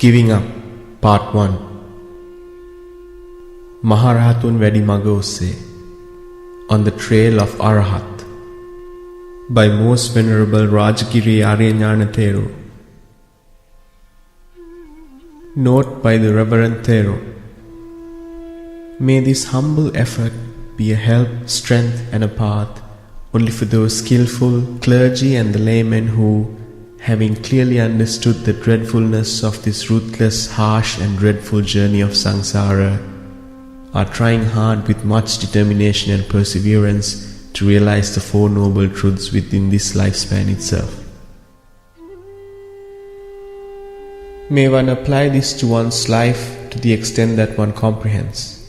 Giving Up, Part 1. Maharahatun Wedimaga Osse, On the Trail of Arahat, by Most Venerable Rajagiri Aryañana Thero. Note by the Reverend Thero. May this humble effort be a help, strength and a path only for those skillful clergy and the laymen who, having clearly understood the dreadfulness of this ruthless, harsh and dreadful journey of samsara, are trying hard with much determination and perseverance to realize the Four Noble Truths within this lifespan itself. May one apply this to one's life to the extent that one comprehends.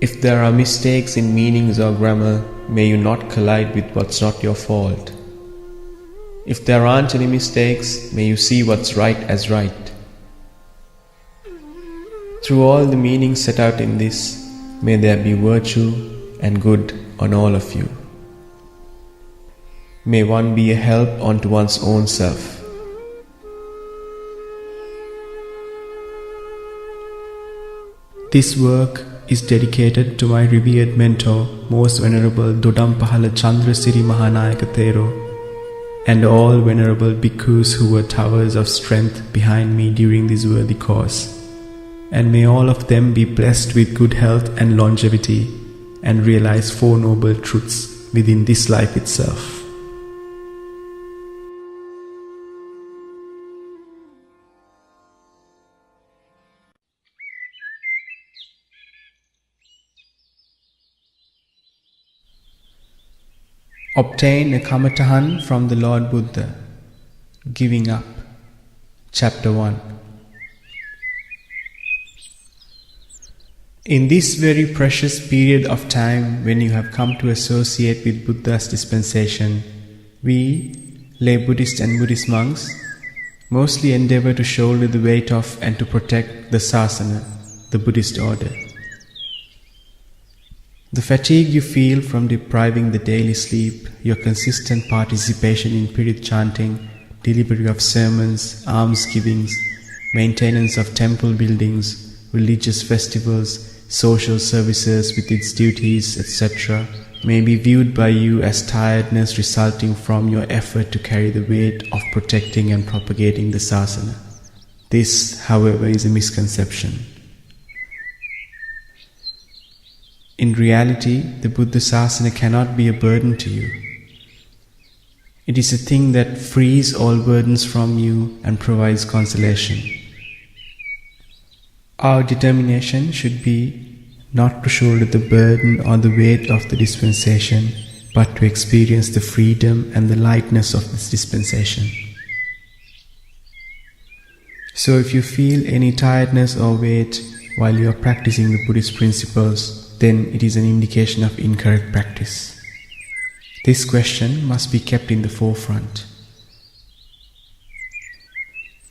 If there are mistakes in meanings or grammar, may you not collide with what's not your fault. If there aren't any mistakes, may you see what's right as right. Through all the meanings set out in this, may there be virtue and good on all of you. May one be a help unto one's own self. This work is dedicated to my revered mentor, Most Venerable Dodampahala Chandrasiri Mahanayaka Thero, and all venerable bhikkhus who were towers of strength behind me during this worthy cause. And may all of them be blessed with good health and longevity, and realize Four Noble Truths within this life itself. Obtain a kamatahan from the Lord Buddha. Giving Up, Chapter 1. In this very precious period of time when you have come to associate with Buddha's dispensation, we, lay Buddhist and Buddhist monks, mostly endeavor to shoulder the weight of and to protect the sasana, the Buddhist order. The fatigue you feel from depriving the daily sleep, your consistent participation in period chanting, delivery of sermons, almsgivings, maintenance of temple buildings, religious festivals, social services with its duties, etc., may be viewed by you as tiredness resulting from your effort to carry the weight of protecting and propagating the sasana. This, however, is a misconception. In reality, the Buddha Sasana cannot be a burden to you. It is a thing that frees all burdens from you and provides consolation. Our determination should be not to shoulder the burden or the weight of the dispensation, but to experience the freedom and the lightness of this dispensation. So if you feel any tiredness or weight while you are practicing the Buddhist principles, then it is an indication of incorrect practice. This question must be kept in the forefront.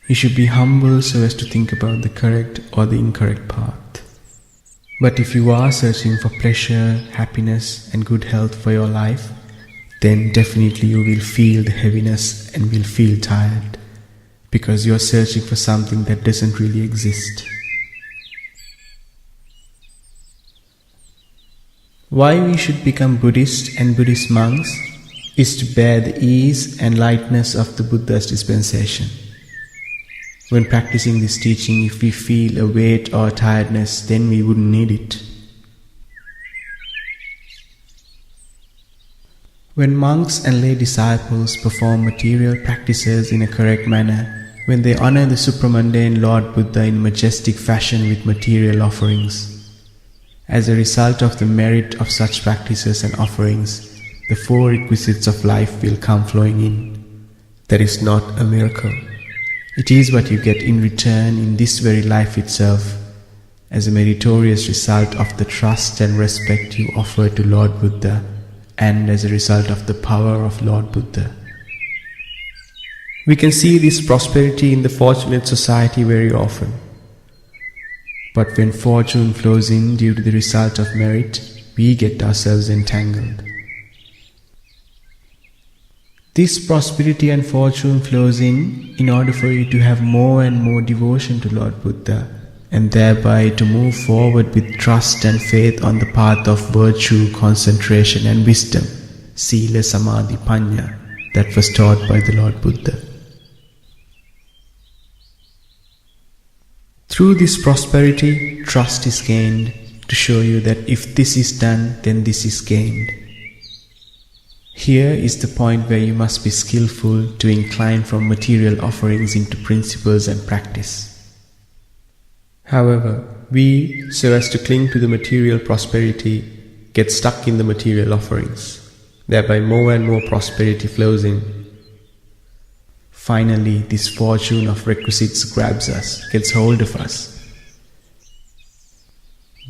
You should be humble so as to think about the correct or the incorrect path. But if you are searching for pleasure, happiness and good health for your life, then definitely you will feel the heaviness and will feel tired, because you are searching for something that doesn't really exist. Why we should become Buddhist and Buddhist monks is to bear the ease and lightness of the Buddha's dispensation. When practicing this teaching, if we feel a weight or a tiredness, then we wouldn't need it. When monks and lay disciples perform material practices in a correct manner, when they honor the supramundane Lord Buddha in majestic fashion with material offerings, as a result of the merit of such practices and offerings, the four requisites of life will come flowing in. That is not a miracle. It is what you get in return in this very life itself, as a meritorious result of the trust and respect you offer to Lord Buddha, and as a result of the power of Lord Buddha. We can see this prosperity in the fortunate society very often. But when fortune flows in due to the result of merit, we get ourselves entangled. This prosperity and fortune flows in order for you to have more and more devotion to Lord Buddha, and thereby to move forward with trust and faith on the path of virtue, concentration and wisdom, Sila, Samadhi, Panya, that was taught by the Lord Buddha. Through this prosperity, trust is gained to show you that if this is done, then this is gained. Here is the point where you must be skillful to incline from material offerings into principles and practice. However, we, so as to cling to the material prosperity, get stuck in the material offerings. Thereby more and more prosperity flows in. Finally, this fortune of requisites grabs us, gets hold of us.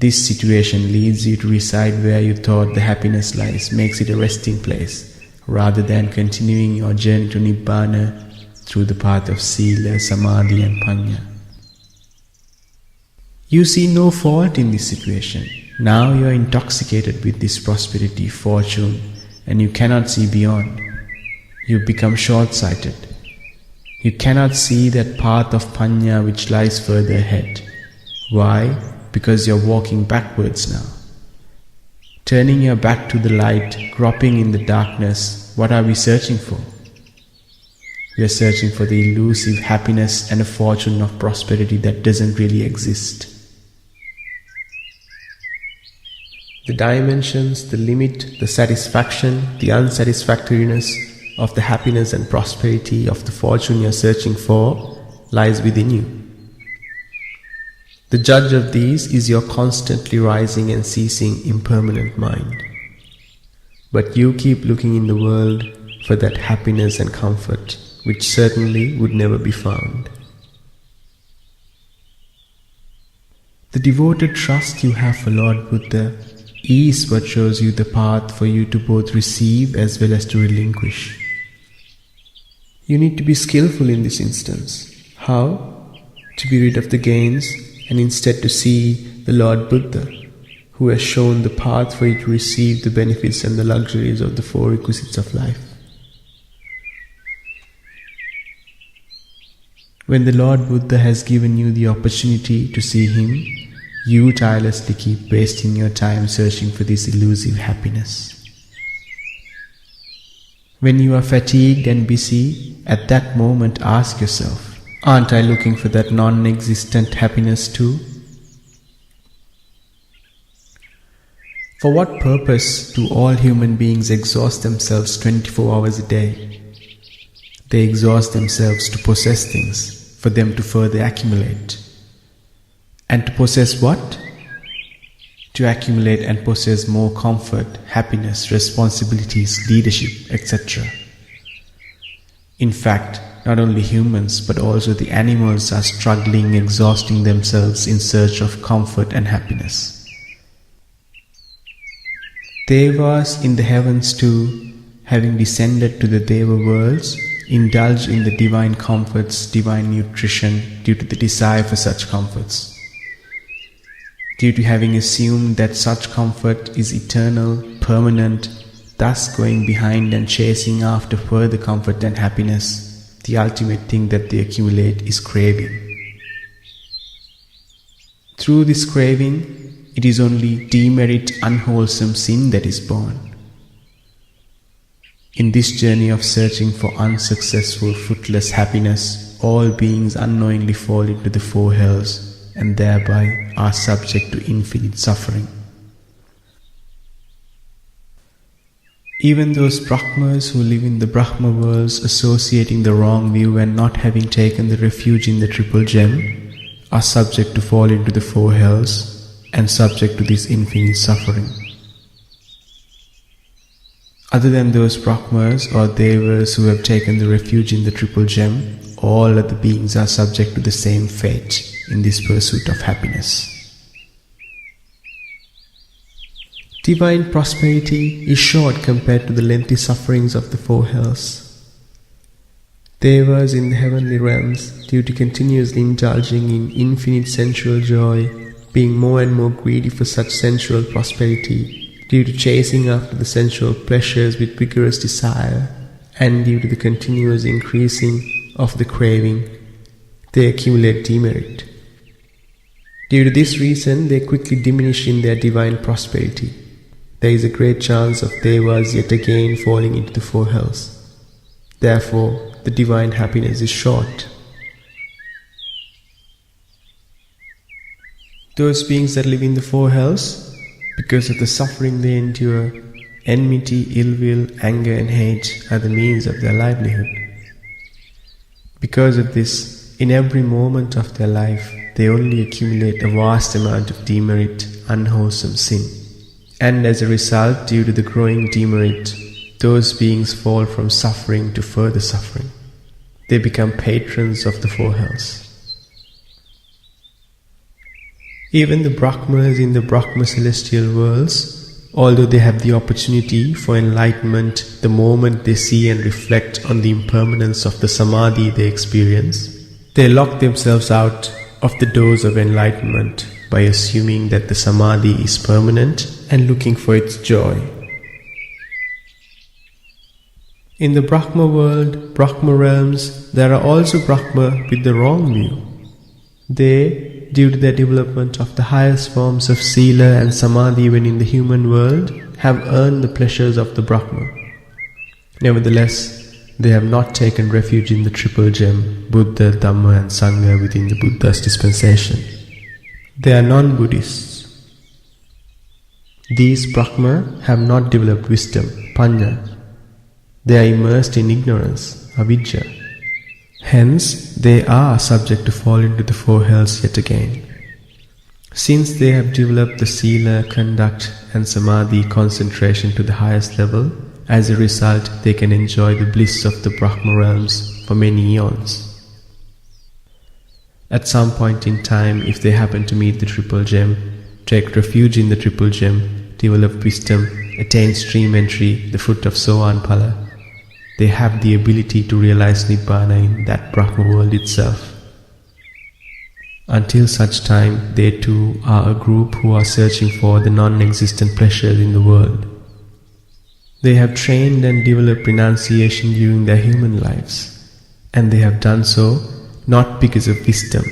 This situation leads you to reside where you thought the happiness lies, makes it a resting place, rather than continuing your journey to Nibbana through the path of Sila, Samadhi and Panya. You see no fault in this situation. Now you are intoxicated with this prosperity, fortune, and you cannot see beyond. You become short-sighted. You cannot see that path of Panya which lies further ahead. Why? Because you are walking backwards now. Turning your back to the light, groping in the darkness, what are we searching for? We are searching for the elusive happiness and a fortune of prosperity that doesn't really exist. The dimensions, the limit, the satisfaction, the unsatisfactoriness of the happiness and prosperity of the fortune you are searching for lies within you. The judge of these is your constantly rising and ceasing impermanent mind. But you keep looking in the world for that happiness and comfort, which certainly would never be found. The devoted trust you have for Lord Buddha is what shows you the path for you to both receive as well as to relinquish. You need to be skillful in this instance. How? To be rid of the gains and instead to see the Lord Buddha, who has shown the path for you to receive the benefits and the luxuries of the four requisites of life. When the Lord Buddha has given you the opportunity to see Him, you tirelessly keep wasting your time searching for this elusive happiness. When you are fatigued and busy, at that moment ask yourself, aren't I looking for that non-existent happiness too? For what purpose do all human beings exhaust themselves 24 hours a day? They exhaust themselves to possess things, for them to further accumulate. And to possess what? To accumulate and possess more comfort, happiness, responsibilities, leadership, etc. In fact, not only humans but also the animals are struggling, exhausting themselves in search of comfort and happiness. Devas in the heavens too, having descended to the Deva worlds, indulge in the divine comforts, divine nutrition due to the desire for such comforts. Due to having assumed that such comfort is eternal, permanent, thus going behind and chasing after further comfort and happiness, the ultimate thing that they accumulate is craving. Through this craving, it is only demerit, unwholesome sin that is born. In this journey of searching for unsuccessful, fruitless happiness, all beings unknowingly fall into the four hells and thereby are subject to infinite suffering. Even those Brahmas who live in the Brahma worlds associating the wrong view and not having taken the refuge in the triple gem are subject to fall into the four hells and subject to this infinite suffering. Other than those Brahmas or Devas who have taken the refuge in the triple gem, all other beings are subject to the same fate in this pursuit of happiness. Divine prosperity is short compared to the lengthy sufferings of the four hells. Devas in the heavenly realms, due to continuously indulging in infinite sensual joy, being more and more greedy for such sensual prosperity, due to chasing after the sensual pleasures with vigorous desire, and due to the continuous increasing of the craving, they accumulate demerit. Due to this reason, they quickly diminish in their divine prosperity. There is a great chance of devas yet again falling into the four hells. Therefore, the divine happiness is short. Those beings that live in the four hells, because of the suffering they endure, enmity, ill will, anger and hate are the means of their livelihood. Because of this, in every moment of their life, they only accumulate a vast amount of demerit, unwholesome sin. And as a result, due to the growing demerit, those beings fall from suffering to further suffering. They become patrons of the four hells. Even the Brahmas in the Brahma celestial worlds, although they have the opportunity for enlightenment the moment they see and reflect on the impermanence of the samadhi they experience, they lock themselves out of the doors of enlightenment by assuming that the samadhi is permanent and looking for its joy. In the Brahma world, Brahma realms, there are also Brahma with the wrong view. They, due to their development of the highest forms of Sila and Samadhi when in the human world, have earned the pleasures of the Brahma. Nevertheless, they have not taken refuge in the triple gem, Buddha, Dhamma and Sangha within the Buddha's dispensation. They are non-Buddhists. These Brahma have not developed wisdom, Panya. They are immersed in ignorance, Avidya. Hence, they are subject to fall into the four hells yet again. Since they have developed the Sila, conduct and Samadhi concentration to the highest level, as a result they can enjoy the bliss of the Brahma realms for many eons. At some point in time, if they happen to meet the triple gem, take refuge in the triple gem, develop wisdom, attain stream entry, the fruit of Sovan Phala, they have the ability to realize Nibbana in that Brahma world itself. Until such time, they too are a group who are searching for the non-existent pleasures in the world. They have trained and developed renunciation during their human lives, and they have done so not because of wisdom,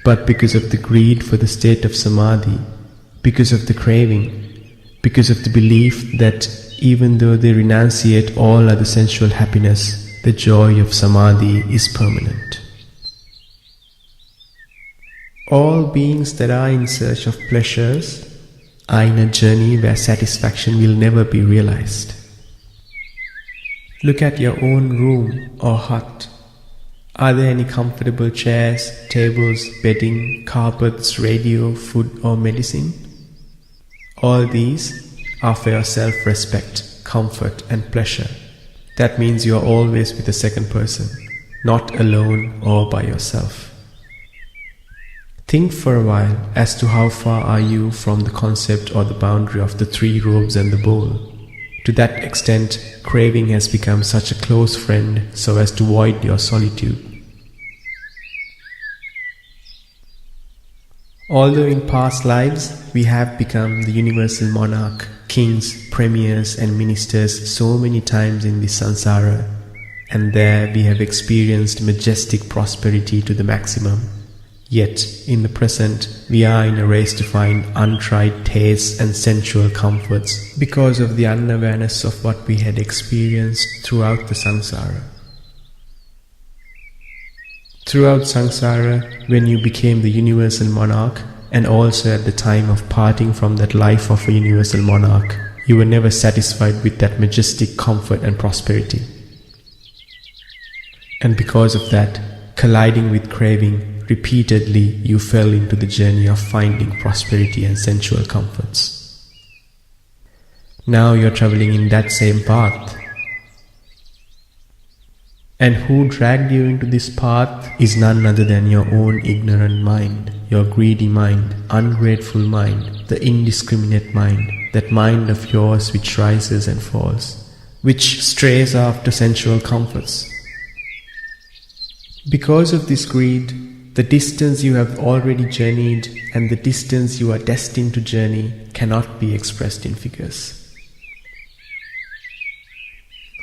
but because of the greed for the state of Samadhi, because of the craving, because of the belief that even though they renunciate all other sensual happiness, the joy of Samadhi is permanent. All beings that are in search of pleasures are in a journey where satisfaction will never be realized. Look at your own room or hut. Are there any comfortable chairs, tables, bedding, carpets, radio, food or medicine? All these are for your self-respect, comfort and pleasure. That means you are always with a second person, not alone or by yourself. Think for a while as to how far are you from the concept or the boundary of the three robes and the bowl. To that extent, craving has become such a close friend so as to void your solitude. Although in past lives we have become the universal monarch, kings, premiers and ministers so many times in this samsara, and there we have experienced majestic prosperity to the maximum, yet in the present we are in a race to find untried tastes and sensual comforts because of the unawareness of what we had experienced throughout the samsara. Throughout samsara, when you became the universal monarch, and also at the time of parting from that life of a universal monarch, you were never satisfied with that majestic comfort and prosperity. And because of that, colliding with craving, repeatedly you fell into the journey of finding prosperity and sensual comforts. Now you are traveling in that same path. And who dragged you into this path is none other than your own ignorant mind, your greedy mind, ungrateful mind, the indiscriminate mind, that mind of yours which rises and falls, which strays after sensual comforts. Because of this greed, the distance you have already journeyed and the distance you are destined to journey cannot be expressed in figures.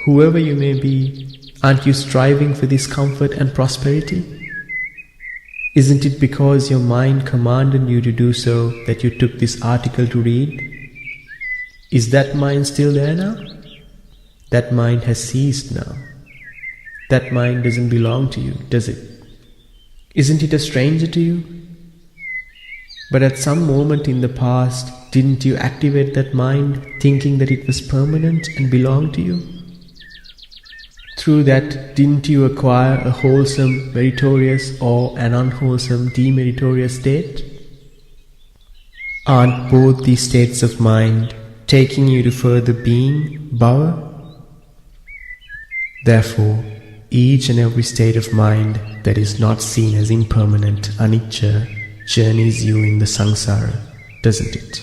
Whoever you may be, aren't you striving for this comfort and prosperity? Isn't it because your mind commanded you to do so that you took this article to read? Is that mind still there now? That mind has ceased now. That mind doesn't belong to you, does it? Isn't it a stranger to you? But at some moment in the past, didn't you activate that mind, thinking that it was permanent and belonged to you? Through that, didn't you acquire a wholesome, meritorious, or an unwholesome, demeritorious state? Aren't both these states of mind taking you to further being, bhava? Therefore, each and every state of mind that is not seen as impermanent, anicca, journeys you in the samsara, doesn't it?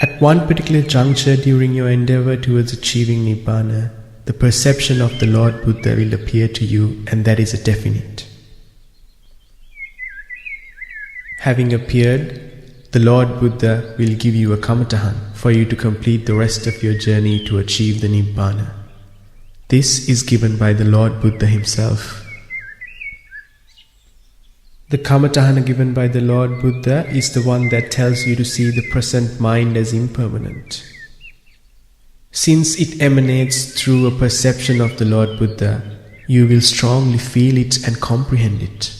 At one particular juncture during your endeavor towards achieving Nibbana, the perception of the Lord Buddha will appear to you, and that is a definite. Having appeared, the Lord Buddha will give you a kamatahan for you to complete the rest of your journey to achieve the Nibbana. This is given by the Lord Buddha himself. The kamatahana given by the Lord Buddha is the one that tells you to see the present mind as impermanent. Since it emanates through a perception of the Lord Buddha, you will strongly feel it and comprehend it.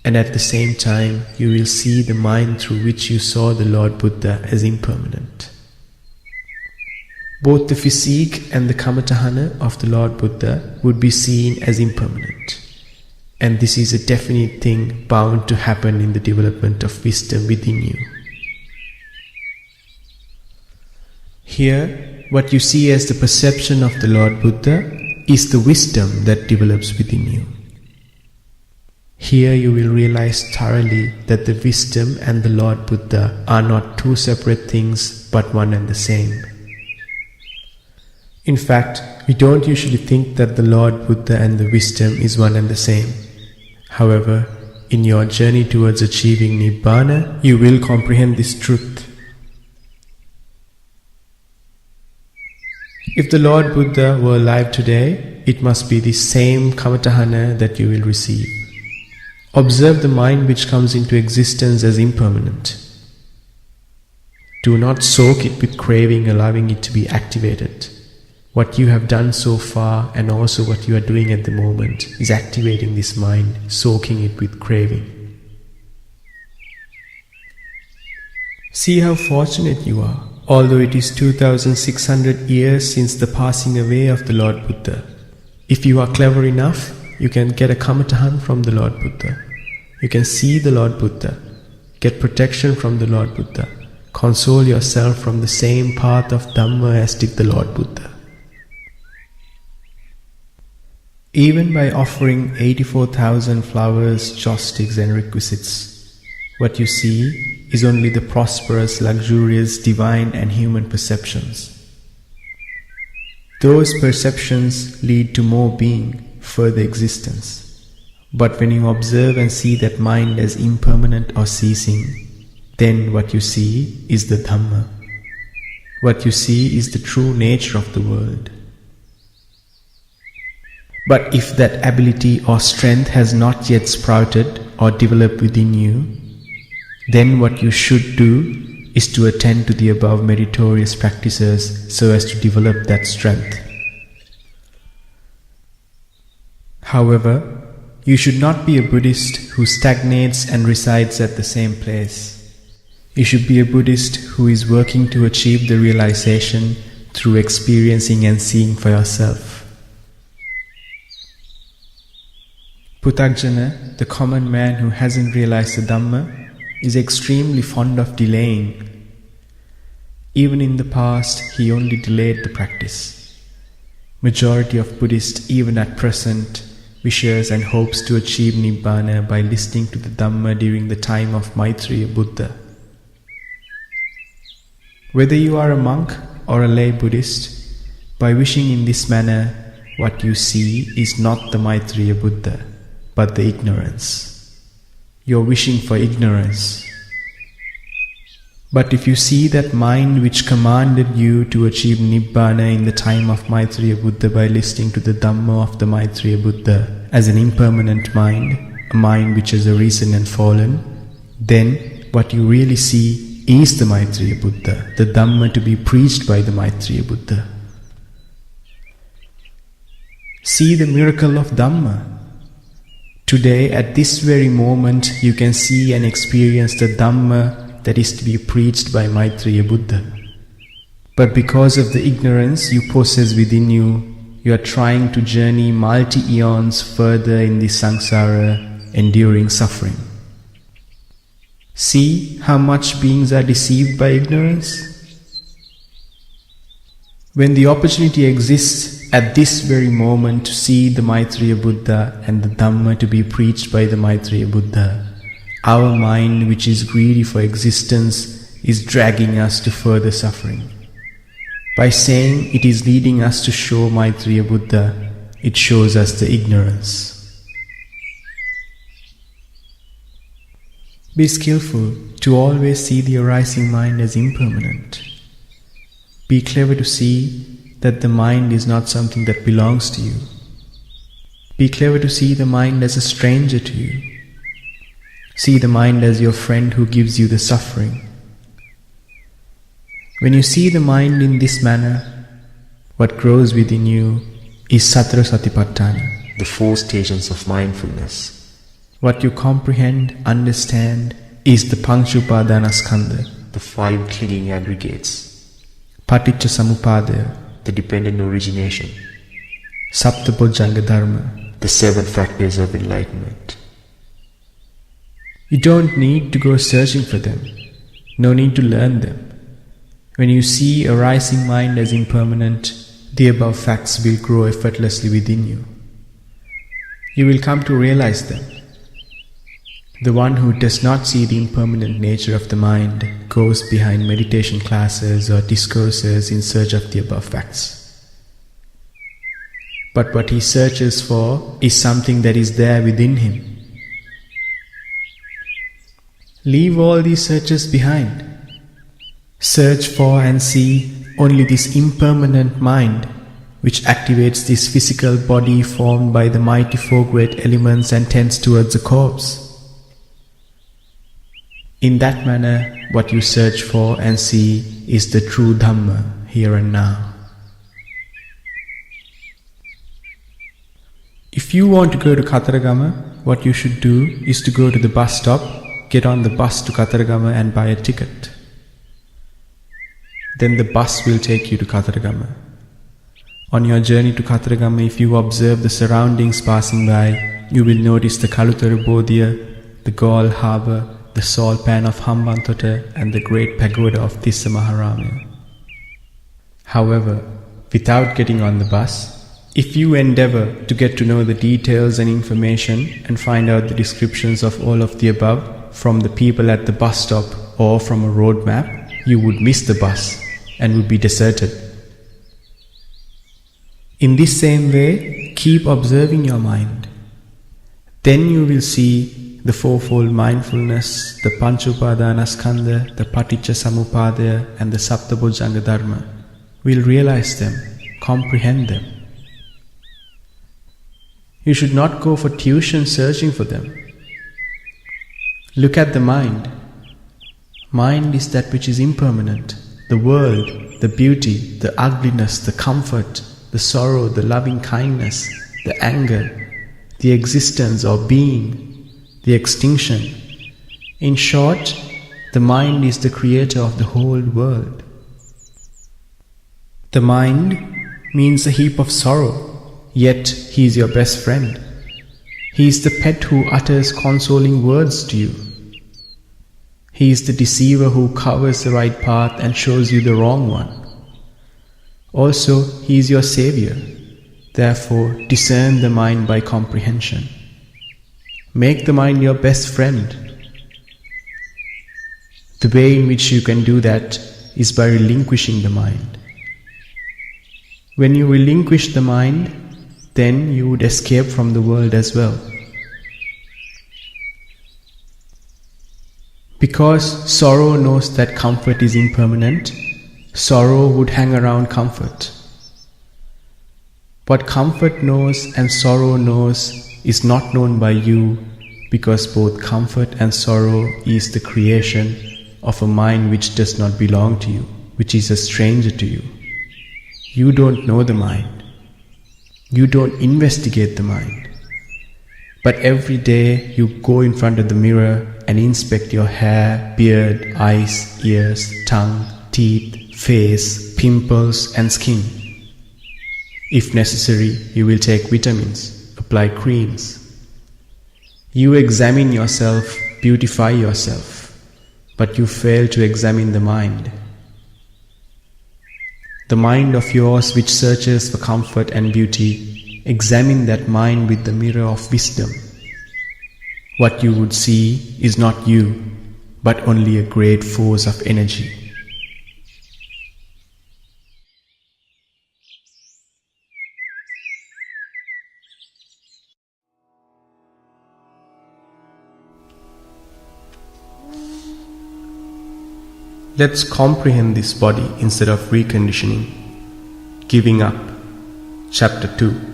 And at the same time, you will see the mind through which you saw the Lord Buddha as impermanent. Both the physique and the kamatahana of the Lord Buddha would be seen as impermanent. And this is a definite thing bound to happen in the development of wisdom within you. Here, what you see as the perception of the Lord Buddha is the wisdom that develops within you. Here you will realize thoroughly that the wisdom and the Lord Buddha are not two separate things but one and the same. In fact, we don't usually think that the Lord Buddha and the wisdom is one and the same. However, in your journey towards achieving Nibbana, you will comprehend this truth. If the Lord Buddha were alive today, it must be the same kamatahana that you will receive. Observe the mind which comes into existence as impermanent. Do not soak it with craving, allowing it to be activated. What you have done so far and also what you are doing at the moment is activating this mind, soaking it with craving. See how fortunate you are, although it is 2600 years since the passing away of the Lord Buddha. If you are clever enough, you can get a kamatahan from the Lord Buddha. You can see the Lord Buddha, get protection from the Lord Buddha, console yourself from the same path of Dhamma as did the Lord Buddha. Even by offering 84,000 flowers, chopsticks and requisites, what you see is only the prosperous, luxurious, divine and human perceptions. Those perceptions lead to more being, further existence. But when you observe and see that mind as impermanent or ceasing, then what you see is the Dhamma. What you see is the true nature of the world. But if that ability or strength has not yet sprouted or developed within you, then what you should do is to attend to the above meritorious practices so as to develop that strength. However, you should not be a Buddhist who stagnates and resides at the same place. You should be a Buddhist who is working to achieve the realization through experiencing and seeing for yourself. Puthagjana, the common man who hasn't realized the Dhamma, is extremely fond of delaying. Even in the past, he only delayed the practice. Majority of Buddhists, even at present, wishes and hopes to achieve Nibbana by listening to the Dhamma during the time of Maitreya Buddha. Whether you are a monk or a lay Buddhist, by wishing in this manner, what you see is not the Maitreya Buddha, but the ignorance. You are wishing for ignorance. But if you see that mind which commanded you to achieve Nibbana in the time of Maitreya Buddha by listening to the Dhamma of the Maitreya Buddha as an impermanent mind, a mind which has arisen and fallen, then what you really see is the Maitreya Buddha, the Dhamma to be preached by the Maitreya Buddha. See the miracle of Dhamma. Today, at this very moment, you can see and experience the Dhamma that is to be preached by Maitreya Buddha. But because of the ignorance you possess within you, you are trying to journey multi-eons further in the samsara, enduring suffering. See how much beings are deceived by ignorance? When the opportunity exists at this very moment to see the Maitreya Buddha and the Dhamma to be preached by the Maitreya Buddha, our mind, which is greedy for existence, is dragging us to further suffering. By saying it is leading us to show Maitreya Buddha, it shows us the ignorance. Be skillful to always see the arising mind as impermanent. Be clever to see that the mind is not something that belongs to you. Be clever to see the mind as a stranger to you. See the mind as your friend who gives you the suffering. When you see the mind in this manner, what grows within you is Satara Satipatthana, the 4 stations of mindfulness. What you comprehend, understand, is the Panchupadanaskandha, the 5 clinging aggregates. Paticca Samuppada, the dependent origination. Saptabojjhanga Dharma, the 7 factors of enlightenment. You don't need to go searching for them, no need to learn them. When you see a rising mind as impermanent, the above facts will grow effortlessly within you. You will come to realize them. The one who does not see the impermanent nature of the mind goes behind meditation classes or discourses in search of the above facts. But what he searches for is something that is there within him. Leave all these searches behind. Search for and see only this impermanent mind which activates this physical body formed by the mighty 4 great elements and tends towards the corpse. In that manner, what you search for and see is the true Dhamma here and now. If you want to go to Kataragama, what you should do is to go to the bus stop, get on the bus to Kataragama and buy a ticket. Then the bus will take you to Kataragama. On your journey to Kataragama, if you observe the surroundings passing by, you will notice the Kalutara Bodhiya, the Gaul harbour, the salt pan of Hambantota and the great pagoda of Tissa Maharamaya. However, without getting on the bus, if you endeavour to get to know the details and information and find out the descriptions of all of the above from the people at the bus stop or from a road map, you would miss the bus and would be deserted. In this same way, keep observing your mind. Then you will see the 4-fold mindfulness, the Panchupadanaskandha, the Paticca Samuppada and the Saptabojjhanga Dharma. We'll realize them, comprehend them. You should not go for tuition searching for them. Look at the mind. Mind is that which is impermanent. The world, the beauty, the ugliness, the comfort, the sorrow, the loving kindness, the anger, the existence or being, the extinction. In short, the mind is the creator of the whole world. The mind means a heap of sorrow, yet he is your best friend. He is the pet who utters consoling words to you. He is the deceiver who covers the right path and shows you the wrong one. Also, he is your savior. Therefore, discern the mind by comprehension. Make the mind your best friend. The way in which you can do that is by relinquishing the mind. When you relinquish the mind, then you would escape from the world as well. Because sorrow knows that comfort is impermanent, sorrow would hang around comfort. What comfort knows and sorrow knows is not known by you, because both comfort and sorrow is the creation of a mind which does not belong to you, which is a stranger to you. You don't know the mind. You don't investigate the mind. But every day you go in front of the mirror and inspect your hair, beard, eyes, ears, tongue, teeth, face, pimples and skin. If necessary, you will take vitamins, apply creams. You examine yourself, beautify yourself, but you fail to examine the mind. The mind of yours which searches for comfort and beauty, examine that mind with the mirror of wisdom. What you would see is not you, but only a great force of energy. Let's comprehend this body instead of reconditioning. Giving up. Chapter 2.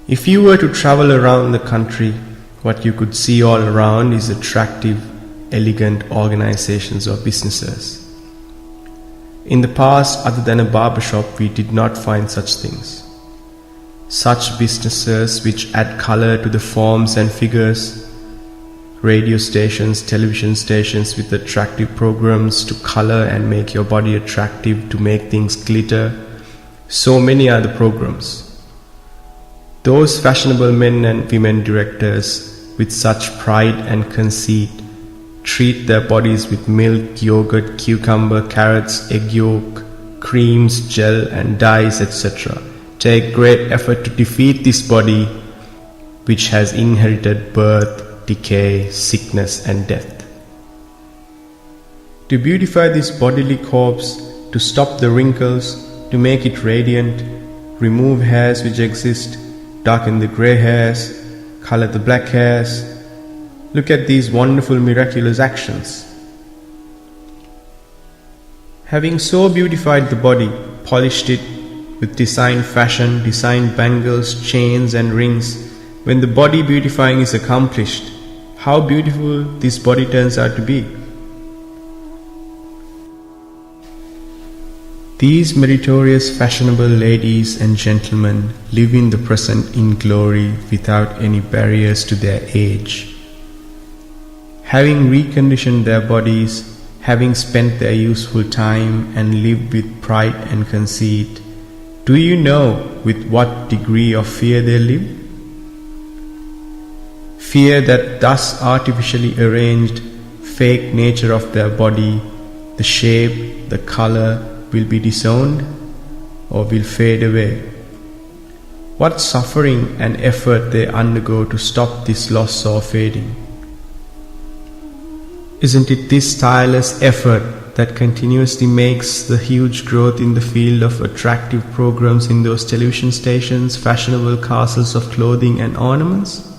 If you were to travel around the country, what you could see all around is attractive, elegant organizations or businesses. In the past, other than a barbershop, we did not find such things. Such businesses which add color to the forms and figures, radio stations, television stations with attractive programs to color and make your body attractive, to make things glitter. So many are the programs. Those fashionable men and women directors with such pride and conceit treat their bodies with milk, yogurt, cucumber, carrots, egg yolk, creams, gel and dyes, etc. Take great effort to defeat this body which has inherited birth, decay, sickness and death. To beautify this bodily corpse, to stop the wrinkles, to make it radiant, remove hairs which exist, darken the grey hairs, color the black hairs. Look at these wonderful miraculous actions. Having so beautified the body, polished it with designed fashion, designed bangles, chains and rings, when the body beautifying is accomplished, how beautiful this body turns out to be. These meritorious fashionable ladies and gentlemen live in the present in glory without any barriers to their age. Having reconditioned their bodies, having spent their useful time and lived with pride and conceit, do you know with what degree of fear they live? Fear that thus artificially arranged fake nature of their body, the shape, the color, will be disowned or will fade away. What suffering and effort they undergo to stop this loss or fading. Isn't it this tireless effort that continuously makes the huge growth in the field of attractive programs in those television stations, fashionable castles of clothing and ornaments?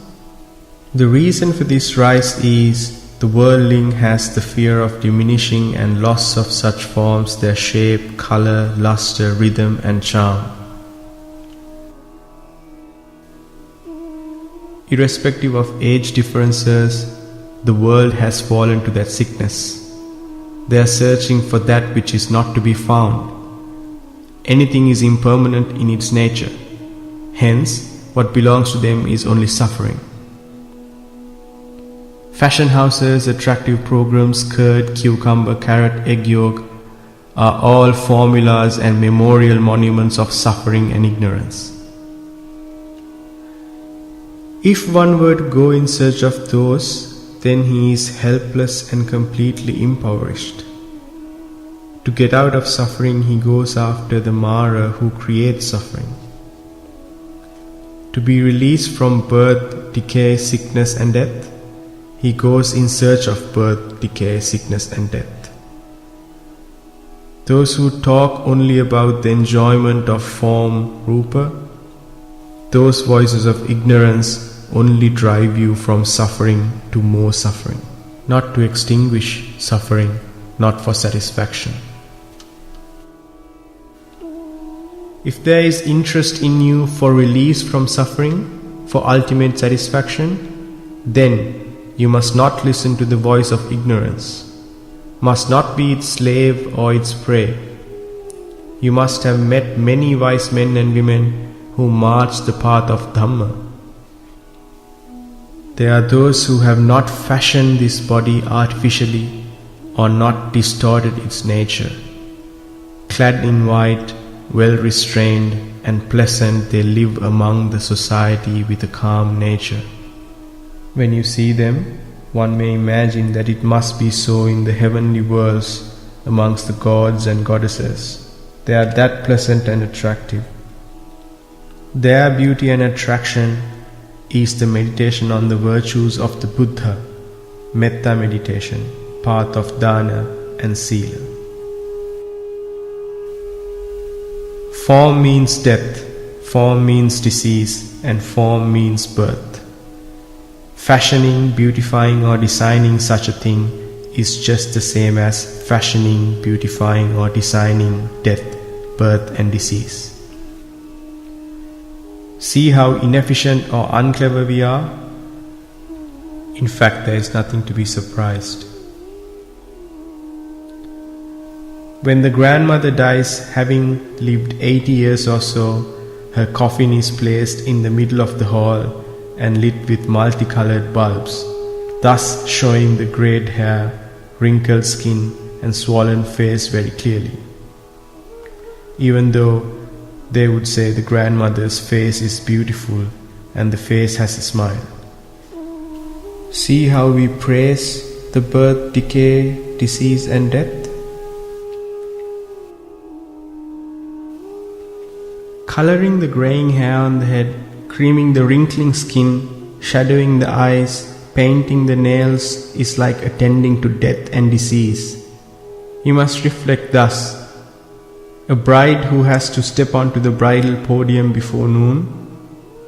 The reason for this rise is the worldling has the fear of diminishing and loss of such forms, their shape, color, luster, rhythm and charm. Irrespective of age differences, the world has fallen to that sickness. They are searching for that which is not to be found. Anything is impermanent in its nature. Hence, what belongs to them is only suffering. Fashion houses, attractive programs, curd, cucumber, carrot, egg yolk are all formulas and memorial monuments of suffering and ignorance. If one were to go in search of those, then he is helpless and completely impoverished. To get out of suffering, he goes after the Mara who creates suffering. To be released from birth, decay, sickness and death, he goes in search of birth, decay, sickness and death. Those who talk only about the enjoyment of form, rupa, those voices of ignorance only drive you from suffering to more suffering, not to extinguish suffering, not for satisfaction. If there is interest in you for release from suffering, for ultimate satisfaction, then you must not listen to the voice of ignorance, must not be its slave or its prey. You must have met many wise men and women who march the path of Dhamma. There are those who have not fashioned this body artificially or not distorted its nature. Clad in white, well restrained and pleasant, they live among the society with a calm nature. When you see them, one may imagine that it must be so in the heavenly worlds amongst the gods and goddesses. They are that pleasant and attractive. Their beauty and attraction is the meditation on the virtues of the Buddha, metta meditation, path of dana and sila. Form means death, form means disease, and form means birth. Fashioning, beautifying or designing such a thing is just the same as fashioning, beautifying or designing death, birth and disease. See how inefficient or unclever we are? In fact, there is nothing to be surprised. When the grandmother dies, having lived 80 years or so, her coffin is placed in the middle of the hall and lit with multicolored bulbs, thus showing the greyed hair, wrinkled skin and swollen face very clearly. Even though they would say the grandmother's face is beautiful and the face has a smile. See how we praise the birth, decay, disease and death? Coloring the graying hair on the head, creaming the wrinkling skin, shadowing the eyes, painting the nails is like attending to death and disease. You must reflect thus. A bride who has to step onto the bridal podium before noon,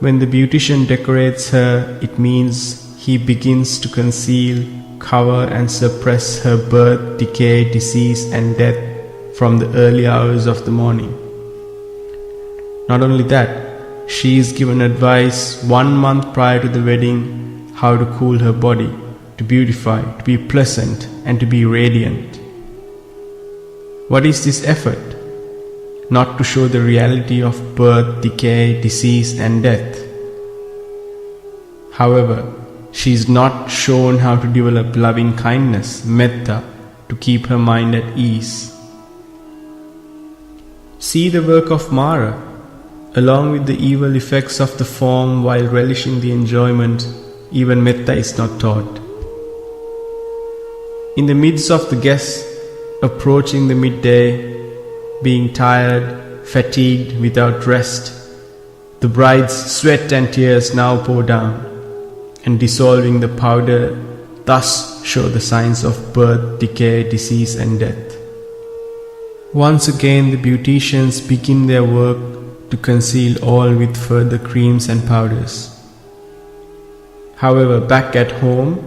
when the beautician decorates her, it means he begins to conceal, cover and suppress her birth, decay, disease and death from the early hours of the morning. Not only that, she is given advice 1 month prior to the wedding how to cool her body, to beautify, to be pleasant and to be radiant. What is this effort? Not to show the reality of birth, decay, disease and death. However, she is not shown how to develop loving kindness, metta, to keep her mind at ease. See the work of Mara. Along with the evil effects of the form while relishing the enjoyment, even metta is not taught. In the midst of the guests, approaching the midday, being tired, fatigued, without rest, the bride's sweat and tears now pour down, and dissolving the powder, thus show the signs of birth, decay, disease and death. Once again the beauticians begin their work to conceal all with further creams and powders. However, back at home,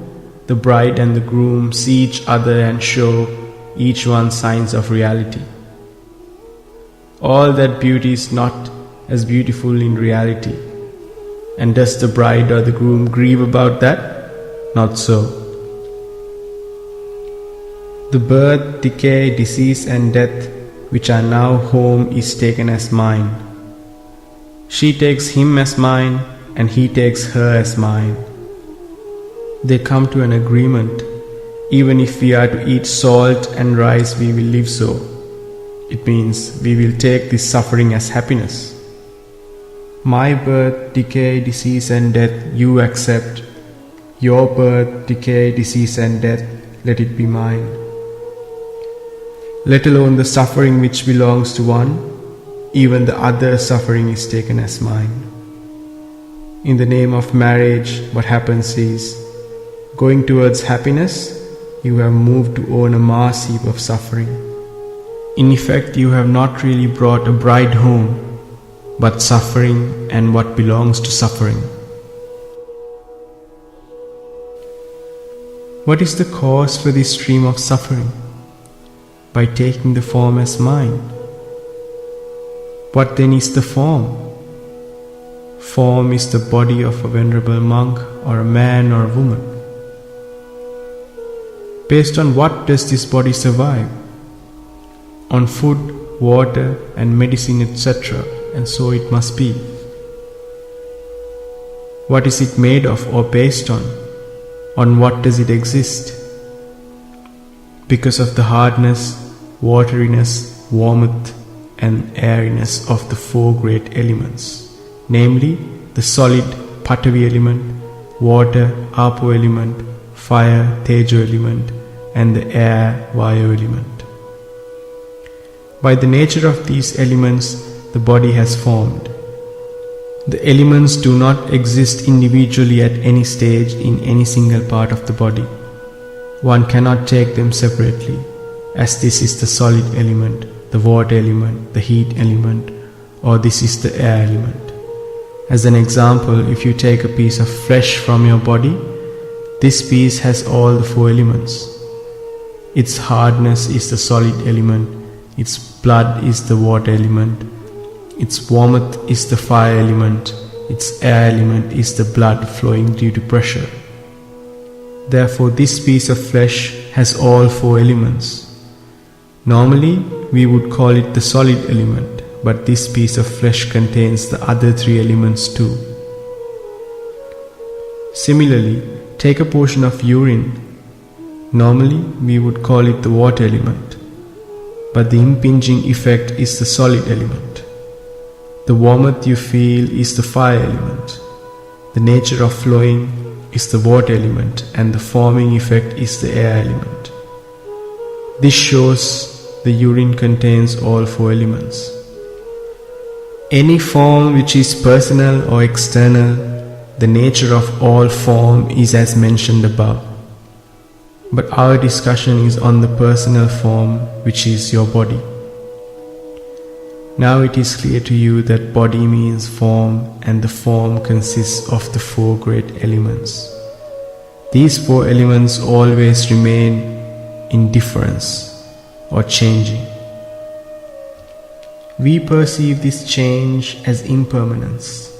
the bride and the groom see each other and show each one signs of reality. All that beauty is not as beautiful in reality. And does the bride or the groom grieve about that? Not so. The birth, decay, disease and death which are now home is taken as mine. She takes him as mine and he takes her as mine. They come to an agreement. Even if we are to eat salt and rice, we will live so. It means we will take this suffering as happiness. My birth, decay, disease and death you accept. Your birth, decay, disease and death, let it be mine. Let alone the suffering which belongs to one, even the other suffering is taken as mine. In the name of marriage, what happens is, going towards happiness, you have moved to own a mass heap of suffering. In effect, you have not really brought a bride home, but suffering and what belongs to suffering. What is the cause for this stream of suffering? By taking the form as mind. What then is the form? Form is the body of a venerable monk or a man or a woman. Based on what does this body survive? On food, water and medicine, etc. And so it must be. What is it made of or based on? On what does it exist? Because of the hardness, wateriness, warmth and airiness of the four great elements, namely the solid Patavi element, water Apo element, fire Tejo element and the air Vayu element. By the nature of these elements, the body has formed. The elements do not exist individually at any stage in any single part of the body. One cannot take them separately, as this is the solid element, the water element, the heat element, or this is the air element. As an example, if you take a piece of flesh from your body, this piece has all the four elements. Its hardness is the solid element, its blood is the water element, its warmth is the fire element, its air element is the blood flowing due to pressure. Therefore, this piece of flesh has all four elements. Normally, we would call it the solid element, but this piece of flesh contains the other three elements too. Similarly, take a portion of urine. Normally, we would call it the water element, but the impinging effect is the solid element. The warmth you feel is the fire element. The nature of flowing is the water element and the forming effect is the air element. This shows the urine contains all four elements. Any form which is personal or external, the nature of all form is as mentioned above. But our discussion is on the personal form, which is your body. Now it is clear to you that body means form and the form consists of the four great elements. These four elements always remain in difference or changing. We perceive this change as impermanence.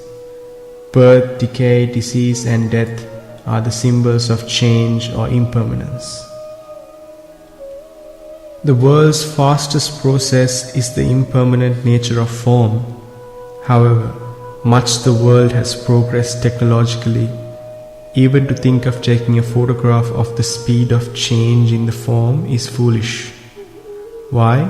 Birth, decay, disease and death are the symbols of change or impermanence. The world's fastest process is the impermanent nature of form. However, much the world has progressed technologically. Even to think of taking a photograph of the speed of change in the form is foolish. Why?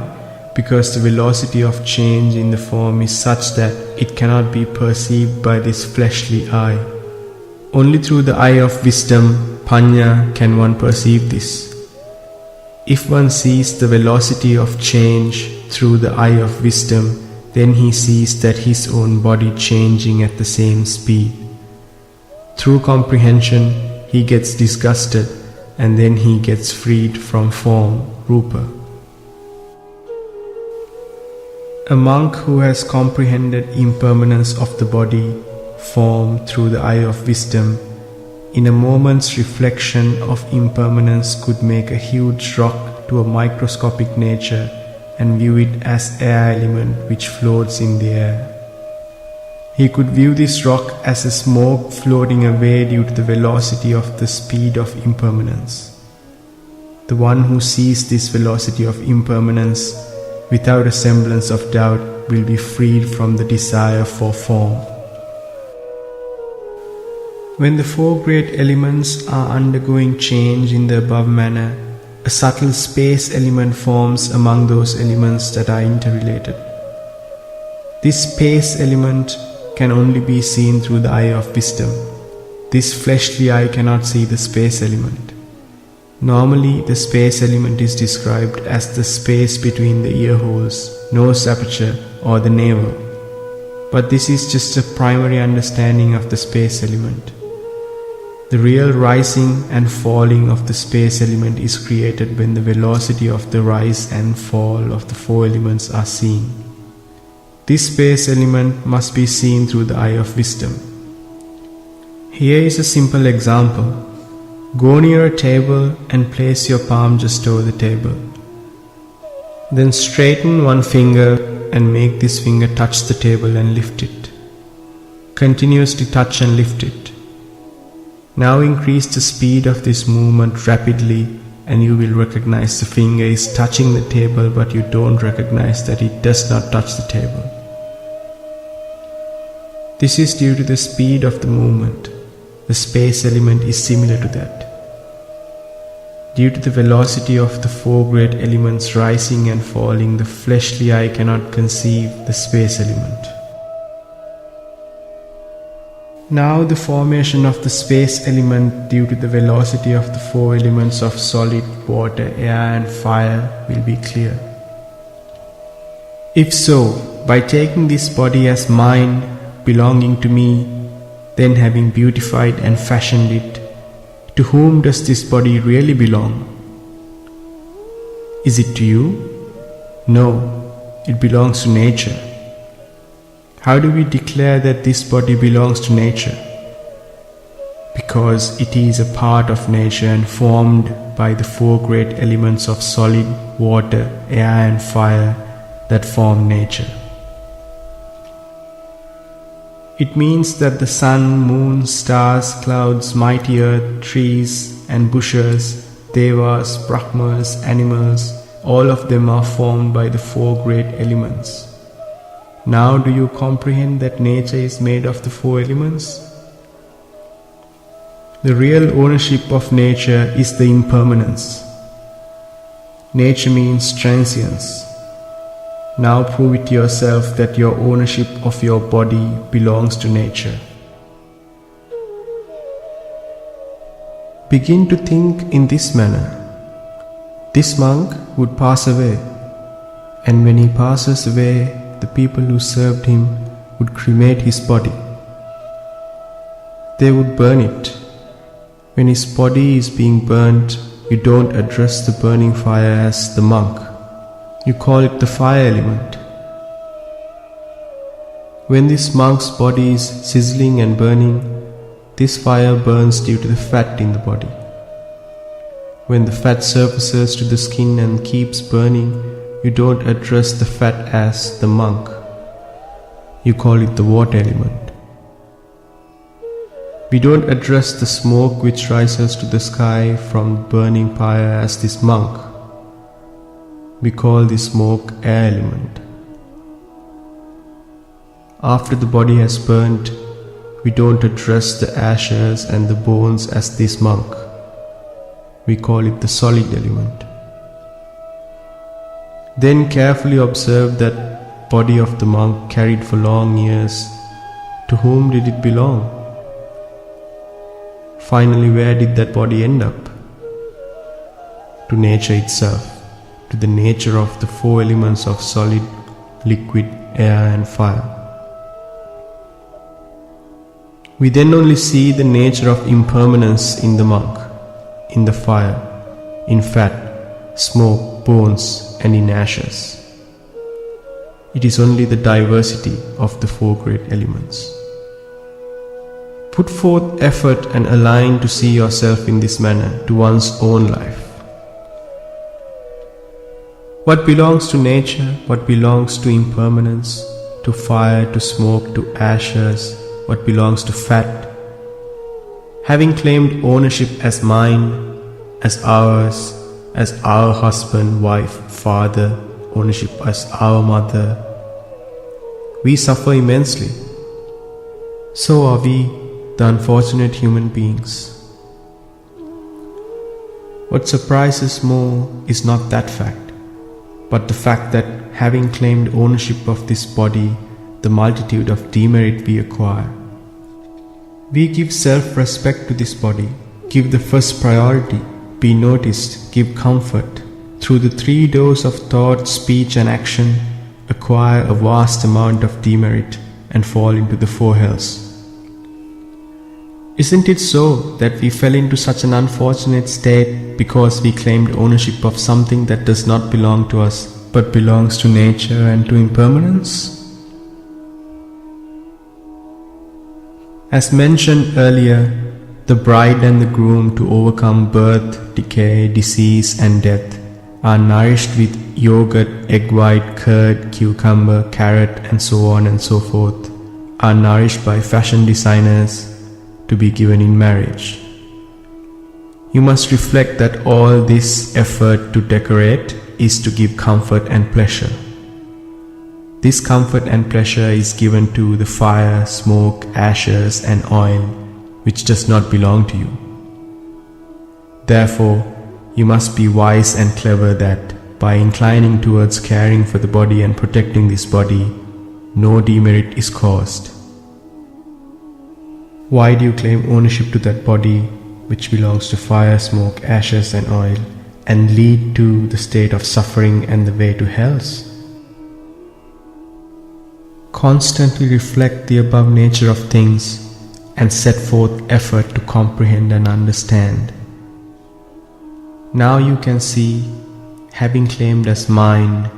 Because the velocity of change in the form is such that it cannot be perceived by this fleshly eye. Only through the eye of wisdom, Panya, can one perceive this. If one sees the velocity of change through the eye of wisdom, then he sees that his own body changing at the same speed. Through comprehension, he gets disgusted and then he gets freed from form, Rupa. A monk who has comprehended impermanence of the body, form through the eye of wisdom, in a moment's reflection of impermanence could make a huge rock to a microscopic nature and view it as air element which floats in the air. He could view this rock as a smoke floating away due to the velocity of the speed of impermanence. The one who sees this velocity of impermanence without a semblance of doubt will be freed from the desire for form. When the four great elements are undergoing change in the above manner, a subtle space element forms among those elements that are interrelated. This space element can only be seen through the eye of wisdom. This fleshly eye cannot see the space element. Normally, the space element is described as the space between the ear holes, nose aperture, or the navel. But this is just a primary understanding of the space element. The real rising and falling of the space element is created when the velocity of the rise and fall of the four elements are seen. This space element must be seen through the eye of wisdom. Here is a simple example. Go near a table and place your palm just over the table. Then straighten one finger and make this finger touch the table and lift it. Continuously touch and lift it. Now increase the speed of this movement rapidly and you will recognize the finger is touching the table, but you don't recognize that it does not touch the table. This is due to the speed of the movement. The space element is similar to that. Due to the velocity of the four great elements rising and falling, the fleshly eye cannot conceive the space element. Now the formation of the space element due to the velocity of the four elements of solid, water, air and fire will be clear. If so, by taking this body as mine, belonging to me, then having beautified and fashioned it, to whom does this body really belong? Is it to you? No, it belongs to nature. How do we declare that this body belongs to nature? Because it is a part of nature and formed by the four great elements of solid, water, air and fire that form nature. It means that the sun, moon, stars, clouds, mighty earth, trees and bushes, devas, brahmas, animals, all of them are formed by the four great elements. Now do you comprehend that nature is made of the four elements? The real ownership of nature is the impermanence. Nature means transience. Now prove it yourself that your ownership of your body belongs to nature. Begin to think in this manner. This monk would pass away, and when he passes away, the people who served him would cremate his body. They would burn it. When his body is being burnt, you don't address the burning fire as the monk. You call it the fire element. When this monk's body is sizzling and burning, this fire burns due to the fat in the body. When the fat surfaces to the skin and keeps burning, you don't address the fat as the monk. You call it the water element. We don't address the smoke which rises to the sky from burning fire as this monk. We call the smoke air element. After the body has burnt, we don't address the ashes and the bones as this monk. We call it the solid element. Then carefully observe that body of the monk carried for long years. To whom did it belong? Finally, where did that body end up? To nature itself. To the nature of the four elements of solid, liquid, air and fire. We then only see the nature of impermanence in the monk, in the fire, in fat, smoke, bones and in ashes. It is only the diversity of the four great elements. Put forth effort and align to see yourself in this manner to one's own life. What belongs to nature, what belongs to impermanence, to fire, to smoke, to ashes, what belongs to fat. Having claimed ownership as mine, as ours, as our husband, wife, father, ownership as our mother, we suffer immensely. So are we, the unfortunate human beings. What surprises more is not that fact, but the fact that having claimed ownership of this body, the multitude of demerit we acquire. We give self-respect to this body, give the first priority, be noticed, give comfort. Through the three doors of thought, speech and action, acquire a vast amount of demerit and fall into the four hells. Isn't it so that we fell into such an unfortunate state because we claimed ownership of something that does not belong to us but belongs to nature and to impermanence? As mentioned earlier, The bride and the groom, to overcome birth, decay, disease and death, are nourished with yogurt, egg white, curd, cucumber, carrot and so on and so forth, are nourished by fashion designers to be given in marriage. You must reflect that all this effort to decorate is to give comfort and pleasure. This comfort and pleasure is given to the fire, smoke, ashes and oil, which does not belong to you. Therefore, you must be wise and clever that, by inclining towards caring for the body and protecting this body, no demerit is caused. Why do you claim ownership to that body which belongs to fire, smoke, ashes and oil, and lead to the state of suffering and the way to hells? Constantly reflect the above nature of things and set forth effort to comprehend and understand. Now you can see, having claimed as mine,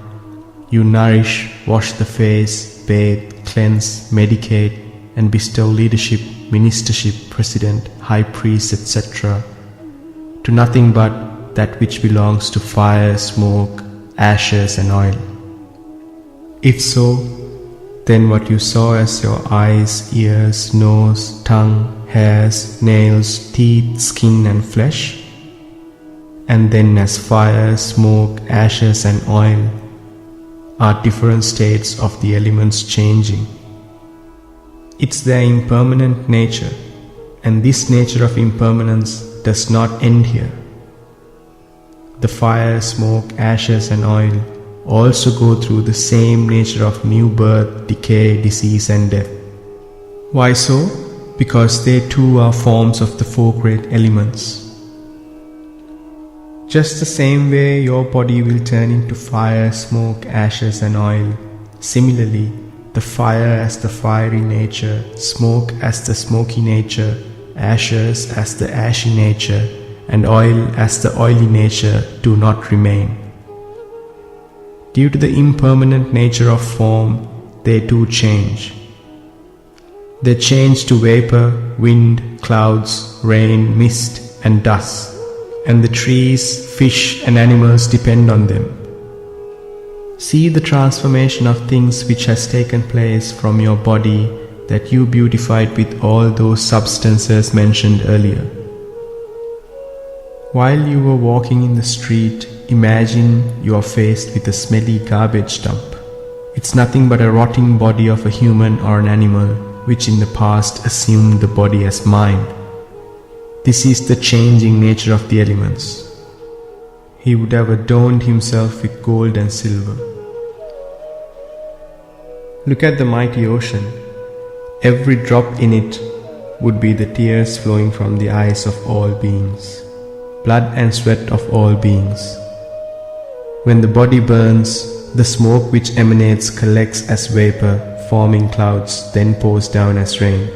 you nourish, wash the face, bathe, cleanse, medicate, and bestow leadership, ministership, president, high priest, etc. to nothing but that which belongs to fire, smoke, ashes and oil. If so, then what you saw as your eyes, ears, nose, tongue, hairs, nails, teeth, skin and flesh, and then as fire, smoke, ashes and oil, are different states of the elements changing. It's their impermanent nature, and this nature of impermanence does not end here. The fire, smoke, ashes and oil also go through the same nature of new birth, decay, disease and death. Why so? Because they too are forms of the four great elements. Just the same way your body will turn into fire, smoke, ashes and oil, similarly the fire as the fiery nature, smoke as the smoky nature, ashes as the ashy nature, and oil as the oily nature do not remain. Due to the impermanent nature of form, they too change. They change to vapor, wind, clouds, rain, mist and dust, and the trees, fish and animals depend on them. See the transformation of things which has taken place from your body that you beautified with all those substances mentioned earlier. While you were walking in the street, imagine you are faced with a smelly garbage dump. It's nothing but a rotting body of a human or an animal, which in the past assumed the body as mind. This is the changing nature of the elements. He would have adorned himself with gold and silver. Look at the mighty ocean. Every drop in it would be the tears flowing from the eyes of all beings, blood and sweat of all beings. When the body burns, the smoke which emanates collects as vapor, forming clouds, then pours down as rain.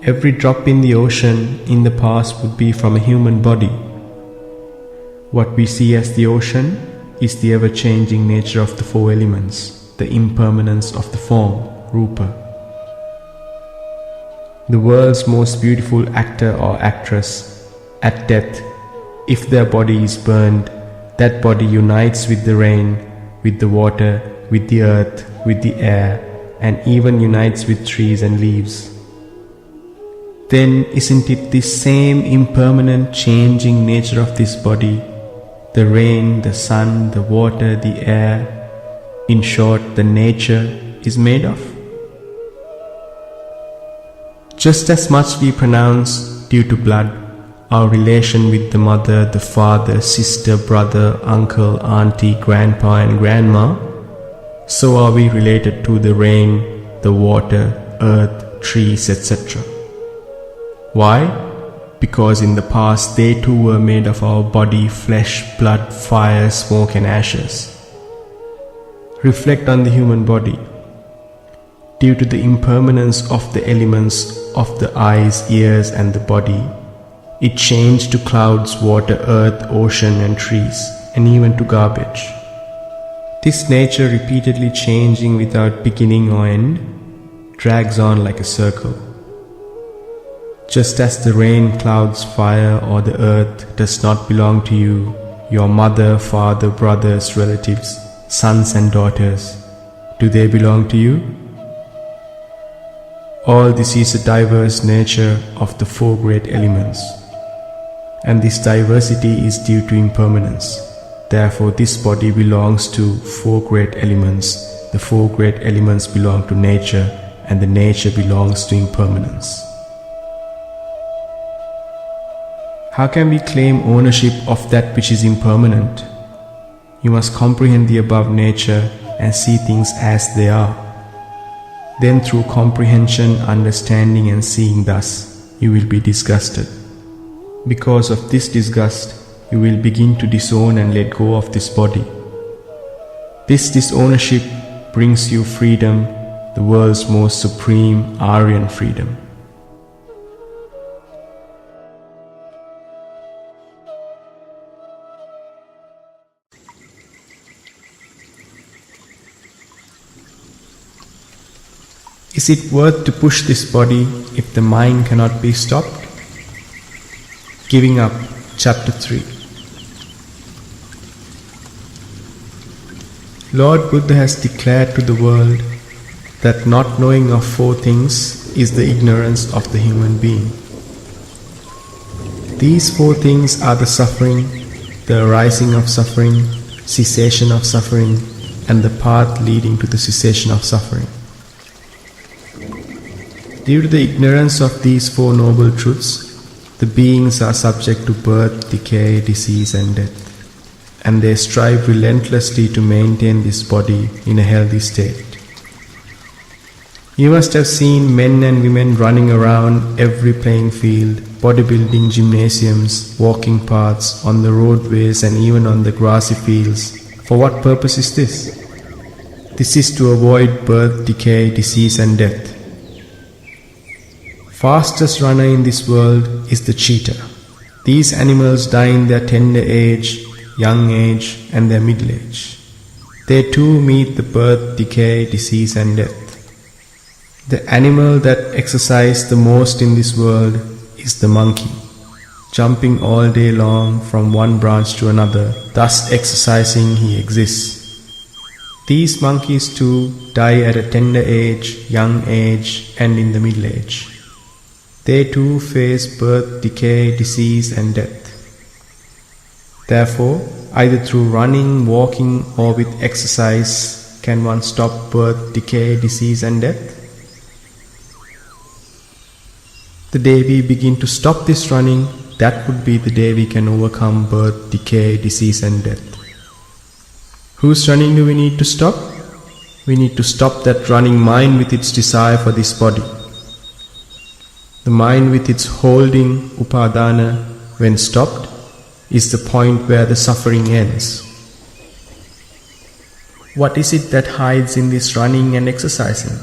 Every drop in the ocean in the past would be from a human body. What we see as the ocean is the ever-changing nature of the four elements, the impermanence of the form, Rupa. The world's most beautiful actor or actress, at death, if their body is burned, that body unites with the rain, with the water, with the earth, with the air, and even unites with trees and leaves. Then isn't it this same impermanent changing nature of this body, the rain, the sun, the water, the air, in short, the nature is made of? Just as much we pronounce, due to blood, our relation with the mother, the father, sister, brother, uncle, auntie, grandpa and grandma, so are we related to the rain, the water, earth, trees, etc. Why? Because in the past they too were made of our body, flesh, blood, fire, smoke and ashes. Reflect on the human body. Due to the impermanence of the elements of the eyes, ears and the body, it changed to clouds, water, earth, ocean and trees, and even to garbage. This nature repeatedly changing without beginning or end drags on like a circle. Just as the rain, clouds, fire, or the earth does not belong to you, your mother, father, brothers, relatives, sons and daughters, do they belong to you? All this is a diverse nature of the four great elements, and this diversity is due to impermanence. Therefore, this body belongs to four great elements, the four great elements belong to nature, and the nature belongs to impermanence. How can we claim ownership of that which is impermanent? You must comprehend the above nature and see things as they are. Then through comprehension, understanding and seeing thus, you will be disgusted. Because of this disgust, you will begin to disown and let go of this body. This disownership brings you freedom, the world's most supreme Aryan freedom. Is it worth to push this body if the mind cannot be stopped? Giving up, Chapter 3. Lord Buddha has declared to the world that not knowing of four things is the ignorance of the human being. These four things are the suffering, the arising of suffering, cessation of suffering, and the path leading to the cessation of suffering. Due to the ignorance of these four noble truths, the beings are subject to birth, decay, disease and death, and they strive relentlessly to maintain this body in a healthy state. You must have seen men and women running around every playing field, bodybuilding gymnasiums, walking paths, on the roadways and even on the grassy fields. For what purpose is this? This is to avoid birth, decay, disease and death. Fastest runner in this world is the cheetah. These animals die in their tender age, young age and their middle age. They too meet the birth, decay, disease and death. The animal that exercises the most in this world is the monkey, jumping all day long from one branch to another, thus exercising he exists. These monkeys too die at a tender age, young age and in the middle age. They too face birth, decay, disease and death. Therefore, either through running, walking or with exercise can one stop birth, decay, disease and death. The day we begin to stop this running, that would be the day we can overcome birth, decay, disease and death. Whose running do we need to stop? We need to stop that running mind with its desire for this body. The mind with its holding, upadana, when stopped, is the point where the suffering ends. What is it that hides in this running and exercising?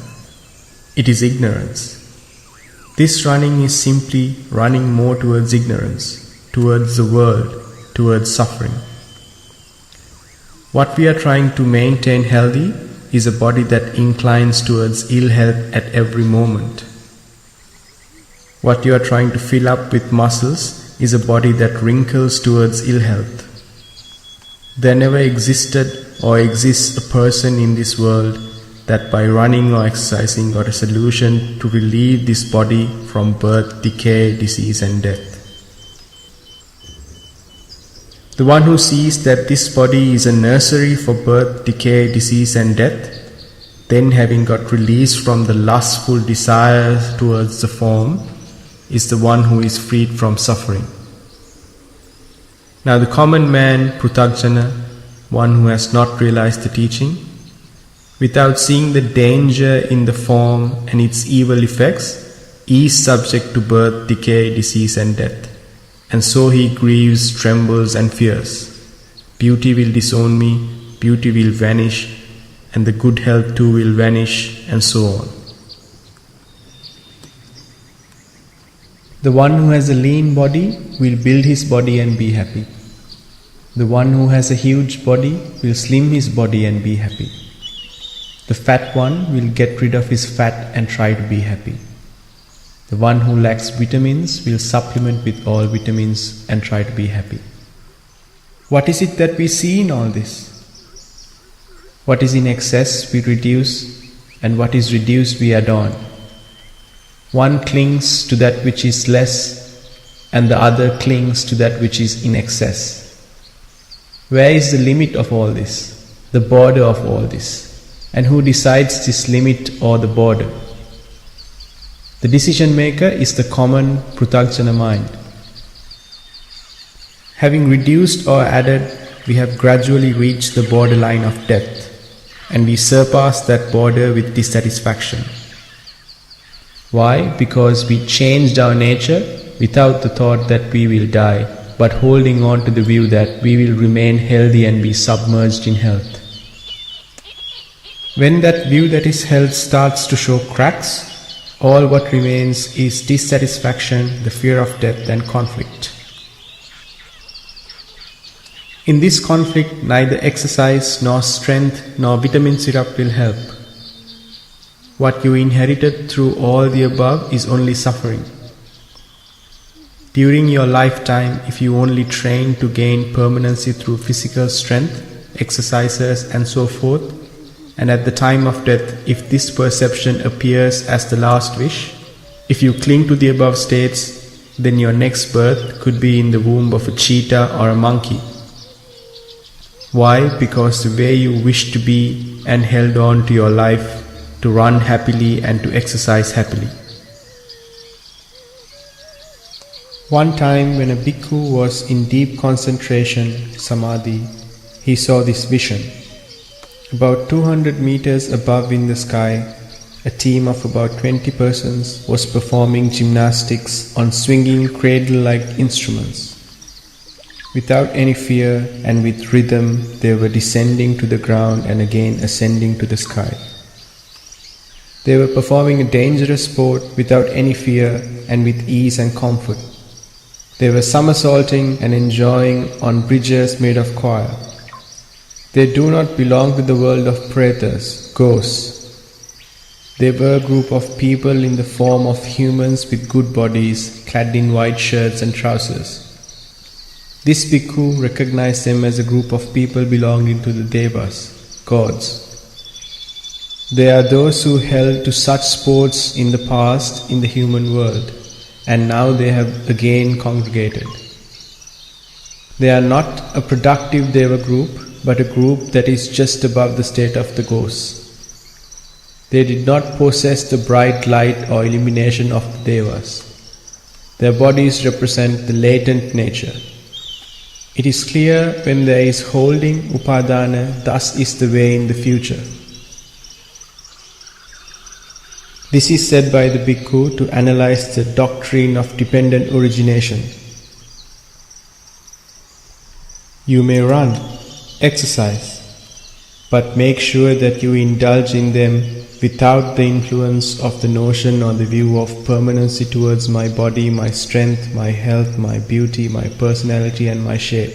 It is ignorance. This running is simply running more towards ignorance, towards the world, towards suffering. What we are trying to maintain healthy is a body that inclines towards ill health at every moment. What you are trying to fill up with muscles is a body that wrinkles towards ill health. There never existed or exists a person in this world that by running or exercising got a solution to relieve this body from birth, decay, disease and death. The one who sees that this body is a nursery for birth, decay, disease and death, then having got released from the lustful desires towards the form, is the one who is freed from suffering. Now the common man, Pruthagjana, one who has not realized the teaching, without seeing the danger in the form and its evil effects, is subject to birth, decay, disease and death. And so he grieves, trembles and fears. Beauty will disown me, beauty will vanish, and the good health too will vanish, and so on. The one who has a lean body will build his body and be happy. The one who has a huge body will slim his body and be happy. The fat one will get rid of his fat and try to be happy. The one who lacks vitamins will supplement with all vitamins and try to be happy. What is it that we see in all this? What is in excess we reduce, and what is reduced we adorn. One clings to that which is less, and the other clings to that which is in excess. Where is the limit of all this, the border of all this? And who decides this limit or the border? The decision maker is the common Pruthagjana mind. Having reduced or added, we have gradually reached the borderline of death, and we surpass that border with dissatisfaction. Why? Because we changed our nature without the thought that we will die, but holding on to the view that we will remain healthy and be submerged in health. When that view that is health starts to show cracks, all what remains is dissatisfaction, the fear of death and conflict. In this conflict, neither exercise nor strength nor vitamin syrup will help. What you inherited through all the above is only suffering. During your lifetime, if you only train to gain permanency through physical strength, exercises and so forth, and at the time of death, if this perception appears as the last wish, if you cling to the above states, then your next birth could be in the womb of a cheetah or a monkey. Why? Because the way you wished to be and held on to your life to run happily and to exercise happily. One time when a bhikkhu was in deep concentration, samadhi, he saw this vision. About 200 meters above in the sky, a team of about 20 persons was performing gymnastics on swinging cradle-like instruments. Without any fear and with rhythm, they were descending to the ground and again ascending to the sky. They were performing a dangerous sport without any fear and with ease and comfort. They were somersaulting and enjoying on bridges made of coir. They do not belong to the world of pretas, ghosts. They were a group of people in the form of humans with good bodies, clad in white shirts and trousers. This bhikkhu recognized them as a group of people belonging to the devas, gods. They are those who held to such sports in the past in the human world, and now they have again congregated. They are not a productive deva group, but a group that is just above the state of the ghosts. They did not possess the bright light or illumination of the devas. Their bodies represent the latent nature. It is clear when there is holding, upadana, thus is the way in the future. This is said by the bhikkhu to analyze the doctrine of dependent origination. You may run, exercise, but make sure that you indulge in them without the influence of the notion or the view of permanency towards my body, my strength, my health, my beauty, my personality and my shape,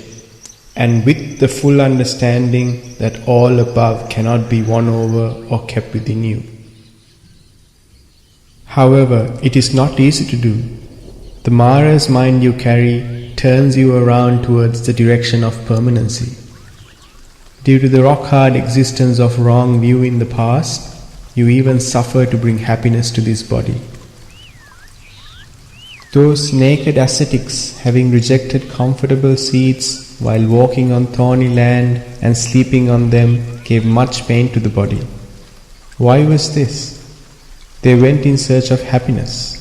and with the full understanding that all above cannot be won over or kept within you. However, it is not easy to do. The Mara's mind you carry turns you around towards the direction of permanency. Due to the rock-hard existence of wrong view in the past, you even suffer to bring happiness to this body. Those naked ascetics, having rejected comfortable seats while walking on thorny land and sleeping on them, gave much pain to the body. Why was this? They went in search of happiness.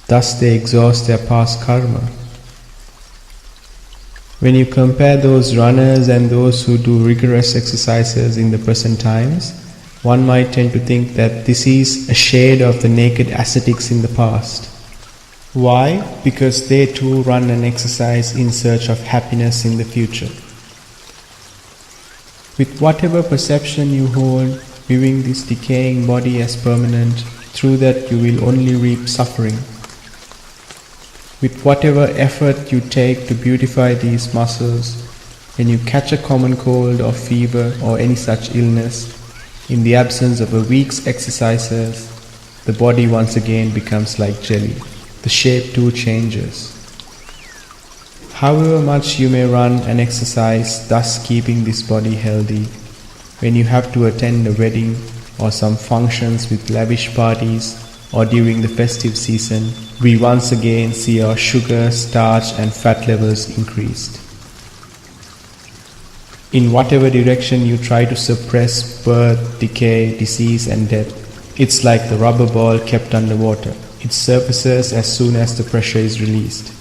Thus they exhaust their past karma. When you compare those runners and those who do rigorous exercises in the present times, one might tend to think that this is a shade of the naked ascetics in the past. Why? Because they too run and exercise in search of happiness in the future. With whatever perception you hold, viewing this decaying body as permanent, through that you will only reap suffering. With whatever effort you take to beautify these muscles, when you catch a common cold or fever or any such illness, in the absence of a week's exercises, the body once again becomes like jelly. The shape too changes. However much you may run and exercise, thus keeping this body healthy, when you have to attend a wedding or some functions with lavish parties or during the festive season, we once again see our sugar, starch and fat levels increased. In whatever direction you try to suppress birth, decay, disease and death, it's like the rubber ball kept underwater. It surfaces as soon as the pressure is released.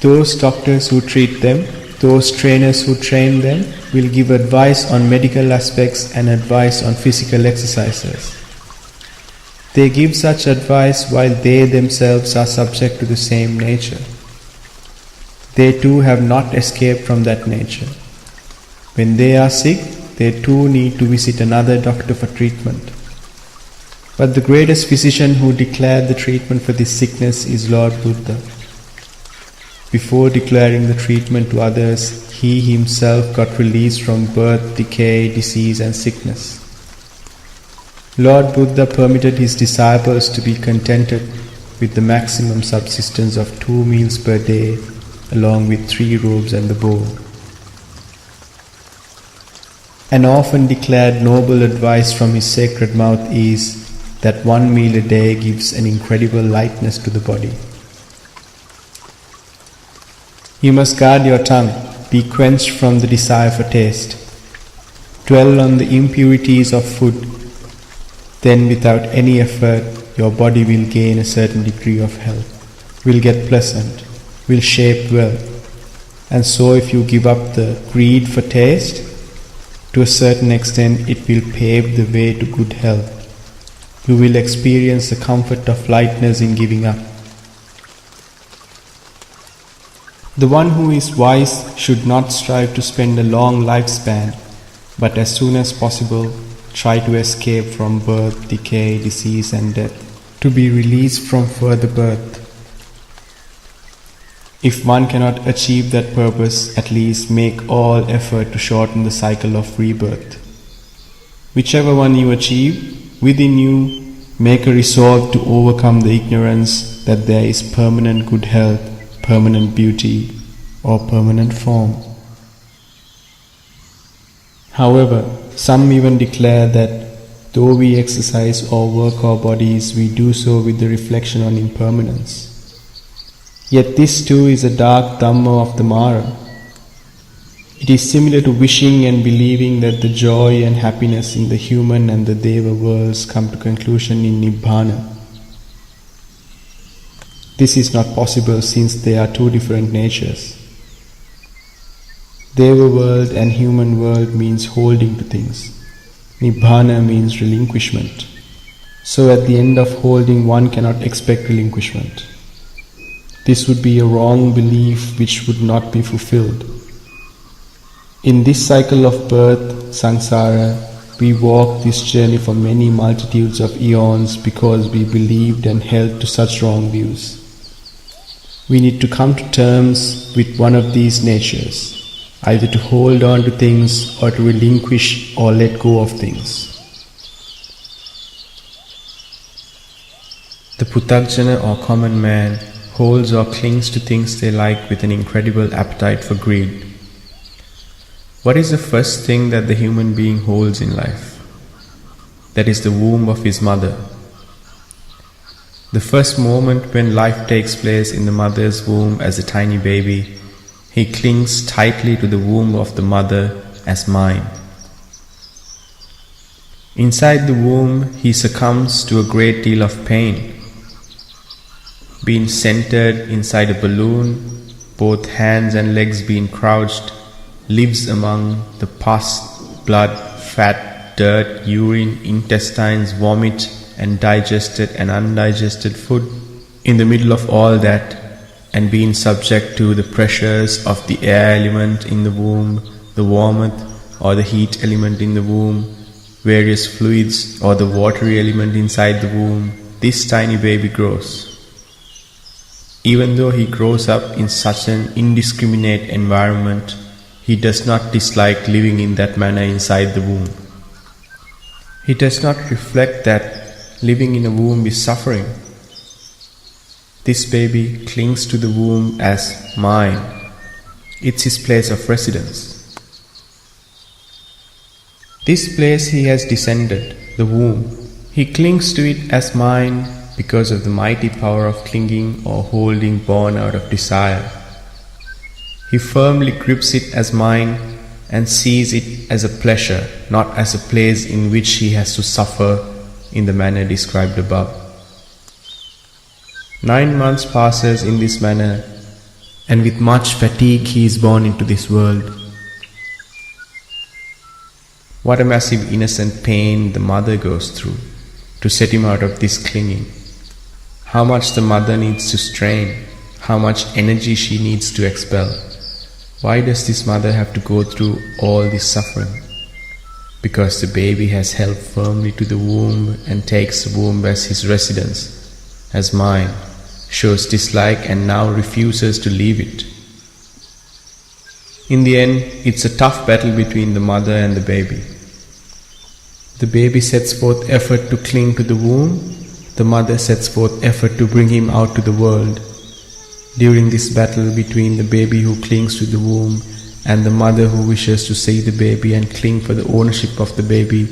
Those doctors who treat them, those trainers who train them, will give advice on medical aspects and advice on physical exercises. They give such advice while they themselves are subject to the same nature. They too have not escaped from that nature. When they are sick, they too need to visit another doctor for treatment. But the greatest physician who declared the treatment for this sickness is Lord Buddha. Before declaring the treatment to others, he himself got released from birth, decay, disease and sickness. Lord Buddha permitted his disciples to be contented with the maximum subsistence of 2 meals per day, along with 3 robes and the bowl. An often declared noble advice from his sacred mouth is that 1 meal a day gives an incredible lightness to the body. You must guard your tongue, be quenched from the desire for taste. Dwell on the impurities of food. Then without any effort, your body will gain a certain degree of health, will get pleasant, will shape well. And so if you give up the greed for taste, to a certain extent it will pave the way to good health. You will experience the comfort of lightness in giving up. The one who is wise should not strive to spend a long lifespan, but as soon as possible try to escape from birth, decay, disease and death, to be released from further birth. If one cannot achieve that purpose, at least make all effort to shorten the cycle of rebirth. Whichever one you achieve, within you make a resolve to overcome the ignorance that there is permanent good health, permanent beauty, or permanent form. However, some even declare that though we exercise or work our bodies, we do so with the reflection on impermanence. Yet this too is a dark Dhamma of the Mara. It is similar to wishing and believing that the joy and happiness in the human and the Deva worlds come to conclusion in Nibbana. This is not possible since they are 2 different natures. Deva world and human world means holding to things. Nibbana means relinquishment. So at the end of holding, one cannot expect relinquishment. This would be a wrong belief which would not be fulfilled. In this cycle of birth, samsara, we walk this journey for many multitudes of eons because we believed and held to such wrong views. We need to come to terms with one of these natures, either to hold on to things or to relinquish or let go of things. The Puthajjana or common man holds or clings to things they like with an incredible appetite for greed. What is the first thing that the human being holds in life? That is the womb of his mother. The first moment when life takes place in the mother's womb as a tiny baby, he clings tightly to the womb of the mother as mine. Inside the womb, he succumbs to a great deal of pain. Being centered inside a balloon, both hands and legs being crouched, lives among the pus, blood, fat, dirt, urine, intestines, vomit, and digested and undigested food. In the middle of all that, and being subject to the pressures of the air element in the womb, the warmth or the heat element in the womb, various fluids or the watery element inside the womb, this tiny baby grows. Even though he grows up in such an indiscriminate environment, he does not dislike living in that manner inside the womb. He does not reflect that living in a womb is suffering. This baby clings to the womb as mine. It's his place of residence. This place he has descended, the womb. He clings to it as mine because of the mighty power of clinging or holding born out of desire. He firmly grips it as mine and sees it as a pleasure, not as a place in which he has to suffer in the manner described above. 9 months passes in this manner, and with much fatigue he is born into this world. What a massive innocent pain the mother goes through to set him out of this clinging. How much the mother needs to strain, how much energy she needs to expel. Why does this mother have to go through all this suffering? Because the baby has held firmly to the womb and takes the womb as his residence, as mine, shows dislike and now refuses to leave it. In the end, it's a tough battle between the mother and the baby. The baby sets forth effort to cling to the womb. The mother sets forth effort to bring him out to the world. During this battle between the baby who clings to the womb and the mother who wishes to see the baby and cling for the ownership of the baby,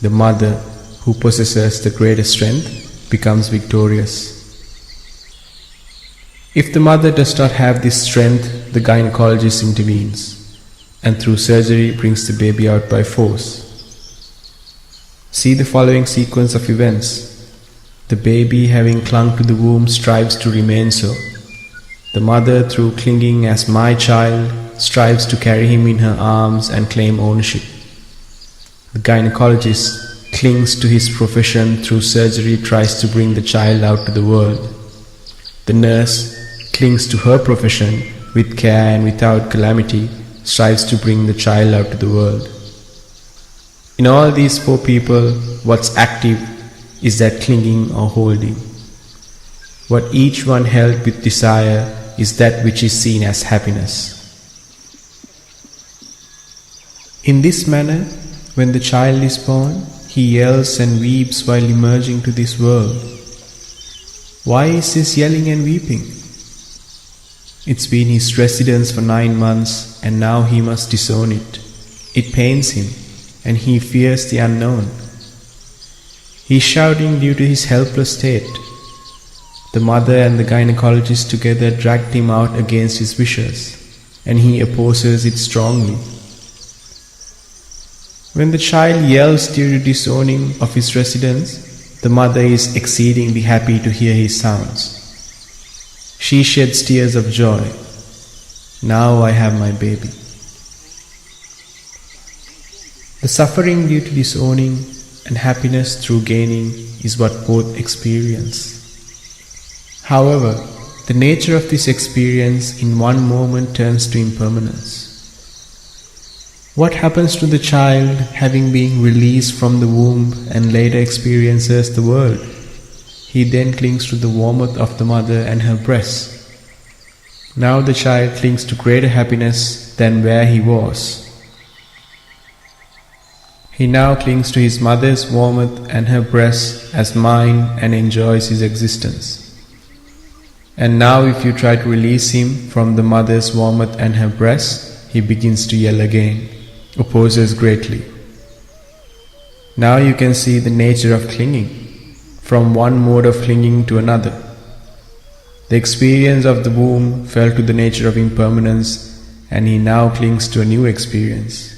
the mother, who possesses the greatest strength, becomes victorious. If the mother does not have this strength, the gynecologist intervenes and through surgery brings the baby out by force. See the following sequence of events. The baby, having clung to the womb, strives to remain so. The mother, through clinging as my child, strives to carry him in her arms and claim ownership. The gynecologist clings to his profession, through surgery tries to bring the child out to the world. The nurse clings to her profession, with care and without calamity, strives to bring the child out to the world. In all these 4 people, what's active is that clinging or holding. What each one held with desire is that which is seen as happiness. In this manner, when the child is born, he yells and weeps while emerging to this world. Why is this yelling and weeping? It's been his residence for 9 months and now he must disown it. It pains him and he fears the unknown. He is shouting due to his helpless state. The mother and the gynecologist together dragged him out against his wishes, and he opposes it strongly. When the child yells due to disowning of his residence, the mother is exceedingly happy to hear his sounds. She sheds tears of joy. Now I have my baby. The suffering due to disowning and happiness through gaining is what both experience. However, the nature of this experience in one moment turns to impermanence. What happens to the child having been released from the womb and later experiences the world? He then clings to the warmth of the mother and her breast. Now the child clings to greater happiness than where he was. He now clings to his mother's warmth and her breast as mine and enjoys his existence. And now if you try to release him from the mother's warmth and her breast, he begins to yell again, opposes greatly. Now you can see the nature of clinging, from one mode of clinging to another. The experience of the womb fell to the nature of impermanence, and he now clings to a new experience.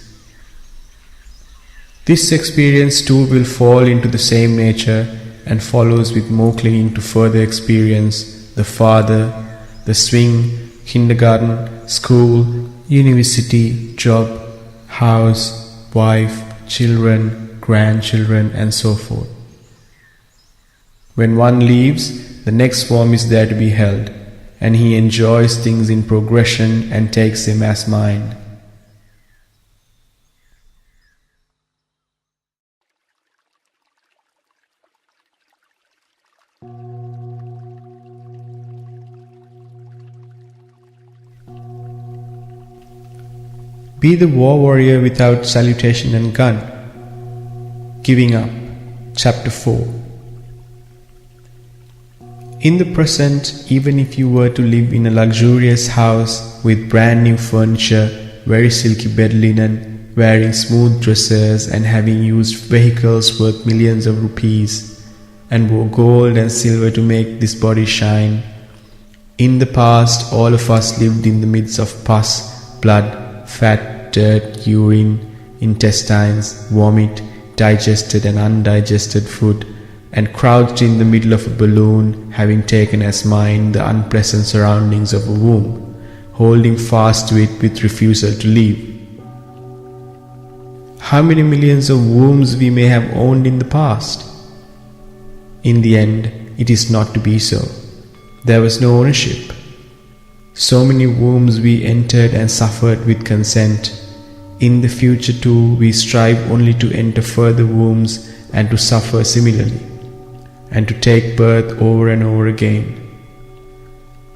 This experience too will fall into the same nature and follows with more clinging to further experience the father, the swing, kindergarten, school, university, job, house, wife, children, grandchildren, and so forth. When one leaves, the next form is there to be held, and he enjoys things in progression and takes them as mine. Be the war warrior without salutation and gun. Giving up. Chapter 4. In the present, even if you were to live in a luxurious house with brand new furniture, very silky bed linen, wearing smooth dresses and having used vehicles worth millions of rupees, and wore gold and silver to make this body shine, in the past all of us lived in the midst of pus, blood, fat, dirt, urine, intestines, vomit, digested and undigested food, and crouched in the middle of a balloon, having taken as mine the unpleasant surroundings of a womb, holding fast to it with refusal to leave. How many millions of wombs we may have owned in the past? In the end, it is not to be so. There was no ownership. So many wombs we entered and suffered with consent. In the future too, we strive only to enter further wombs and to suffer similarly, and to take birth over and over again.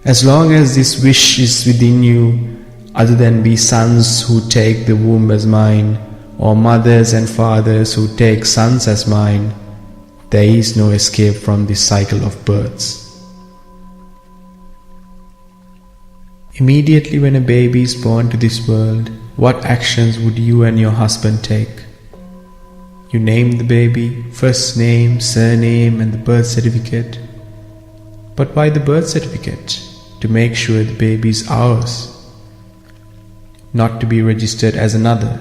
As long as this wish is within you, other than be sons who take the womb as mine, or mothers and fathers who take sons as mine, there is no escape from this cycle of births. Immediately when a baby is born to this world, what actions would you and your husband take? You name the baby, first name, surname and the birth certificate. But why the birth certificate? To make sure the baby is ours, not to be registered as another.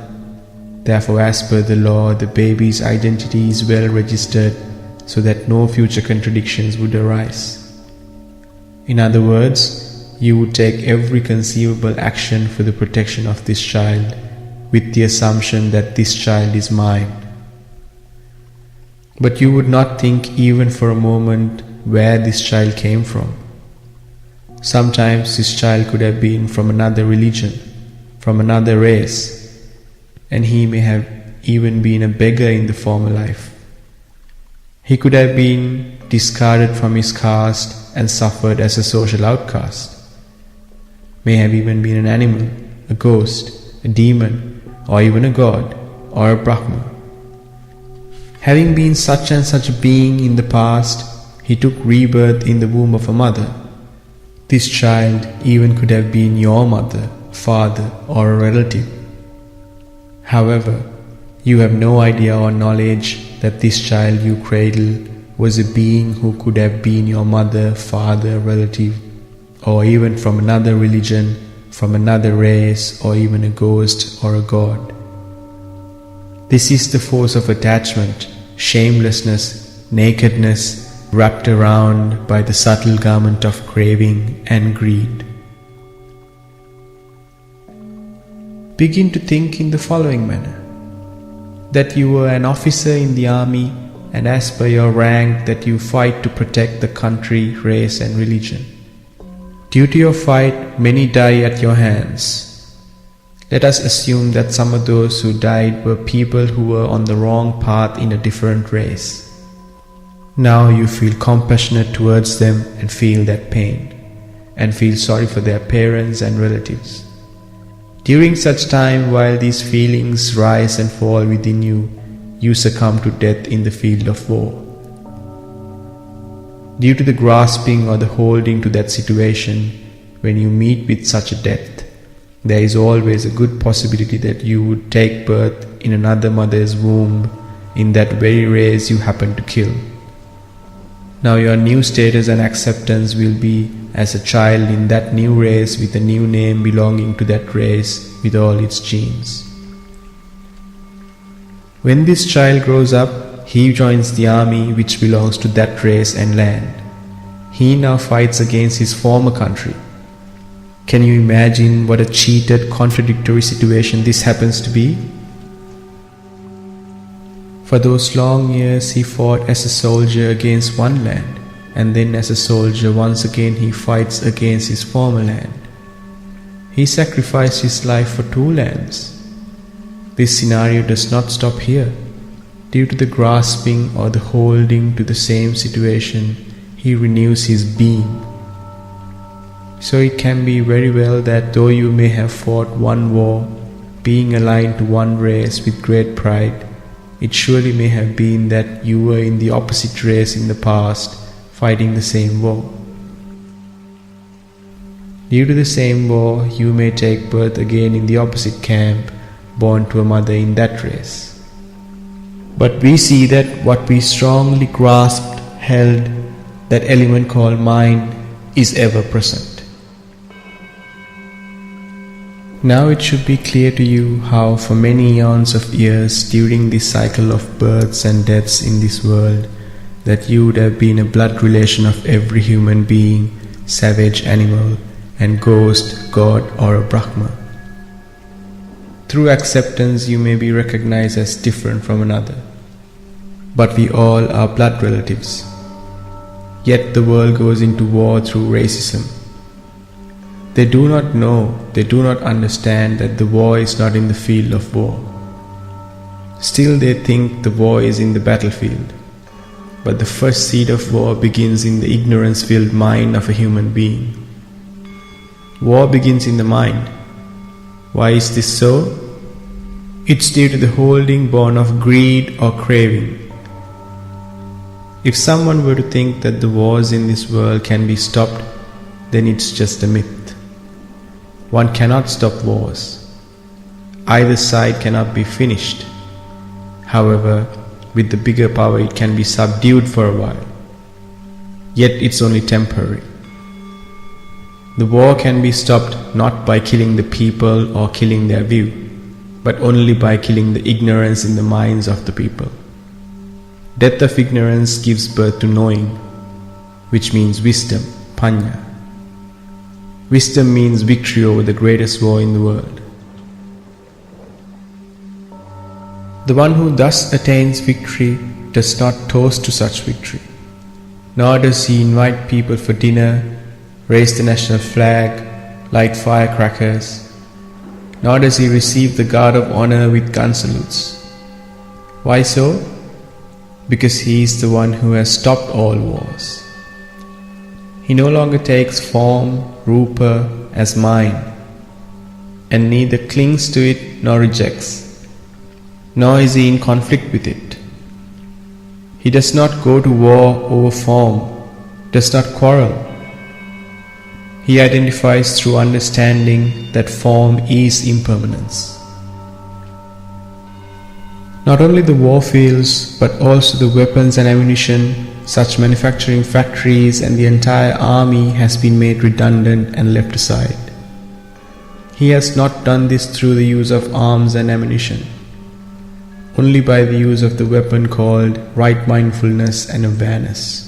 Therefore, as per the law, the baby's identity is well registered so that no future contradictions would arise. In other words, you would take every conceivable action for the protection of this child, with the assumption that this child is mine. But you would not think even for a moment where this child came from. Sometimes this child could have been from another religion, from another race, and he may have even been a beggar in the former life. He could have been discarded from his caste and suffered as a social outcast. May have even been an animal, a ghost, a demon, or even a god, or a Brahma. Having been such and such a being in the past, he took rebirth in the womb of a mother. This child even could have been your mother, father, or a relative. However, you have no idea or knowledge that this child you cradle was a being who could have been your mother, father, relative, or even from another religion, from another race, or even a ghost or a god. This is the force of attachment, shamelessness, nakedness, wrapped around by the subtle garment of craving and greed. Begin to think in the following manner: that you were an officer in the army, and as per your rank that you fight to protect the country, race and religion. Due to your fight, many die at your hands. Let us assume that some of those who died were people who were on the wrong path in a different race. Now you feel compassionate towards them and feel that pain, and feel sorry for their parents and relatives. During such time, while these feelings rise and fall within you, you succumb to death in the field of war. Due to the grasping or the holding to that situation, when you meet with such a death, there is always a good possibility that you would take birth in another mother's womb in that very race you happen to kill. Now your new status and acceptance will be as a child in that new race with a new name belonging to that race with all its genes. When this child grows up, he joins the army which belongs to that race and land. He now fights against his former country. Can you imagine what a cheated, contradictory situation this happens to be? For those long years he fought as a soldier against one land, and then as a soldier once again he fights against his former land. He sacrificed his life for two lands. This scenario does not stop here. Due to the grasping or the holding to the same situation, he renews his being. So it can be very well that though you may have fought one war, being aligned to one race with great pride, it surely may have been that you were in the opposite race in the past, fighting the same war. Due to the same war, you may take birth again in the opposite camp, born to a mother in that race. But we see that what we strongly grasped, held, that element called mind, is ever present. Now it should be clear to you how for many eons of years during this cycle of births and deaths in this world, that you would have been a blood relation of every human being, savage animal, and ghost, god, or a Brahma. Through acceptance you may be recognized as different from another, but we all are blood relatives. Yet the world goes into war through racism. They do not know, they do not understand that the war is not in the field of war. Still they think the war is in the battlefield. But the first seed of war begins in the ignorance-filled mind of a human being. War begins in the mind. Why is this so? It's due to the holding born of greed or craving. If someone were to think that the wars in this world can be stopped, then it's just a myth. One cannot stop wars. Either side cannot be finished. However, with the bigger power it can be subdued for a while. Yet it's only temporary. The war can be stopped not by killing the people or killing their view, but only by killing the ignorance in the minds of the people. Death of ignorance gives birth to knowing, which means wisdom, panya. Wisdom means victory over the greatest war in the world. The one who thus attains victory does not toast to such victory, nor does he invite people for dinner, raise the national flag, light firecrackers, nor does he receive the guard of honor with gun salutes. Why so? Because he is the one who has stopped all wars. He no longer takes form, rupa, as mine, and neither clings to it nor rejects, nor is he in conflict with it. He does not go to war over form, does not quarrel. He identifies through understanding that form is impermanence. Not only the war fields, but also the weapons and ammunition, such manufacturing factories and the entire army has been made redundant and left aside. He has not done this through the use of arms and ammunition, only by the use of the weapon called right mindfulness and awareness.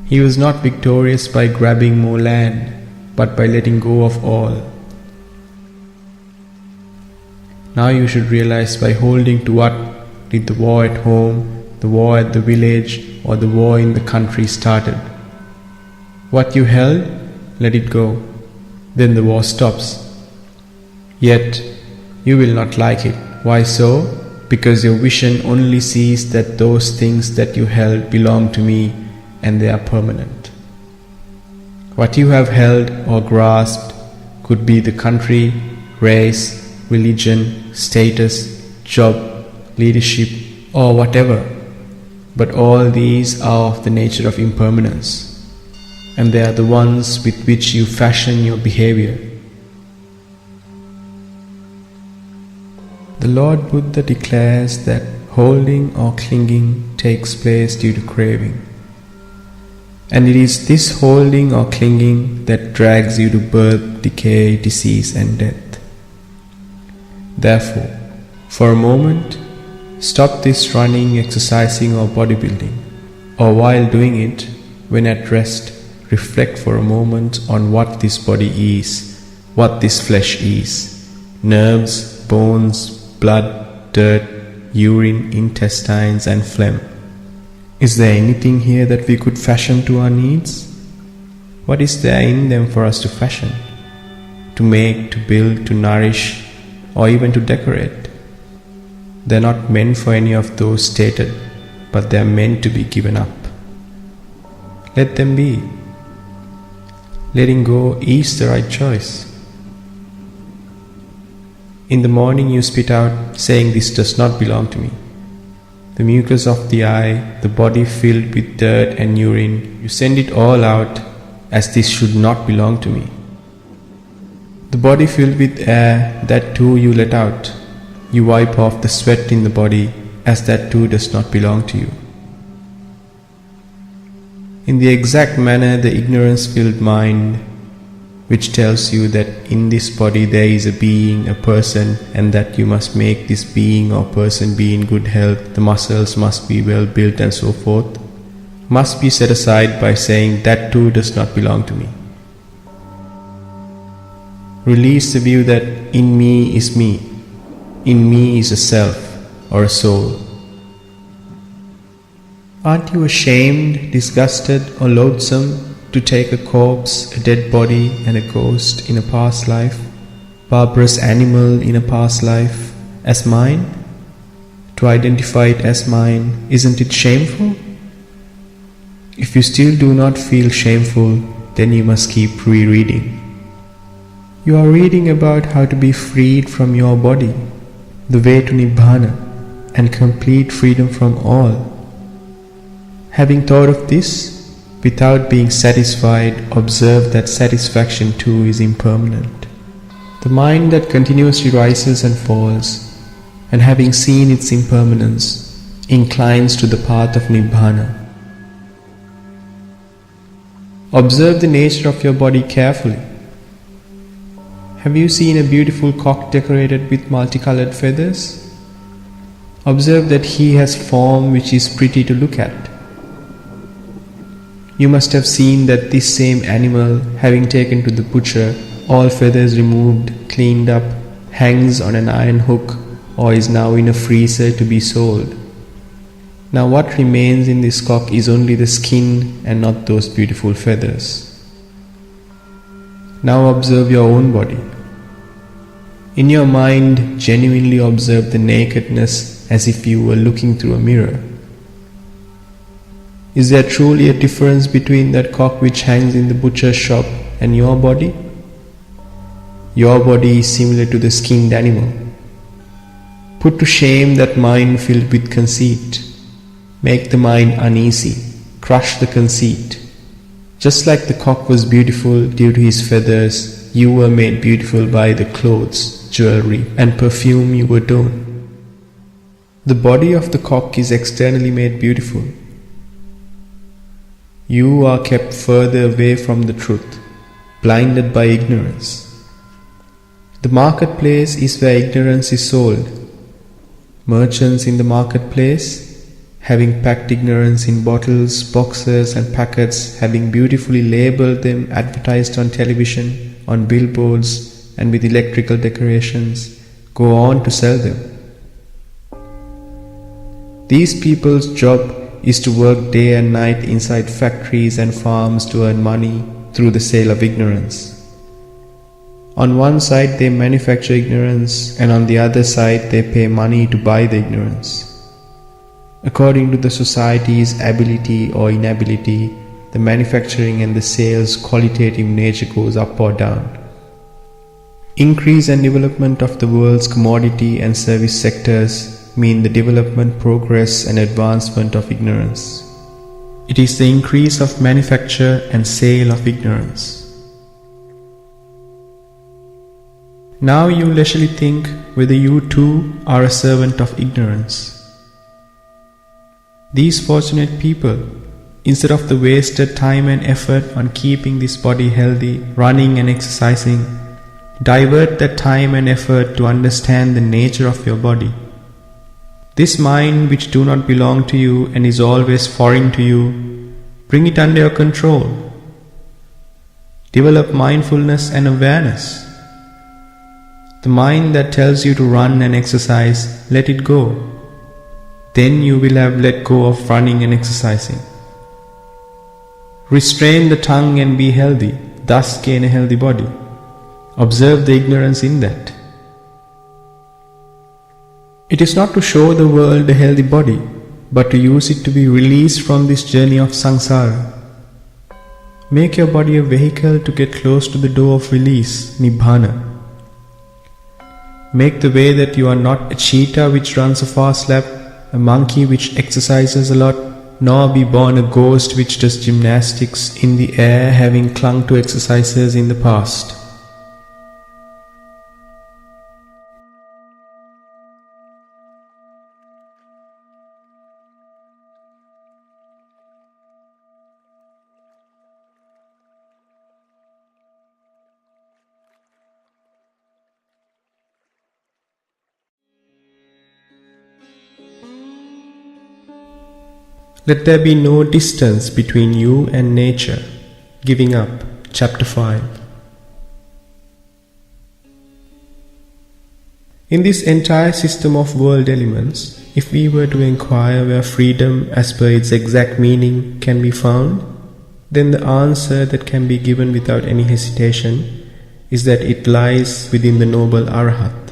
He was not victorious by grabbing more land, but by letting go of all. Now you should realize by holding to what did the war at home, the war at the village, or the war in the country started. What you held, let it go. Then the war stops. Yet, you will not like it. Why so? Because your vision only sees that those things that you held belong to me and they are permanent. What you have held or grasped could be the country, race, religion, status, job, leadership, or whatever. But all these are of the nature of impermanence, and they are the ones with which you fashion your behavior. The Lord Buddha declares that holding or clinging takes place due to craving. And it is this holding or clinging that drags you to birth, decay, disease and death. Therefore, for a moment, stop this running, exercising or bodybuilding, or while doing it, when at rest, reflect for a moment on what this body is, what this flesh is, nerves, bones, blood, dirt, urine, intestines and phlegm. Is there anything here that we could fashion to our needs? What is there in them for us to fashion, to make, to build, to nourish, or even to decorate? They are not meant for any of those stated, but they are meant to be given up. Let them be. Letting go is the right choice. In the morning you spit out, saying, "This does not belong to me." The mucus of the eye, the body filled with dirt and urine, you send it all out, as this should not belong to me. The body filled with air, that too you let out. You wipe off the sweat in the body, as that too does not belong to you. In the exact manner the ignorance-filled mind, which tells you that in this body there is a being, a person, and that you must make this being or person be in good health, the muscles must be well built and so forth, must be set aside by saying that too does not belong to me. Release the view that in me is me, in me is a self or a soul. Aren't you ashamed, disgusted, or loathsome to take a corpse, a dead body, and a ghost in a past life, barbarous animal in a past life, as mine? To identify it as mine, isn't it shameful? If you still do not feel shameful, then you must keep rereading. You are reading about how to be freed from your body, the way to Nibbana, and complete freedom from all. Having thought of this, without being satisfied, observe that satisfaction too is impermanent. The mind that continuously rises and falls, and having seen its impermanence, inclines to the path of Nibbana. Observe the nature of your body carefully. Have you seen a beautiful cock decorated with multicolored feathers? Observe that he has form which is pretty to look at. You must have seen that this same animal, having taken to the butcher, all feathers removed, cleaned up, hangs on an iron hook, or is now in a freezer to be sold. Now what remains in this cock is only the skin and not those beautiful feathers. Now observe your own body. In your mind, genuinely observe the nakedness as if you were looking through a mirror. Is there truly a difference between that cock which hangs in the butcher's shop and your body? Your body is similar to the skinned animal. Put to shame that mind filled with conceit. Make the mind uneasy. Crush the conceit. Just like the cock was beautiful due to his feathers, you were made beautiful by the clothes, jewelry, and perfume you were donned. The body of the cock is externally made beautiful. You are kept further away from the truth, blinded by ignorance. The marketplace is where ignorance is sold. Merchants in the marketplace, having packed ignorance in bottles, boxes, and packets, having beautifully labeled them, advertised on television, on billboards, and with electrical decorations, go on to sell them. These people's job is to work day and night inside factories and farms to earn money through the sale of ignorance. On one side they manufacture ignorance, and on the other side they pay money to buy the ignorance. According to the society's ability or inability, the manufacturing and the sales qualitative nature goes up or down. Increase and development of the world's commodity and service sectors mean the development, progress, and advancement of ignorance. It is the increase of manufacture and sale of ignorance. Now you leisurely think whether you too are a servant of ignorance. These fortunate people, instead of the wasted time and effort on keeping this body healthy, running and exercising, divert that time and effort to understand the nature of your body. This mind which do not belong to you and is always foreign to you, bring it under your control. Develop mindfulness and awareness. The mind that tells you to run and exercise, let it go. Then you will have let go of running and exercising. Restrain the tongue and be healthy, thus gain a healthy body. Observe the ignorance in that. It is not to show the world a healthy body, but to use it to be released from this journey of samsara. Make your body a vehicle to get close to the door of release, Nibbana. Make the way that you are not a cheetah which runs a fast lap, a monkey which exercises a lot, nor be born a ghost which does gymnastics in the air, having clung to exercises in the past. Let there be no distance between you and nature. Giving up. Chapter 5. In this entire system of world elements, if we were to inquire where freedom, as per its exact meaning, can be found, then the answer that can be given without any hesitation is that it lies within the noble Arahat.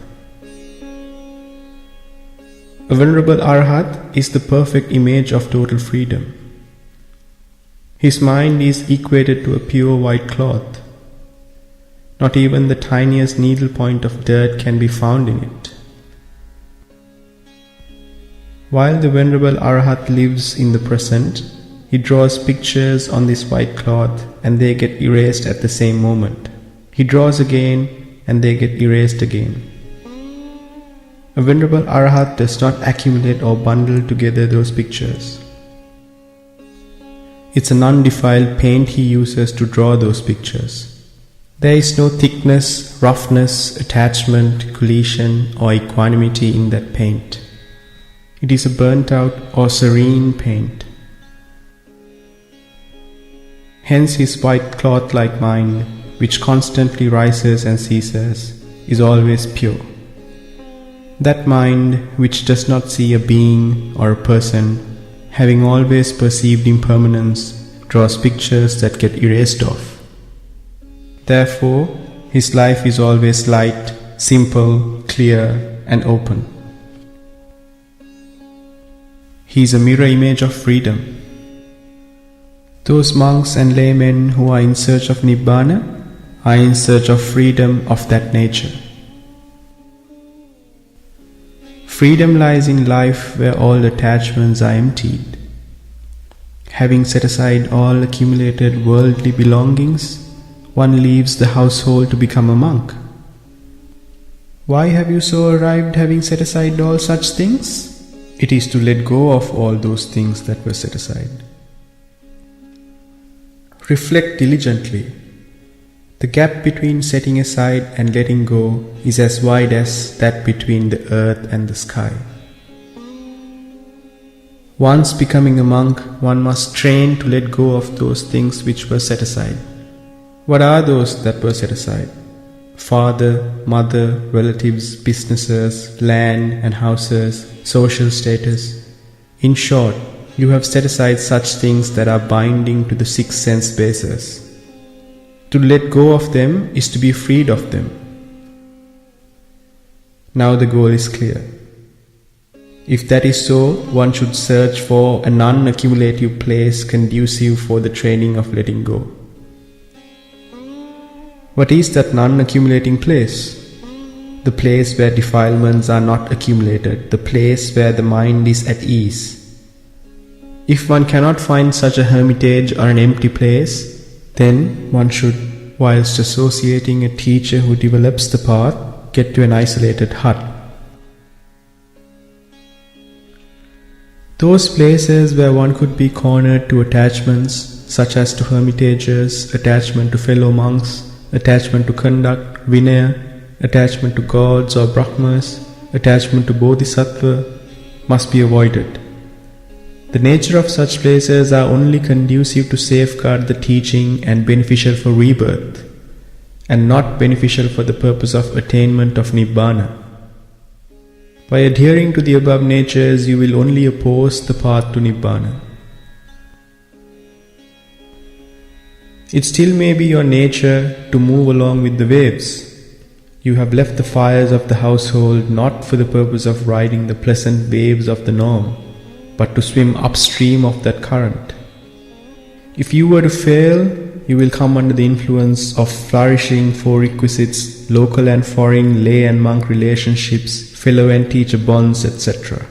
A venerable Arahat is the perfect image of total freedom. His mind is equated to a pure white cloth. Not even the tiniest needle point of dirt can be found in it. While the venerable Arahat lives in the present, he draws pictures on this white cloth and they get erased at the same moment. He draws again and they get erased again. A venerable Arahat does not accumulate or bundle together those pictures. It's an undefiled paint he uses to draw those pictures. There is no thickness, roughness, attachment, collision or equanimity in that paint. It is a burnt out or serene paint. Hence his white cloth-like mind, which constantly rises and ceases, is always pure. That mind which does not see a being or a person, having always perceived impermanence, draws pictures that get erased off. Therefore, his life is always light, simple, clear, and open. He is a mirror image of freedom. Those monks and laymen who are in search of Nibbana are in search of freedom of that nature. Freedom lies in life where all attachments are emptied. Having set aside all accumulated worldly belongings, one leaves the household to become a monk. Why have you so arrived having set aside all such things? It is to let go of all those things that were set aside. Reflect diligently. The gap between setting aside and letting go is as wide as that between the earth and the sky. Once becoming a monk, one must train to let go of those things which were set aside. What are those that were set aside? Father, mother, relatives, businesses, land and houses, social status. In short, you have set aside such things that are binding to the six sense bases. To let go of them is to be freed of them. Now the goal is clear. If that is so, one should search for a non-accumulative place conducive for the training of letting go. What is that non-accumulating place? The place where defilements are not accumulated, the place where the mind is at ease. If one cannot find such a hermitage or an empty place, then one should, whilst associating a teacher who develops the path, get to an isolated hut. Those places where one could be cornered to attachments, such as to hermitages, attachment to fellow monks, attachment to conduct, vinaya, attachment to gods or brahmas, attachment to bodhisattva, must be avoided. The nature of such places are only conducive to safeguard the teaching and beneficial for rebirth, and not beneficial for the purpose of attainment of Nibbana. By adhering to the above natures, you will only oppose the path to Nibbana. It still may be your nature to move along with the waves. You have left the fires of the household not for the purpose of riding the pleasant waves of the norm, but to swim upstream of that current. If you were to fail, you will come under the influence of flourishing four requisites, local and foreign, lay and monk relationships, fellow and teacher bonds, etc.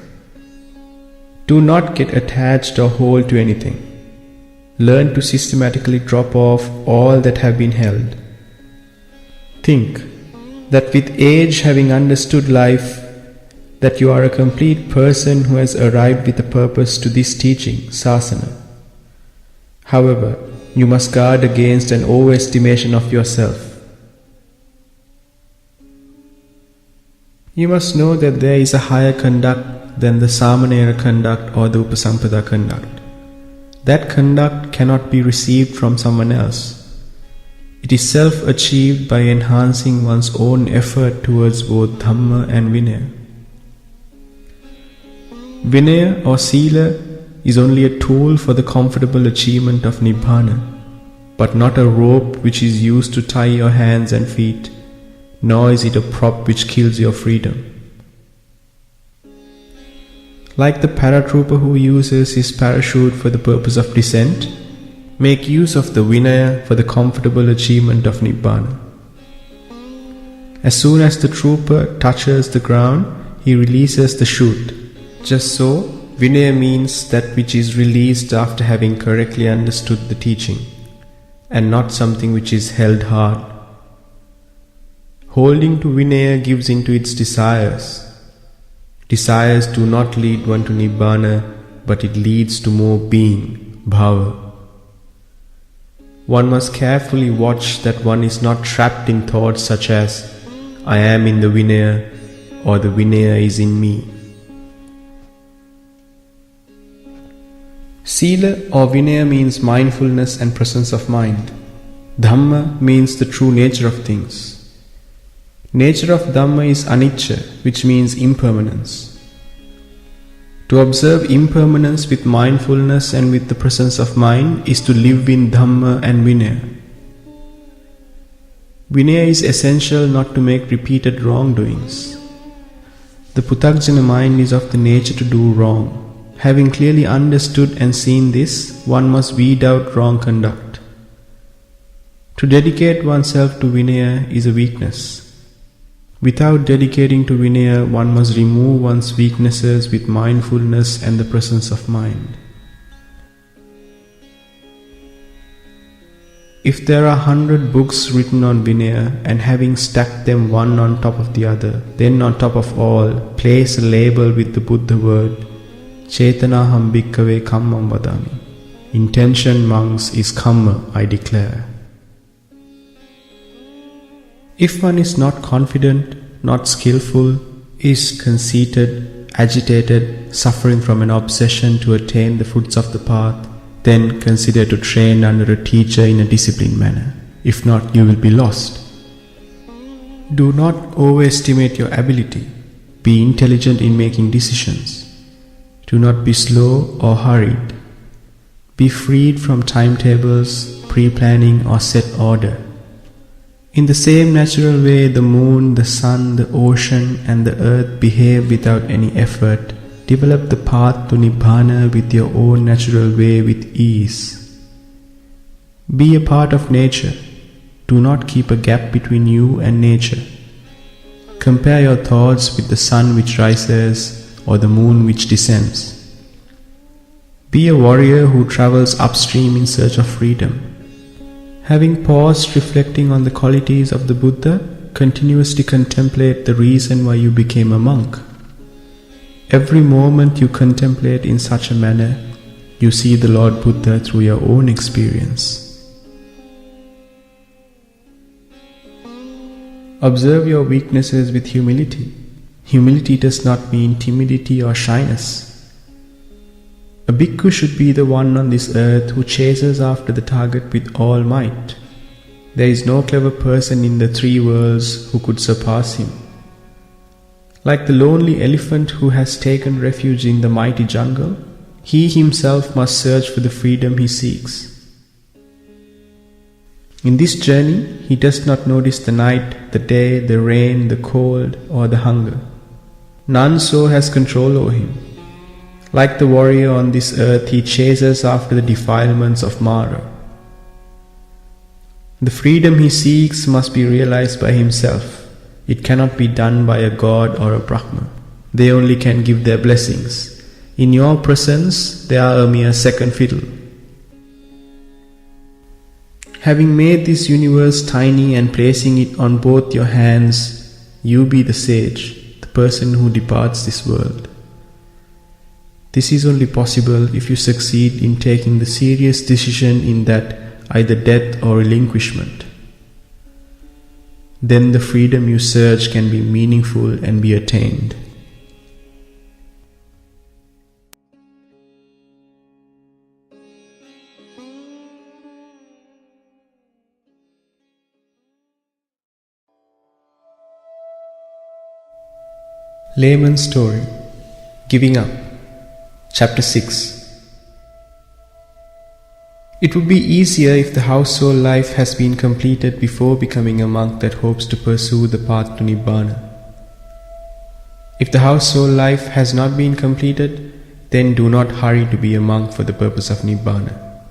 Do not get attached or hold to anything. Learn to systematically drop off all that have been held. Think that with age, having understood life, that you are a complete person who has arrived with a purpose to this teaching, sasana. However, you must guard against an overestimation of yourself. You must know that there is a higher conduct than the Samanera conduct or the Upasampada conduct. That conduct cannot be received from someone else. It is self-achieved by enhancing one's own effort towards both Dhamma and Vinaya. Vinaya or Sila is only a tool for the comfortable achievement of Nibbana, but not a rope which is used to tie your hands and feet, nor is it a prop which kills your freedom. Like the paratrooper who uses his parachute for the purpose of descent, make use of the Vinaya for the comfortable achievement of Nibbana. As soon as the trooper touches the ground, he releases the chute. Just so, Vinaya means that which is released after having correctly understood the teaching, and not something which is held hard. Holding to Vinaya gives into its desires. Desires do not lead one to Nibbana, but it leads to more being, bhava. One must carefully watch that one is not trapped in thoughts such as, I am in the Vinaya, or the Vinaya is in me. Sila or Vinaya means mindfulness and presence of mind. Dhamma means the true nature of things. Nature of Dhamma is anicca, which means impermanence. To observe impermanence with mindfulness and with the presence of mind is to live in Dhamma and Vinaya. Vinaya is essential not to make repeated wrongdoings. The Puthagjana mind is of the nature to do wrong. Having clearly understood and seen this, one must weed out wrong conduct. To dedicate oneself to Vinaya is a weakness. Without dedicating to Vinaya, one must remove one's weaknesses with mindfulness and the presence of mind. If there are 100 books written on Vinaya and having stacked them one on top of the other, then on top of all, place a label with the Buddha word, Chetanaham bhikkhave kammam vadami. Intention, monks, is kamma, I declare. If one is not confident, not skillful, is conceited, agitated, suffering from an obsession to attain the fruits of the path, then consider to train under a teacher in a disciplined manner. If not, you will be lost. Do not overestimate your ability. Be intelligent in making decisions. Do not be slow or hurried. Be freed from timetables, pre-planning or set order. In the same natural way, the moon, the sun, the ocean and the earth behave without any effort. Develop the path to Nibbana with your own natural way with ease. Be a part of nature. Do not keep a gap between you and nature. Compare your thoughts with the sun which rises or the moon which descends. Be a warrior who travels upstream in search of freedom. Having paused reflecting on the qualities of the Buddha, continuously contemplate the reason why you became a monk. Every moment you contemplate in such a manner, you see the Lord Buddha through your own experience. Observe your weaknesses with humility. Humility does not mean timidity or shyness. A bhikkhu should be the one on this earth who chases after the target with all might. There is no clever person in the three worlds who could surpass him. Like the lonely elephant who has taken refuge in the mighty jungle, he himself must search for the freedom he seeks. In this journey, he does not notice the night, the day, the rain, the cold, or the hunger. None so has control over him. Like the warrior on this earth, he chases after the defilements of Mara. The freedom he seeks must be realized by himself. It cannot be done by a god or a Brahma. They only can give their blessings. In your presence, they are a mere second fiddle. Having made this universe tiny and placing it on both your hands, you be the sage, the person who departs this world. This is only possible if you succeed in taking the serious decision in that either death or relinquishment. Then the freedom you search can be meaningful and be attained. Layman's Story. Giving Up. Chapter 6. It would be easier if the household life has been completed before becoming a monk that hopes to pursue the path to Nibbana. If the household life has not been completed, then do not hurry to be a monk for the purpose of Nibbana.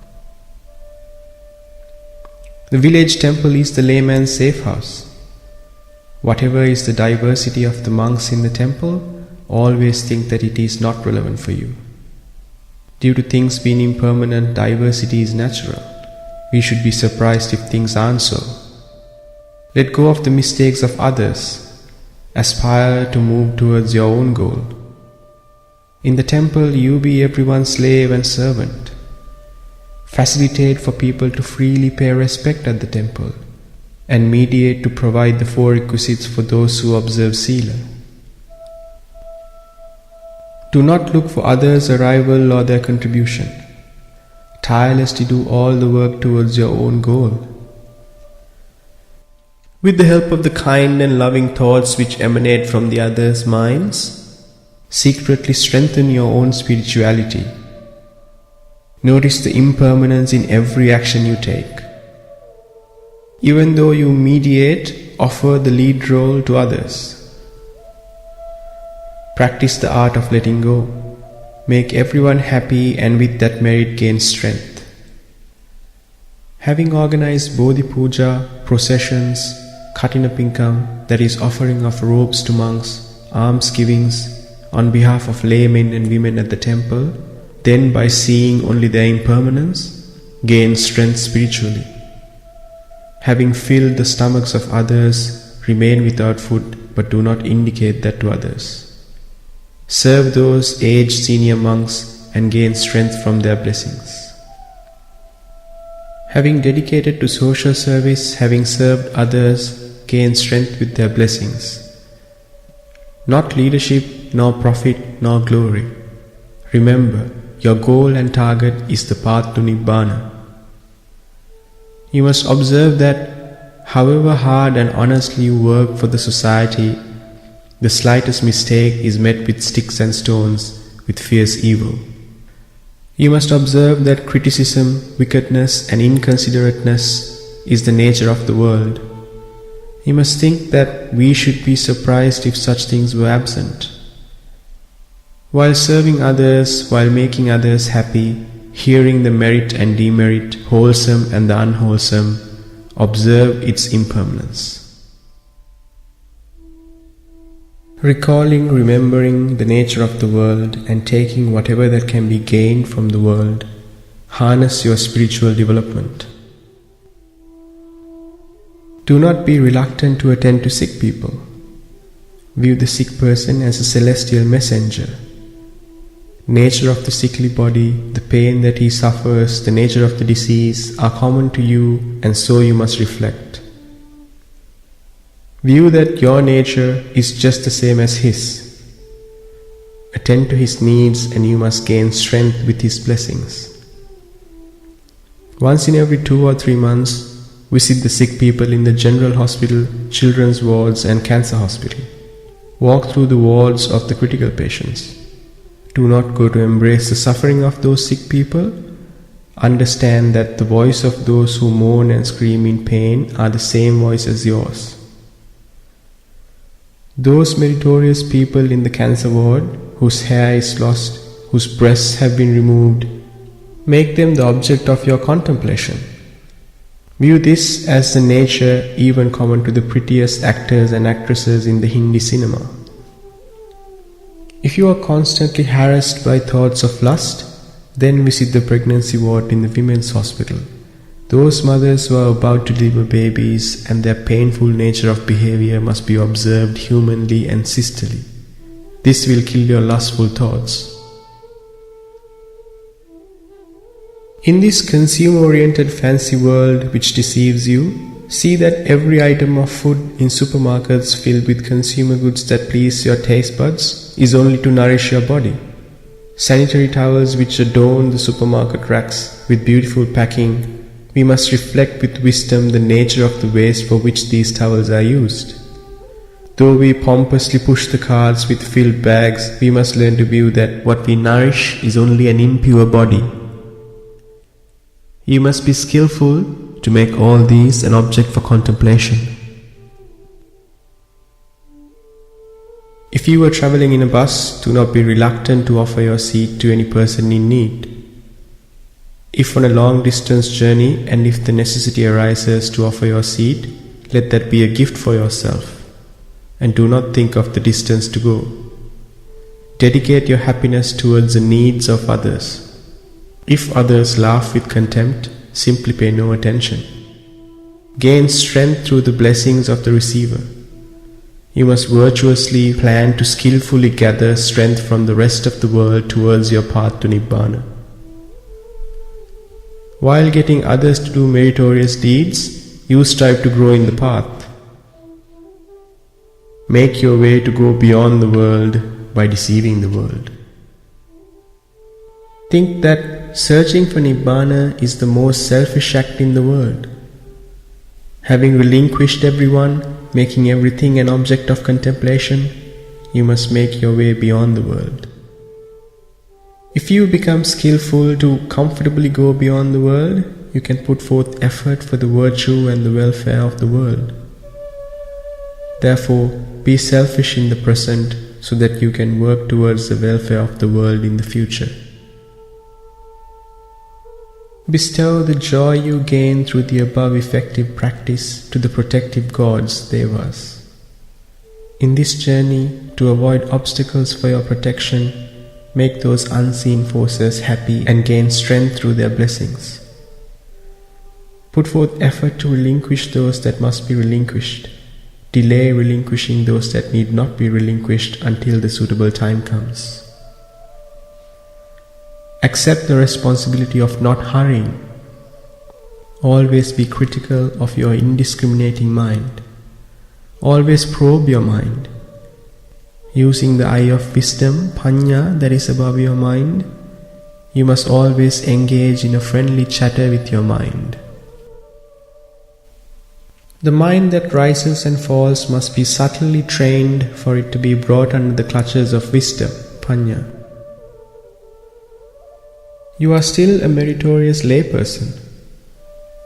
The village temple is the layman's safe house. Whatever is the diversity of the monks in the temple, always think that it is not relevant for you. Due to things being impermanent, diversity is natural. We should be surprised if things aren't so. Let go of the mistakes of others. Aspire to move towards your own goal. In the temple, you be everyone's slave and servant. Facilitate for people to freely pay respect at the temple, and mediate to provide the 4 requisites for those who observe Sila. Do not look for others' arrival or their contribution. Tirelessly do all the work towards your own goal. With the help of the kind and loving thoughts which emanate from the others' minds, secretly strengthen your own spirituality. Notice the impermanence in every action you take. Even though you mediate, offer the lead role to others. Practice the art of letting go. Make everyone happy, and with that merit gain strength. Having organized Bodhi Puja, processions, Katina Pinkam, that is offering of robes to monks, alms givings on behalf of laymen and women at the temple, then by seeing only their impermanence, gain strength spiritually. Having filled the stomachs of others, remain without food, but do not indicate that to others. Serve those aged senior monks and gain strength from their blessings. Having dedicated to social service, having served others, gain strength with their blessings. Not leadership, nor profit, nor glory. Remember, your goal and target is the path to Nibbana. You must observe that, however hard and honestly you work for the society, the slightest mistake is met with sticks and stones, with fierce evil. You must observe that criticism, wickedness, and inconsiderateness is the nature of the world. You must think that we should be surprised if such things were absent. While serving others, while making others happy, hearing the merit and demerit, wholesome and the unwholesome, observe its impermanence. Recalling, remembering the nature of the world and taking whatever that can be gained from the world, harness your spiritual development. Do not be reluctant to attend to sick people. View the sick person as a celestial messenger. Nature of the sickly body, the pain that he suffers, the nature of the disease are common to you, and so you must reflect. View that your nature is just the same as his. Attend to his needs, and you must gain strength with his blessings. Once in every 2 or 3 months, visit the sick people in the general hospital, children's wards, and cancer hospital. Walk through the wards of the critical patients. Do not go to embrace the suffering of those sick people. Understand that the voice of those who moan and scream in pain are the same voice as yours. Those meritorious people in the cancer ward, whose hair is lost, whose breasts have been removed, make them the object of your contemplation. View this as the nature even common to the prettiest actors and actresses in the Hindi cinema. If you are constantly harassed by thoughts of lust, then visit the pregnancy ward in the women's hospital. Those mothers who are about to deliver babies and their painful nature of behavior must be observed humanly and sisterly. This will kill your lustful thoughts. In this consumer-oriented fancy world which deceives you, see that every item of food in supermarkets filled with consumer goods that please your taste buds is only to nourish your body. Sanitary towels which adorn the supermarket racks with beautiful packing, we must reflect with wisdom the nature of the waste for which these towels are used. Though we pompously push the carts with filled bags, we must learn to view that what we nourish is only an impure body. You must be skillful to make all these an object for contemplation. If you are traveling in a bus, do not be reluctant to offer your seat to any person in need. If on a long distance journey and if the necessity arises to offer your seat, let that be a gift for yourself, and do not think of the distance to go. Dedicate your happiness towards the needs of others. If others laugh with contempt, simply pay no attention. Gain strength through the blessings of the receiver. You must virtuously plan to skillfully gather strength from the rest of the world towards your path to Nibbana. While getting others to do meritorious deeds, you strive to grow in the path. Make your way to go beyond the world by deceiving the world. Think that searching for Nibbana is the most selfish act in the world. Having relinquished everyone, making everything an object of contemplation, you must make your way beyond the world. If you become skillful to comfortably go beyond the world, you can put forth effort for the virtue and the welfare of the world. Therefore, be selfish in the present so that you can work towards the welfare of the world in the future. Bestow the joy you gain through the above effective practice to the protective gods, Devas. In this journey, to avoid obstacles for your protection, make those unseen forces happy and gain strength through their blessings. Put forth effort to relinquish those that must be relinquished. Delay relinquishing those that need not be relinquished until the suitable time comes. Accept the responsibility of not hurrying. Always be critical of your indiscriminating mind. Always probe your mind. Using the eye of wisdom, panya, that is above your mind, you must always engage in a friendly chatter with your mind. The mind that rises and falls must be subtly trained for it to be brought under the clutches of wisdom, panya. You are still a meritorious layperson.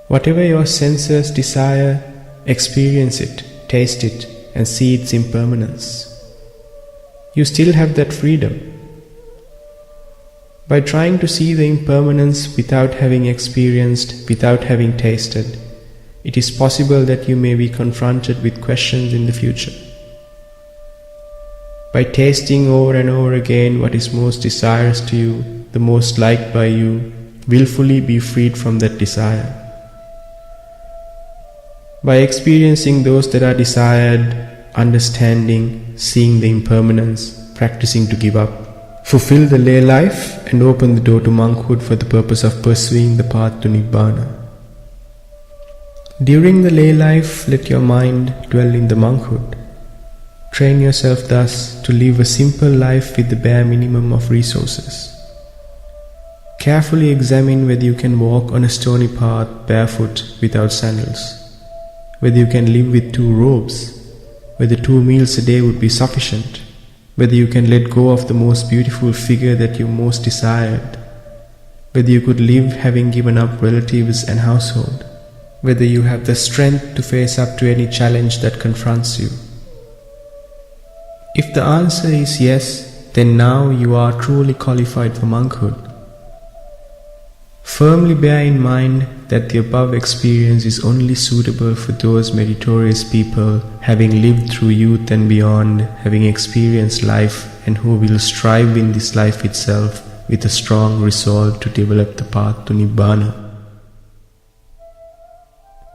Whatever your senses desire, experience it, taste it, and see its impermanence. You still have that freedom. By trying to see the impermanence without having experienced, without having tasted, it is possible that you may be confronted with questions in the future. By tasting over and over again what is most desirous to you, the most liked by you, willfully be freed from that desire. By experiencing those that are desired, understanding, seeing the impermanence, practicing to give up, fulfill the lay life and open the door to monkhood for the purpose of pursuing the path to Nibbana. During the lay life, let your mind dwell in the monkhood. Train yourself thus to live a simple life with the bare minimum of resources. Carefully examine whether you can walk on a stony path barefoot without sandals, whether you can live with 2 robes, whether 2 meals a day would be sufficient, whether you can let go of the most beautiful figure that you most desired, whether you could live having given up relatives and household, whether you have the strength to face up to any challenge that confronts you. If the answer is yes, then now you are truly qualified for monkhood. Firmly bear in mind that the above experience is only suitable for those meritorious people having lived through youth and beyond, having experienced life, and who will strive in this life itself with a strong resolve to develop the path to Nibbana.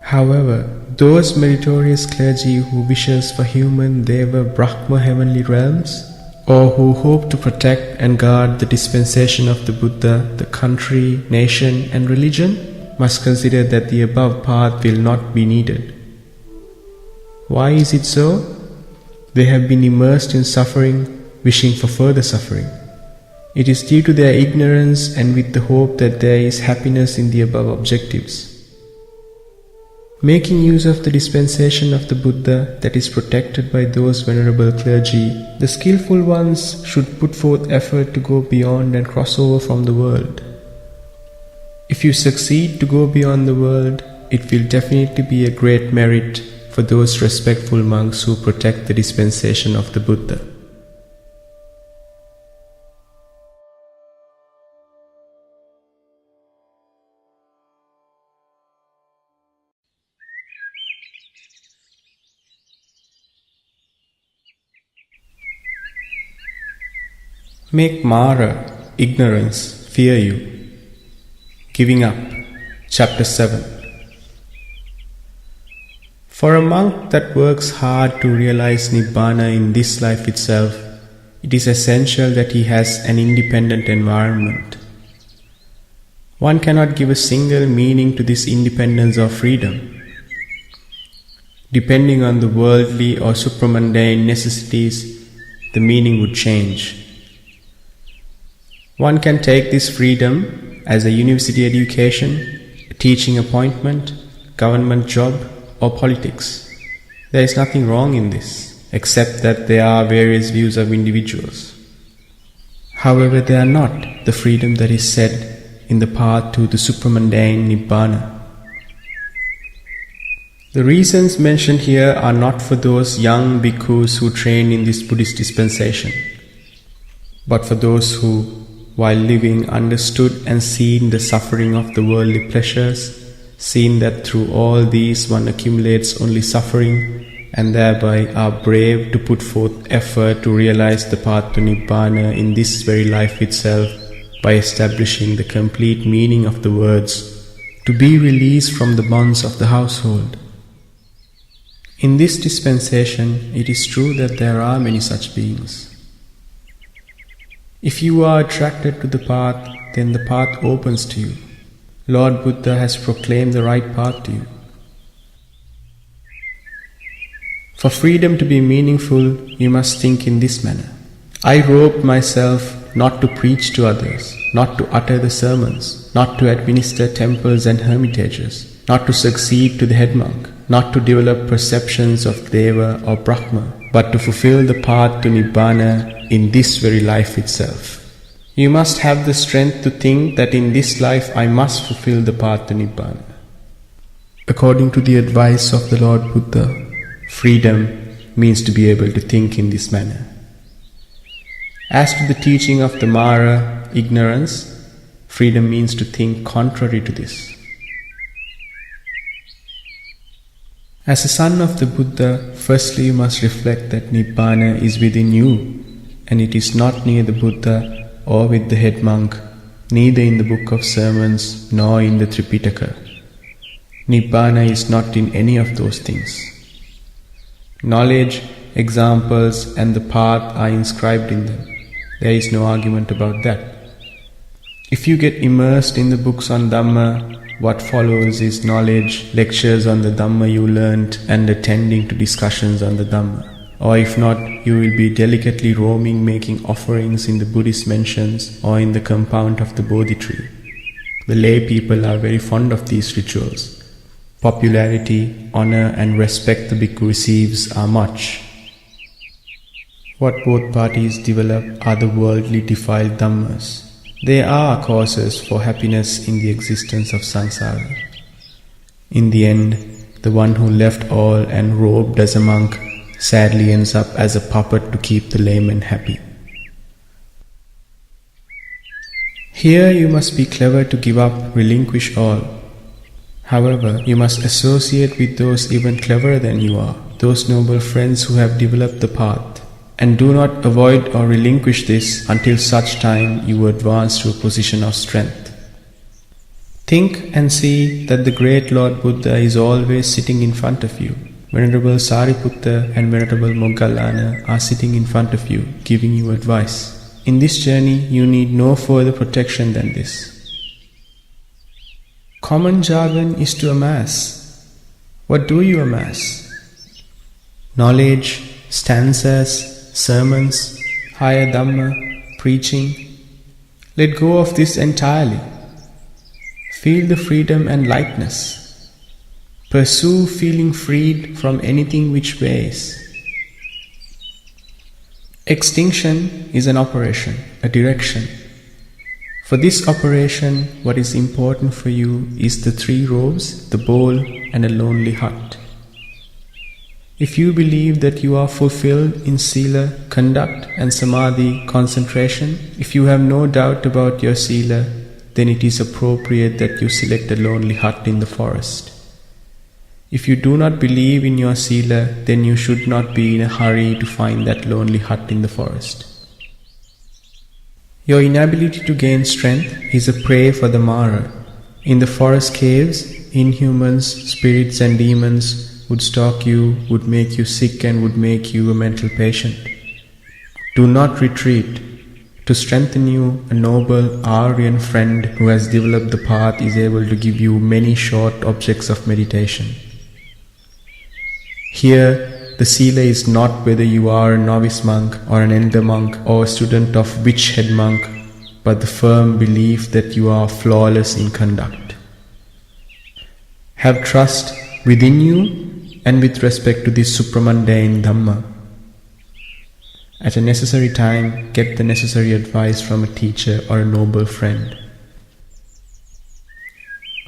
However, those meritorious clergy who wishes for human Deva Brahma heavenly realms, or who hope to protect and guard the dispensation of the Buddha, the country, nation and religion, must consider that the above path will not be needed. Why is it so? They have been immersed in suffering, wishing for further suffering. It is due to their ignorance and with the hope that there is happiness in the above objectives. Making use of the dispensation of the Buddha that is protected by those venerable clergy, the skillful ones should put forth effort to go beyond and cross over from the world. If you succeed to go beyond the world, it will definitely be a great merit for those respectful monks who protect the dispensation of the Buddha. Make Mara, ignorance, fear you. Giving up. Chapter 7. For a monk that works hard to realize Nibbana in this life itself, it is essential that he has an independent environment. One cannot give a single meaning to this independence or freedom. Depending on the worldly or supramundane necessities, the meaning would change. One can take this freedom as a university education, a teaching appointment, government job, or politics. There is nothing wrong in this, except that there are various views of individuals. However, they are not the freedom that is said in the path to the supramundane Nibbana. The reasons mentioned here are not for those young bhikkhus who train in this Buddhist dispensation, but for those who, while living, understood and seen the suffering of the worldly pleasures, seen that through all these one accumulates only suffering, and thereby are brave to put forth effort to realize the path to Nibbana in this very life itself by establishing the complete meaning of the words, to be released from the bonds of the household. In this dispensation, it is true that there are many such beings. If you are attracted to the path, then the path opens to you. Lord Buddha has proclaimed the right path to you. For freedom to be meaningful, you must think in this manner. I robed myself not to preach to others, not to utter the sermons, not to administer temples and hermitages, not to succeed to the head monk, not to develop perceptions of Deva or Brahma, but to fulfill the path to Nibbana in this very life itself. You must have the strength to think that in this life I must fulfill the path to Nibbana. According to the advice of the Lord Buddha, freedom means to be able to think in this manner. As to the teaching of the Mara, ignorance, freedom means to think contrary to this. As a son of the Buddha, firstly you must reflect that Nibbana is within you, and it is not near the Buddha or with the head monk, neither in the book of sermons nor in the Tripitaka. Nibbana is not in any of those things. Knowledge, examples and the path are inscribed in them. There is no argument about that. If you get immersed in the books on Dhamma, what follows is knowledge, lectures on the Dhamma you learnt and attending to discussions on the Dhamma. Or if not, you will be delicately roaming making offerings in the Buddhist mansions or in the compound of the Bodhi tree. The lay people are very fond of these rituals. Popularity, honor and respect the bhikkhu receives are much. What both parties develop are the worldly defiled dhammas. They are causes for happiness in the existence of samsara. In the end, the one who left all and robed as a monk sadly ends up as a puppet to keep the layman happy. Here you must be clever to give up, relinquish all. However, you must associate with those even cleverer than you are, those noble friends who have developed the path, and do not avoid or relinquish this until such time you advance to a position of strength. Think and see that the great Lord Buddha is always sitting in front of you. Venerable Sariputta and Venerable Moggallana are sitting in front of you, giving you advice. In this journey, you need no further protection than this. Common jargon is to amass. What do you amass? Knowledge, stanzas, sermons, higher Dhamma, preaching. Let go of this entirely. Feel the freedom and lightness. Pursue feeling freed from anything which weighs. Extinction is an operation, a direction. For this operation, what is important for you is the 3 robes, the bowl, and a lonely hut. If you believe that you are fulfilled in sila, conduct, and samadhi, concentration, if you have no doubt about your sila, then it is appropriate that you select a lonely hut in the forest. If you do not believe in your sila, then you should not be in a hurry to find that lonely hut in the forest. Your inability to gain strength is a prey for the Mara. In the forest caves, inhumans, spirits and demons would stalk you, would make you sick and would make you a mental patient. Do not retreat. To strengthen you, a noble Aryan friend who has developed the path is able to give you many short objects of meditation. Here, the sila is not whether you are a novice monk or an elder monk or a student of which head monk, but the firm belief that you are flawless in conduct. Have trust within you and with respect to this supramundane Dhamma. At a necessary time, get the necessary advice from a teacher or a noble friend.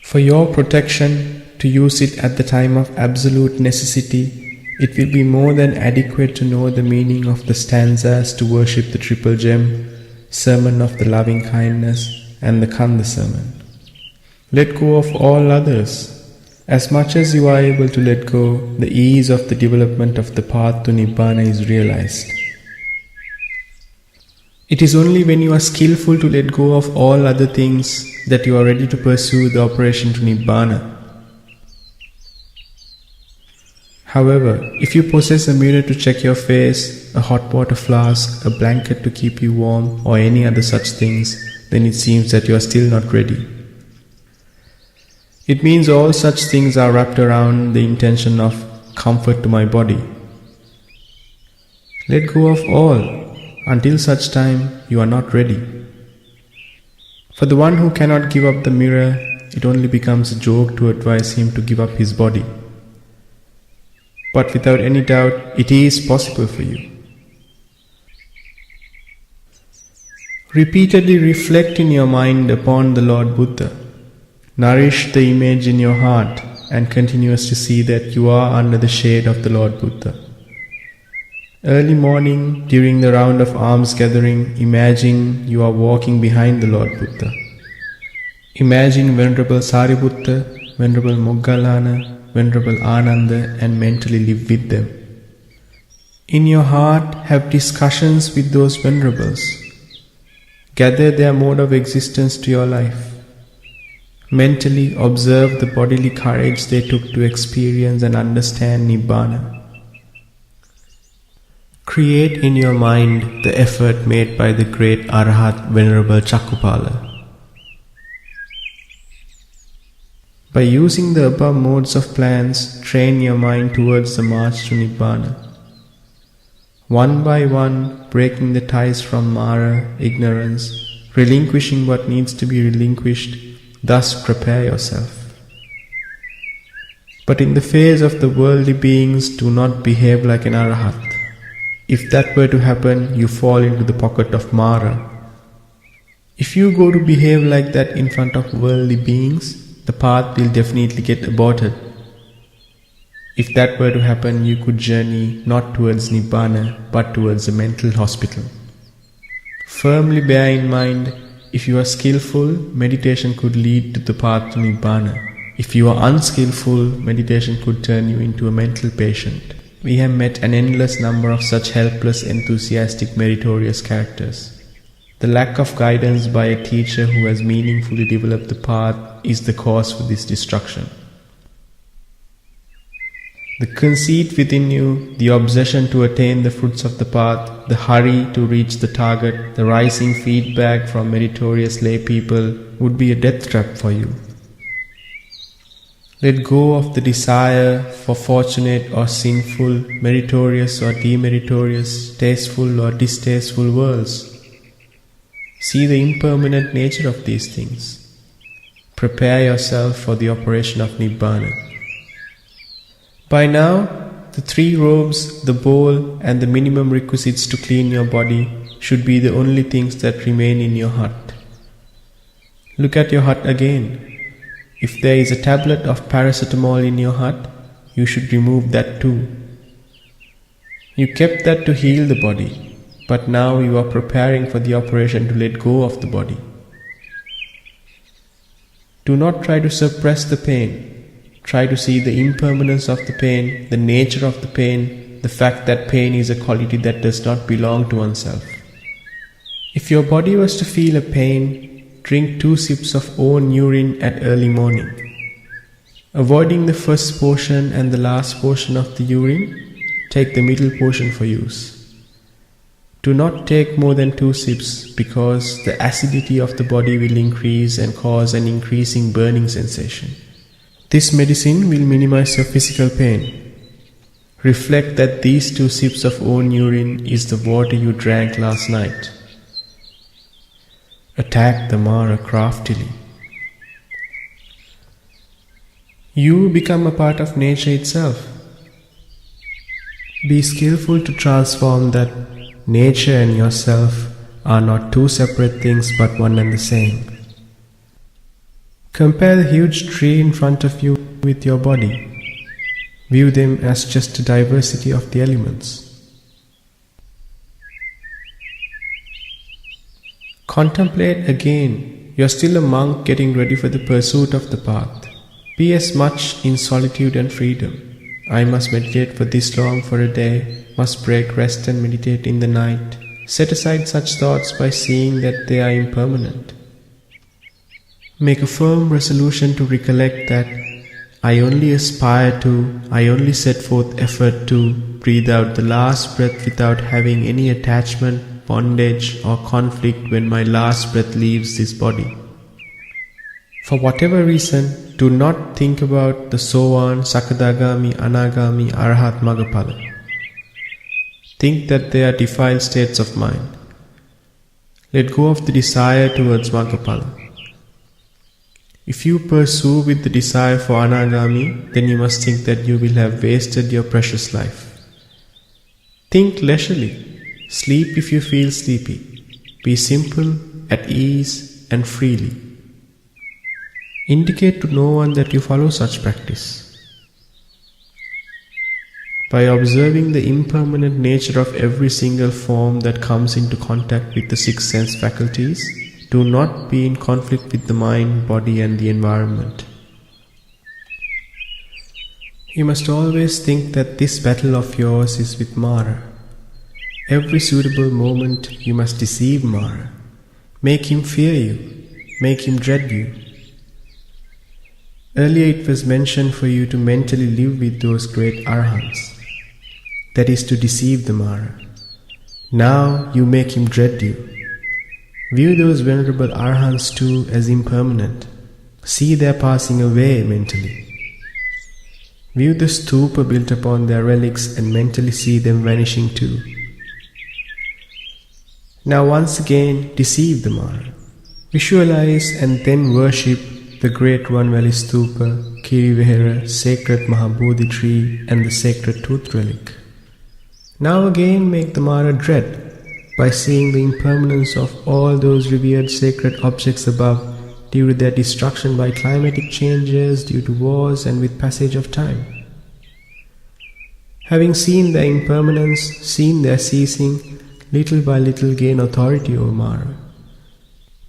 For your protection, to use it at the time of absolute necessity, it will be more than adequate to know the meaning of the stanzas to worship the triple gem, sermon of the loving kindness, and the Kanda sermon. Let go of all others. As much as you are able to let go, the ease of the development of the path to Nibbana is realized. It is only when you are skillful to let go of all other things that you are ready to pursue the operation to Nibbana. However, if you possess a mirror to check your face, a hot water flask, a blanket to keep you warm, or any other such things, then it seems that you are still not ready. It means all such things are wrapped around the intention of comfort to my body. Let go of all. Until such time, you are not ready. For the one who cannot give up the mirror, it only becomes a joke to advise him to give up his body. But without any doubt, it is possible for you. Repeatedly reflect in your mind upon the Lord Buddha. Nourish the image in your heart and continuously see that you are under the shade of the Lord Buddha. Early morning, during the round of alms gathering, imagine you are walking behind the Lord Buddha. Imagine Venerable Sariputta, Venerable Moggallana, Venerable Ananda, and mentally live with them. In your heart, have discussions with those venerables. Gather their mode of existence to your life. Mentally observe the bodily courage they took to experience and understand Nibbana. Create in your mind the effort made by the great Arahat Venerable Cakkupala. By using the above modes of plans, train your mind towards the march to Nibbana. One by one, breaking the ties from Mara, ignorance, relinquishing what needs to be relinquished, thus prepare yourself. But in the face of the worldly beings, do not behave like an Arahat. If that were to happen, you fall into the pocket of Mara. If you go to behave like that in front of worldly beings, the path will definitely get aborted. If that were to happen, you could journey not towards Nibbana, but towards a mental hospital. Firmly bear in mind if you are skillful, meditation could lead to the path to Nibbana. If you are unskillful, meditation could turn you into a mental patient. We have met an endless number of such helpless, enthusiastic, meritorious characters. The lack of guidance by a teacher who has meaningfully developed the path is the cause for this destruction. The conceit within you, the obsession to attain the fruits of the path, the hurry to reach the target, the rising feedback from meritorious lay people would be a death trap for you. Let go of the desire for fortunate or sinful, meritorious or demeritorious, tasteful or distasteful worlds. See the impermanent nature of these things. Prepare yourself for the operation of Nibbana. By now, the 3 robes, the bowl, and the minimum requisites to clean your body should be the only things that remain in your hut. Look at your hut again. If there is a tablet of paracetamol in your hut, you should remove that too. You kept that to heal the body, but now you are preparing for the operation to let go of the body. Do not try to suppress the pain. Try to see the impermanence of the pain, the nature of the pain, the fact that pain is a quality that does not belong to oneself. If your body was to feel a pain, drink 2 sips of own urine at early morning. Avoiding the first portion and the last portion of the urine, take the middle portion for use. Do not take more than 2 sips because the acidity of the body will increase and cause an increasing burning sensation. This medicine will minimize your physical pain. Reflect that these 2 sips of own urine is the water you drank last night. Attack the Mara craftily. You become a part of nature itself. Be skillful to transform that nature and yourself are not 2 separate things but one and the same. Compare the huge tree in front of you with your body. View them as just a diversity of the elements. Contemplate again. You are still a monk getting ready for the pursuit of the path. Be as much in solitude and freedom. I must meditate for this long for a day, must break rest and meditate in the night. Set aside such thoughts by seeing that they are impermanent. Make a firm resolution to recollect that I only aspire to, I only set forth effort to breathe out the last breath without having any attachment, bondage or conflict when my last breath leaves this body. For whatever reason, do not think about the Sovan, Sakadagami, Anagami, Arahat Magapala. Think that they are defiled states of mind. Let go of the desire towards Magapala. If you pursue with the desire for Anagami, then you must think that you will have wasted your precious life. Think leisurely. Sleep if you feel sleepy. Be simple, at ease, and freely. Indicate to no one that you follow such practice. By observing the impermanent nature of every single form that comes into contact with the 6 sense faculties, do not be in conflict with the mind, body and the environment. You must always think that this battle of yours is with Mara. Every suitable moment you must deceive Mara. Make him fear you. Make him dread you. Earlier it was mentioned for you to mentally live with those great Arhats. That is to deceive the Mara. Now you make him dread you. View those venerable Arhats too as impermanent. See their passing away mentally. View the stupa built upon their relics and mentally see them vanishing too. Now once again deceive the Mara. Visualize and then worship the great Runvalley Stupa, Kirivihara, sacred Mahabodhi tree and the sacred tooth relic. Now again make the Mara dread by seeing the impermanence of all those revered sacred objects above due to their destruction by climatic changes, due to wars and with passage of time. Having seen their impermanence, seen their ceasing, little by little gain authority over Mara.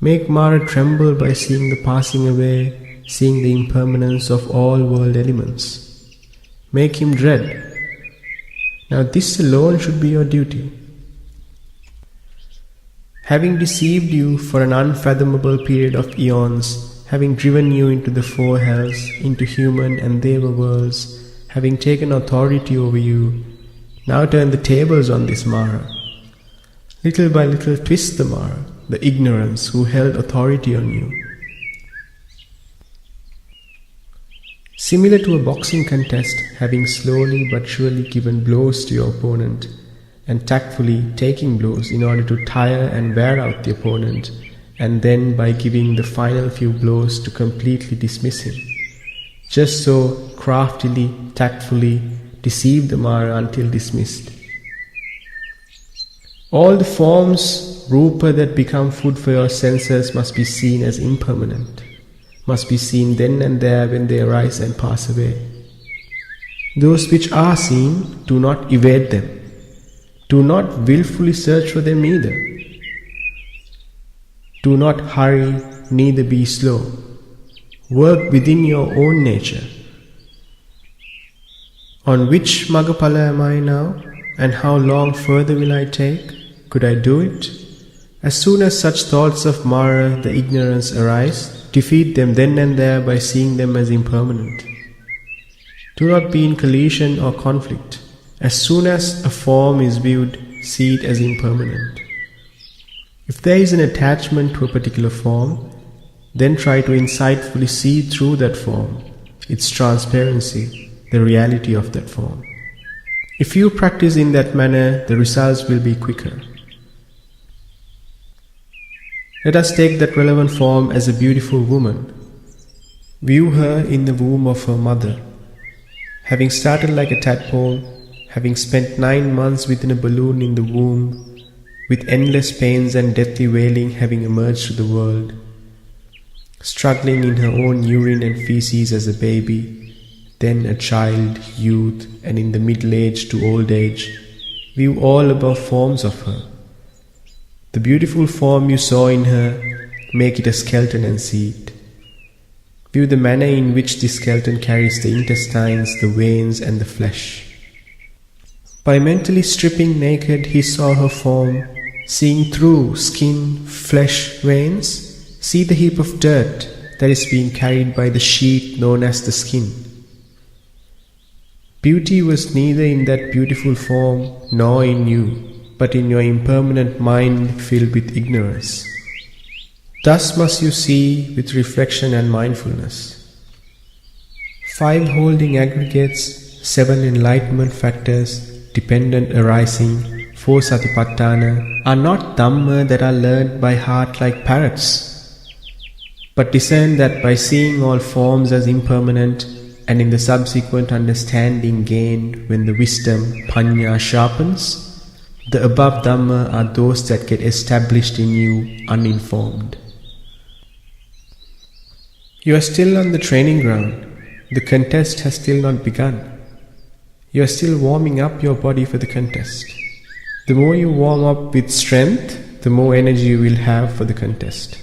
Make Mara tremble by seeing the passing away, seeing the impermanence of all world elements. Make him dread. Now this alone should be your duty. Having deceived you for an unfathomable period of eons, having driven you into the four hells, into human and deva worlds, having taken authority over you, now turn the tables on this Mara. Little by little twist the Mara, the ignorance who held authority on you. Similar to a boxing contest, having slowly but surely given blows to your opponent, and tactfully taking blows in order to tire and wear out the opponent, and then by giving the final few blows to completely dismiss him. Just so, craftily, tactfully, deceive the Mara until dismissed. All the forms, rupa, that become food for your senses must be seen as impermanent, must be seen then and there when they arise and pass away. Those which are seen, do not evade them. Do not willfully search for them either. Do not hurry, neither be slow. Work within your own nature. On which Magapala am I now, and how long further will I take? Could I do it? As soon as such thoughts of Mara, the ignorance, arise, defeat them then and there by seeing them as impermanent. Do not be in collision or conflict. As soon as a form is viewed, see it as impermanent. If there is an attachment to a particular form, then try to insightfully see through that form, its transparency, the reality of that form. If you practice in that manner, the results will be quicker. Let us take that relevant form as a beautiful woman. View her in the womb of her mother. Having started like a tadpole, having spent 9 months within a balloon in the womb, with endless pains and deathly wailing having emerged to the world, struggling in her own urine and feces as a baby, then a child, youth, and in the middle age to old age, view all above forms of her. The beautiful form you saw in her, make it a skeleton and see it. View the manner in which this skeleton carries the intestines, the veins, and the flesh. By mentally stripping naked, he saw her form, seeing through skin, flesh, veins, see the heap of dirt that is being carried by the sheet known as the skin. Beauty was neither in that beautiful form nor in you, but in your impermanent mind filled with ignorance. Thus must you see with reflection and mindfulness. 5 holding aggregates, 7 enlightenment factors, dependent arising, 4 satipatthana, are not Dhamma that are learned by heart like parrots, but discern that by seeing all forms as impermanent, and in the subsequent understanding gained when the wisdom, panya, sharpens, the above Dhamma are those that get established in you uninformed. You are still on the training ground. The contest has still not begun. You are still warming up your body for the contest. The more you warm up with strength, the more energy you will have for the contest.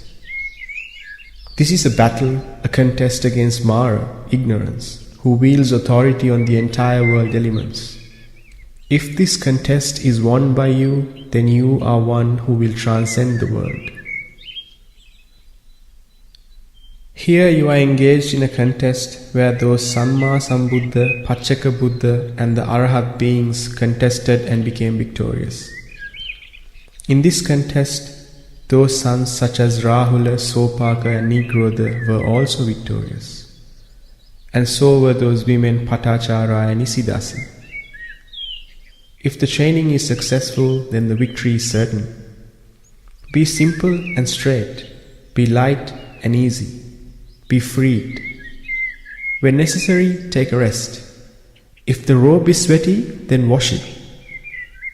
This is a battle, a contest against Mara, ignorance, who wields authority on the entire world elements. If this contest is won by you, then you are one who will transcend the world. Here you are engaged in a contest where those Samma Sambuddha, Pacceka Buddha and the Arahat beings contested and became victorious. In this contest, those sons such as Rahula, Sopaka and Nigrodha were also victorious. And so were those women Patachara and Isidasi. If the training is successful, then the victory is certain. Be simple and straight. Be light and easy. Be freed. When necessary, take a rest. If the robe is sweaty, then wash it.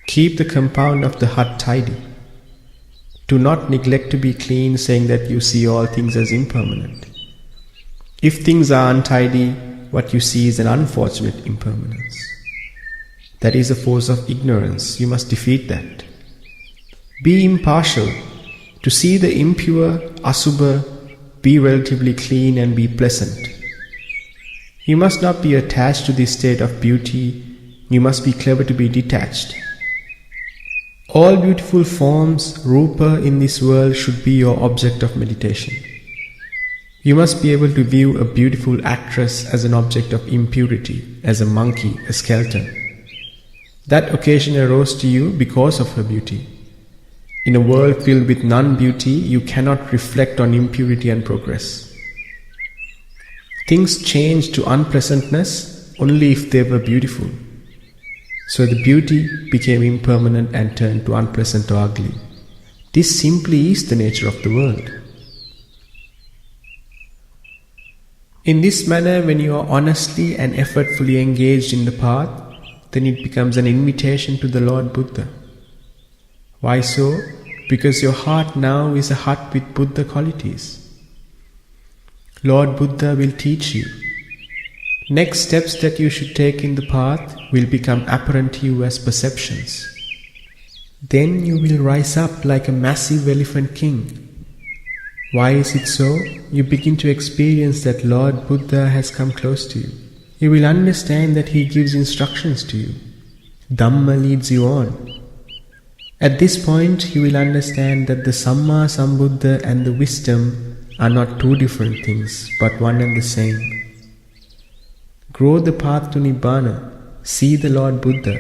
Keep the compound of the hut tidy. Do not neglect to be clean, saying that you see all things as impermanent. If things are untidy, what you see is an unfortunate impermanence. That is a force of ignorance. You must defeat that. Be impartial. To see the impure, asubha, be relatively clean and be pleasant. You must not be attached to this state of beauty, you must be clever to be detached. All beautiful forms, rupa, in this world should be your object of meditation. You must be able to view a beautiful actress as an object of impurity, as a monkey, a skeleton. That occasion arose to you because of her beauty. In a world filled with non-beauty, you cannot reflect on impurity and progress. Things change to unpleasantness only if they were beautiful. So the beauty became impermanent and turned to unpleasant or ugly. This simply is the nature of the world. In this manner, when you are honestly and effortfully engaged in the path, then it becomes an invitation to the Lord Buddha. Why so? Because your heart now is a heart with Buddha qualities. Lord Buddha will teach you. Next steps that you should take in the path will become apparent to you as perceptions. Then you will rise up like a massive elephant king. Why is it so? You begin to experience that Lord Buddha has come close to you. You will understand that he gives instructions to you. Dhamma leads you on. At this point, you will understand that the Samma Sambuddha and the wisdom are not two different things, but one and the same. Grow the path to Nibbana. See the Lord Buddha.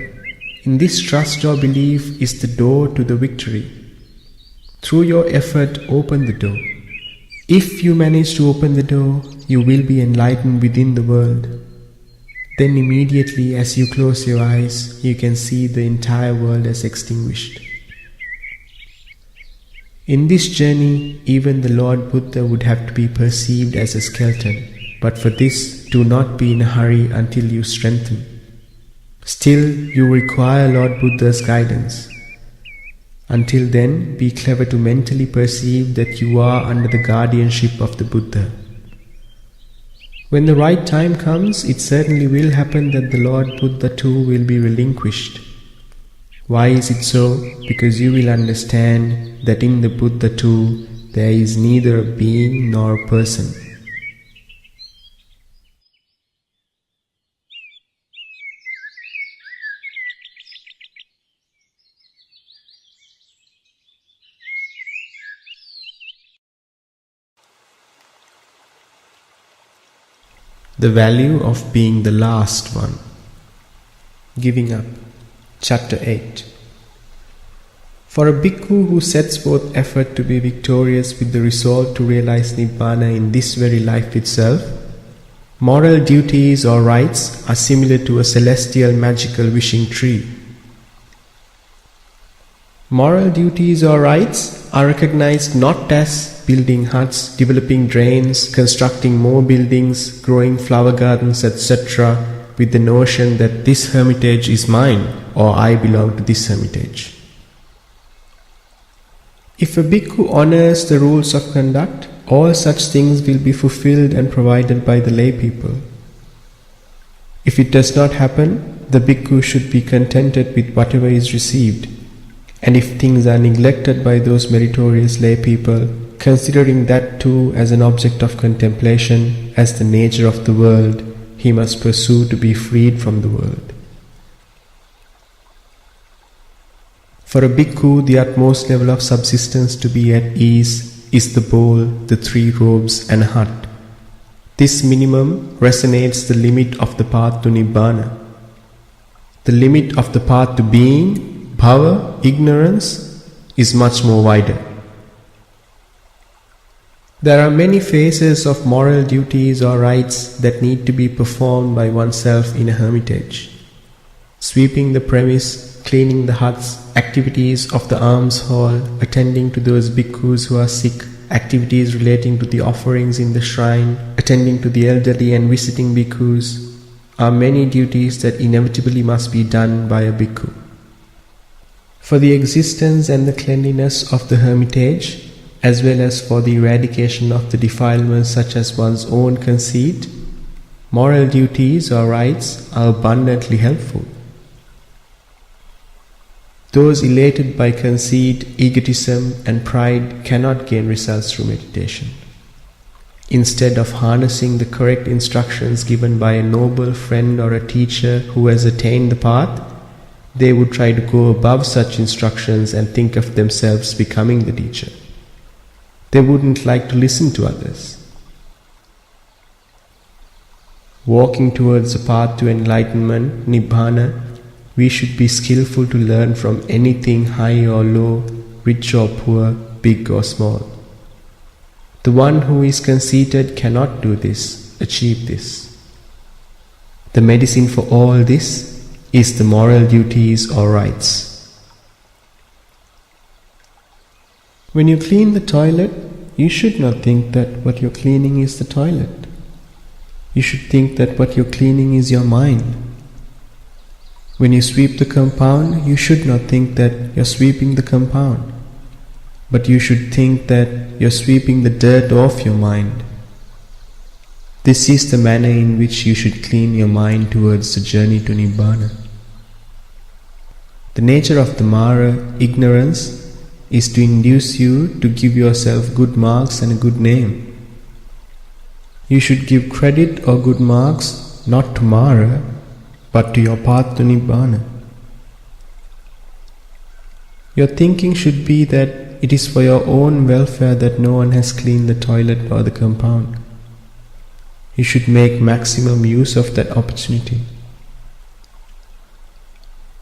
In this trust or belief is the door to the victory. Through your effort, open the door. If you manage to open the door, you will be enlightened within the world. Then immediately as you close your eyes, you can see the entire world as extinguished. In this journey, even the Lord Buddha would have to be perceived as a skeleton, but for this, do not be in a hurry until you strengthen. Still, you require Lord Buddha's guidance. Until then, be clever to mentally perceive that you are under the guardianship of the Buddha. When the right time comes, it certainly will happen that the Lord Buddha too will be relinquished. Why is it so? Because you will understand that in the Buddha too, there is neither a being nor a person. The value of being the last one. Giving up. Chapter 8. For a bhikkhu who sets forth effort to be victorious with the resolve to realize Nibbana in this very life itself, moral duties or rites are similar to a celestial magical wishing tree. Moral duties or rites are recognized not as building huts, developing drains, constructing more buildings, growing flower gardens, etc., with the notion that this hermitage is mine or I belong to this hermitage. If a bhikkhu honors the rules of conduct, all such things will be fulfilled and provided by the lay people. If it does not happen, the bhikkhu should be contented with whatever is received. And if things are neglected by those meritorious lay people, considering that too as an object of contemplation, as the nature of the world, he must pursue to be freed from the world. For a bhikkhu, the utmost level of subsistence to be at ease is the bowl, the 3 robes and a hut. This minimum resonates the limit of the path to Nibbana. The limit of the path to being, bhava, ignorance, is much more wider. There are many phases of moral duties or rites that need to be performed by oneself in a hermitage. Sweeping the premise, cleaning the huts, activities of the alms hall, attending to those bhikkhus who are sick, activities relating to the offerings in the shrine, attending to the elderly and visiting bhikkhus, are many duties that inevitably must be done by a bhikkhu. For the existence and the cleanliness of the hermitage, as well as for the eradication of the defilements such as one's own conceit, moral duties or rites are abundantly helpful. Those elated by conceit, egotism, and pride cannot gain results through meditation. Instead of harnessing the correct instructions given by a noble friend or a teacher who has attained the path, they would try to go above such instructions and think of themselves becoming the teacher. They wouldn't like to listen to others. Walking towards the path to enlightenment, Nibbana, we should be skillful to learn from anything high or low, rich or poor, big or small. The one who is conceited cannot do this, achieve this. The medicine for all this is the moral duties or rights. When you clean the toilet, you should not think that what you're cleaning is the toilet. You should think that what you're cleaning is your mind. When you sweep the compound, you should not think that you're sweeping the compound, but you should think that you're sweeping the dirt off your mind. This is the manner in which you should clean your mind towards the journey to Nibbana. The nature of the Mara, ignorance, is to induce you to give yourself good marks and a good name. You should give credit or good marks not to Mara, but to your path to Nibbana. Your thinking should be that it is for your own welfare that no one has cleaned the toilet or the compound. You should make maximum use of that opportunity.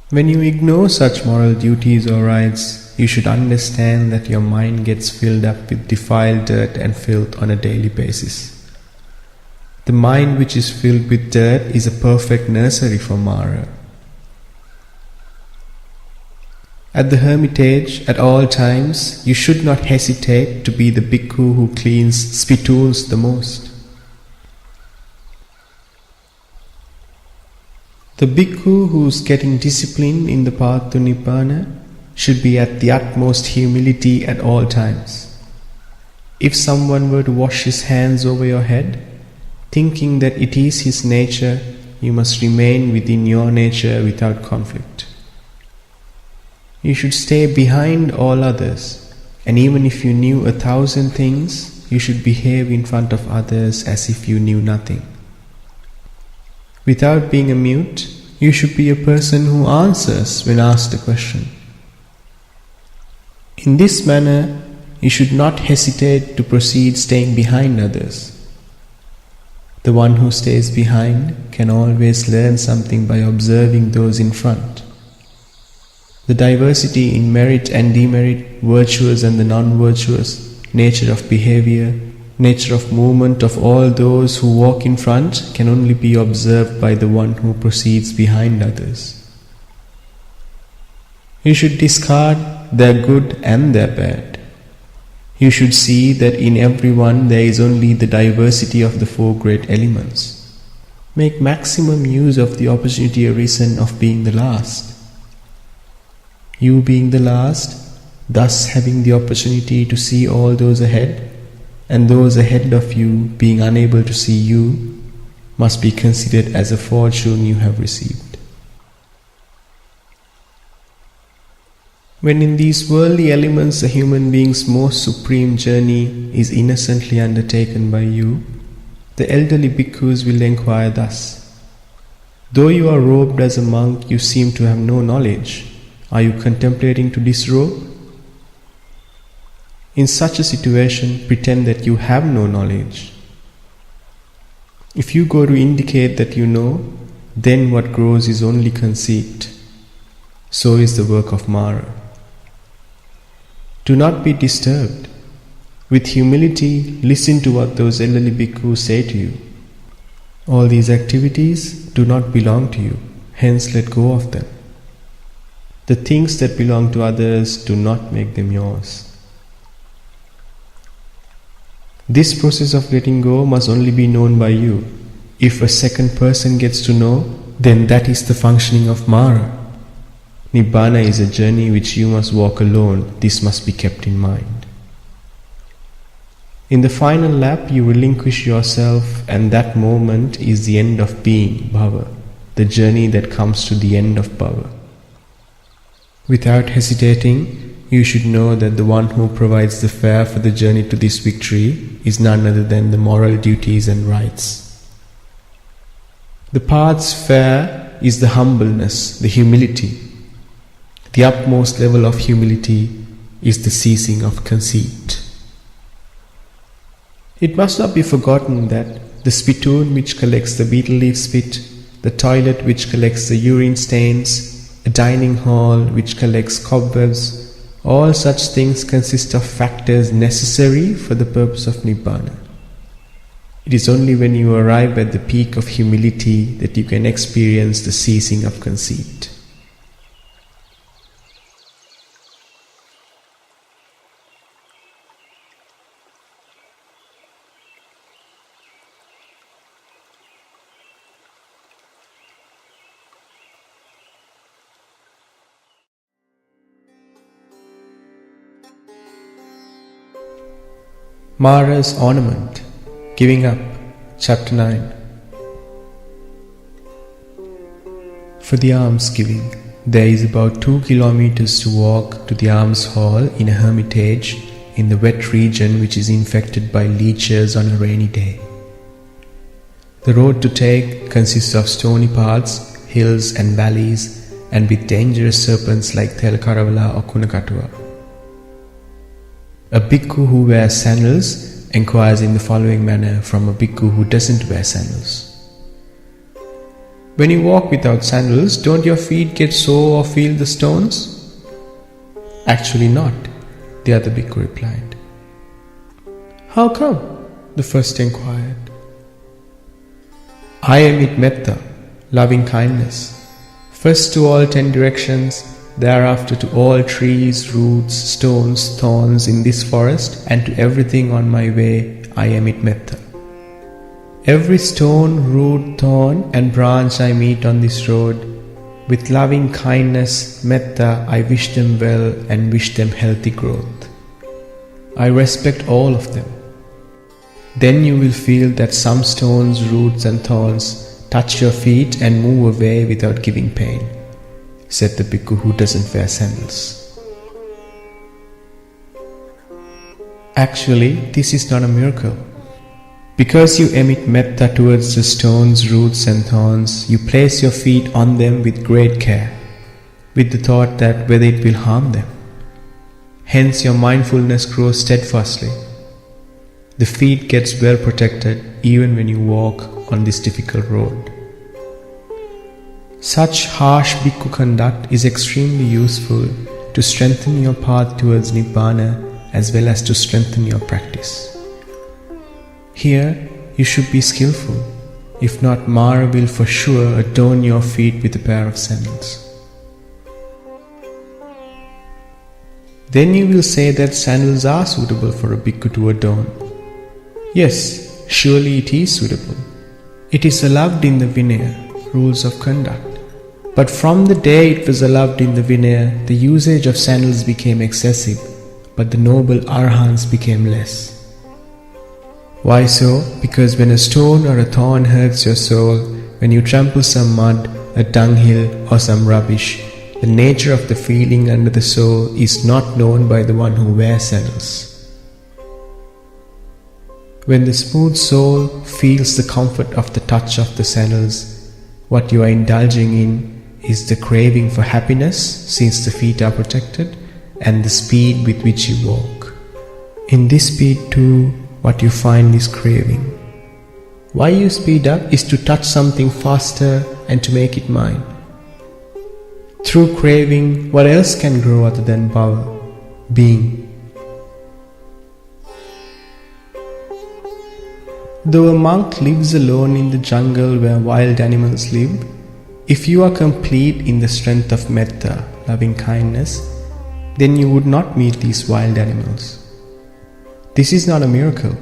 When you ignore such moral duties or rights, you should understand that your mind gets filled up with defiled dirt and filth on a daily basis. The mind which is filled with dirt is a perfect nursery for Mara. At the hermitage, at all times, you should not hesitate to be the bhikkhu who cleans spittoons the most. The bhikkhu who is getting discipline in the path to Nibbana should be at the utmost humility at all times. If someone were to wash his hands over your head, thinking that it is his nature, you must remain within your nature without conflict. You should stay behind all others, and even if you knew 1,000 things, you should behave in front of others as if you knew nothing. Without being a mute, you should be a person who answers when asked a question. In this manner, you should not hesitate to proceed staying behind others. The one who stays behind can always learn something by observing those in front. The diversity in merit and demerit, virtuous and the non-virtuous, nature of behavior, nature of movement of all those who walk in front can only be observed by the one who proceeds behind others. You should discard their good and their bad. You should see that in everyone there is only the diversity of the four great elements. Make maximum use of the opportunity arisen of being the last. You being the last, thus having the opportunity to see all those ahead, and those ahead of you being unable to see you, must be considered as a fortune you have received. When in these worldly elements the human being's most supreme journey is innocently undertaken by you, the elderly bhikkhus will inquire thus: though you are robed as a monk, you seem to have no knowledge. Are you contemplating to disrobe? In such a situation, pretend that you have no knowledge. If you go to indicate that you know, then what grows is only conceit. So is the work of Mara. Do not be disturbed. With humility, listen to what those elderly bhikkhus say to you. All these activities do not belong to you, hence let go of them. The things that belong to others, do not make them yours. This process of letting go must only be known by you. If a second person gets to know, then that is the functioning of Mara. Nibbana is a journey which you must walk alone. This must be kept in mind. In the final lap, you relinquish yourself, and that moment is the end of being, bhava, the journey that comes to the end of bhava. Without hesitating, you should know that the one who provides the fare for the journey to this victory is none other than the moral duties and rights. The path's fare is the humbleness, the humility. The utmost level of humility is the ceasing of conceit. It must not be forgotten that the spittoon which collects the betel leaf spit, the toilet which collects the urine stains, a dining hall which collects cobwebs, all such things consist of factors necessary for the purpose of Nibbana. It is only when you arrive at the peak of humility that you can experience the ceasing of conceit. Mara's ornament, giving up, Chapter 9. For the alms giving, there is about 2 kilometers to walk to the alms hall in a hermitage in the wet region which is infected by leeches on a rainy day. The road to take consists of stony paths, hills and valleys, and with dangerous serpents like Telkaravala or Kunakatua. A bhikkhu who wears sandals inquires in the following manner from a bhikkhu who doesn't wear sandals. When you walk without sandals, don't your feet get sore or feel the stones? Actually not, the other bhikkhu replied. How come? The first inquired. I emit metta, loving kindness, first to all 10 directions, thereafter to all trees, roots, stones, thorns in this forest, and to everything on my way I emit metta. Every stone, root, thorn and branch I meet on this road, with loving kindness, metta, I wish them well and wish them healthy growth. I respect all of them. Then you will feel that some stones, roots and thorns touch your feet and move away without giving pain, said the bhikkhu who doesn't wear sandals. Actually, this is not a miracle. Because you emit metta towards the stones, roots and thorns, you place your feet on them with great care, with the thought that whether it will harm them. Hence your mindfulness grows steadfastly. The feet gets well protected even when you walk on this difficult road. Such harsh bhikkhu conduct is extremely useful to strengthen your path towards Nibbana as well as to strengthen your practice. Here, you should be skillful. If not, Mara will for sure adorn your feet with a pair of sandals. Then you will say that sandals are suitable for a bhikkhu to adorn. Yes, surely it is suitable. It is allowed in the Vinaya, rules of conduct. But from the day it was allowed in the Vinaya, the usage of sandals became excessive, but the noble arahants became less. Why so? Because when a stone or a thorn hurts your soul, when you trample some mud, a dunghill or some rubbish, the nature of the feeling under the soul is not known by the one who wears sandals. When the smooth soul feels the comfort of the touch of the sandals, what you are indulging in is the craving for happiness, since the feet are protected, and the speed with which you walk. In this speed too, what you find is craving. Why you speed up is to touch something faster and to make it mine. Through craving, what else can grow other than bhava, being? Though a monk lives alone in the jungle where wild animals live, if you are complete in the strength of metta, loving kindness, then you would not meet these wild animals. This is not a miracle,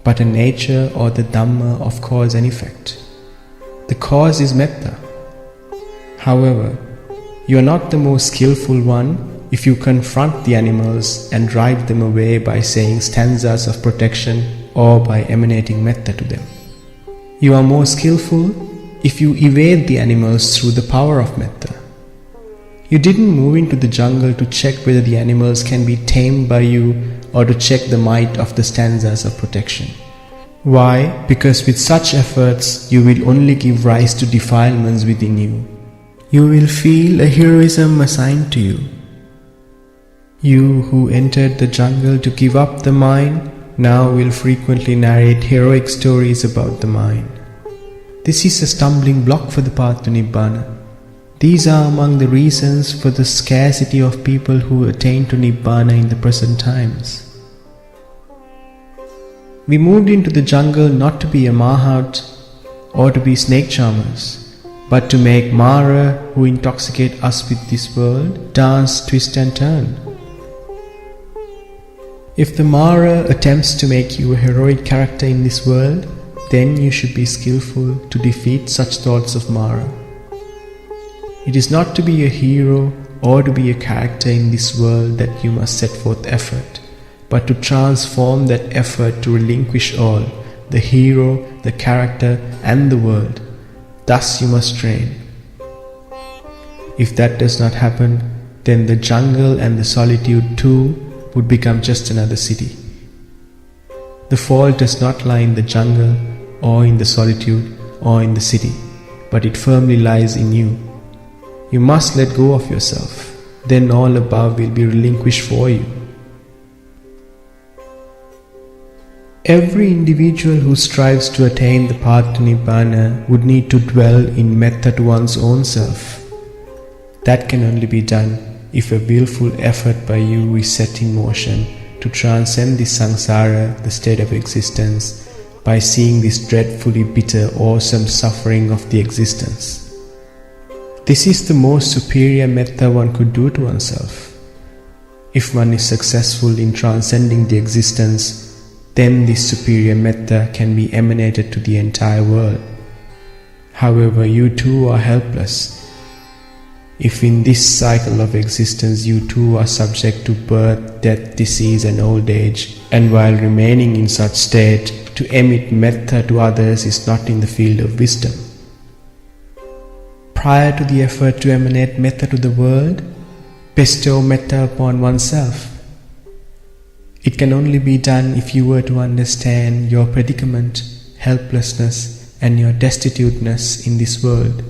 but a nature or the Dhamma of cause and effect. The cause is metta. However, you are not the most skillful one if you confront the animals and drive them away by saying stanzas of protection or by emanating metta to them. You are more skillful if you evade the animals through the power of metta. You didn't move into the jungle to check whether the animals can be tamed by you or to check the might of the stanzas of protection. Why? Because with such efforts, you will only give rise to defilements within you. You will feel a heroism assigned to you. You who entered the jungle to give up the mind, now will frequently narrate heroic stories about the mind. This is a stumbling block for the path to Nibbana. These are among the reasons for the scarcity of people who attain to Nibbana in the present times. We moved into the jungle not to be a Mahat or to be snake charmers, but to make Mara, who intoxicate us with this world, dance, twist and turn. If the Mara attempts to make you a heroic character in this world, then you should be skillful to defeat such thoughts of Mara. It is not to be a hero or to be a character in this world that you must set forth effort, but to transform that effort to relinquish all, the hero, the character and the world. Thus you must train. If that does not happen, then the jungle and the solitude too would become just another city. The fault does not lie in the jungle or in the solitude or in the city, but it firmly lies in you. You must let go of yourself, then all above will be relinquished for you. Every individual who strives to attain the path to Nibbana would need to dwell in metta to one's own self. That can only be done if a willful effort by you is set in motion to transcend the samsara, the state of existence, by seeing this dreadfully bitter, awesome suffering of the existence. This is the most superior metta one could do to oneself. If one is successful in transcending the existence, then this superior metta can be emanated to the entire world. However, you too are helpless. If in this cycle of existence you too are subject to birth, death, disease and old age, and while remaining in such state, to emit metta to others is not in the field of wisdom. Prior to the effort to emanate metta to the world, bestow metta upon oneself. It can only be done if you were to understand your predicament, helplessness and your destituteness in this world.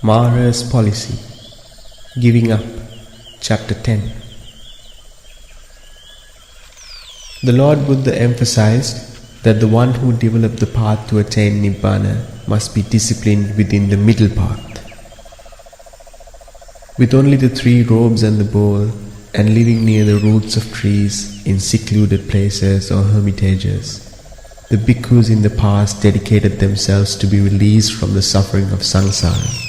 Mara's Policy. Giving Up. Chapter 10. The Lord Buddha emphasized that the one who developed the path to attain Nibbana must be disciplined within the middle path. With only the 3 robes and the bowl, and living near the roots of trees in secluded places or hermitages, the bhikkhus in the past dedicated themselves to be released from the suffering of samsara.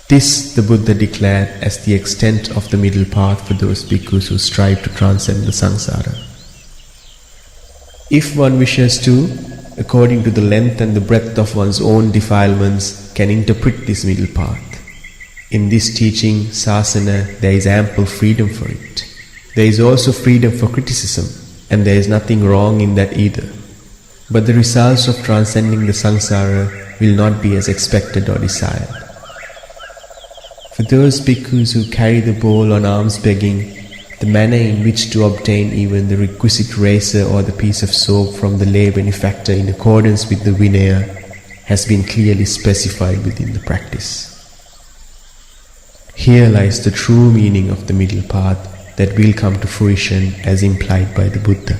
This the Buddha declared as the extent of the middle path for those bhikkhus who strive to transcend the samsara. If one wishes to, according to the length and the breadth of one's own defilements, can interpret this middle path. In this teaching, sasana, there is ample freedom for it. There is also freedom for criticism, and there is nothing wrong in that either. But the results of transcending the samsara will not be as expected or desired. For those bhikkhus who carry the bowl on alms begging, the manner in which to obtain even the requisite razor or the piece of soap from the lay benefactor in accordance with the Vinaya has been clearly specified within the practice. Here lies the true meaning of the middle path that will come to fruition as implied by the Buddha.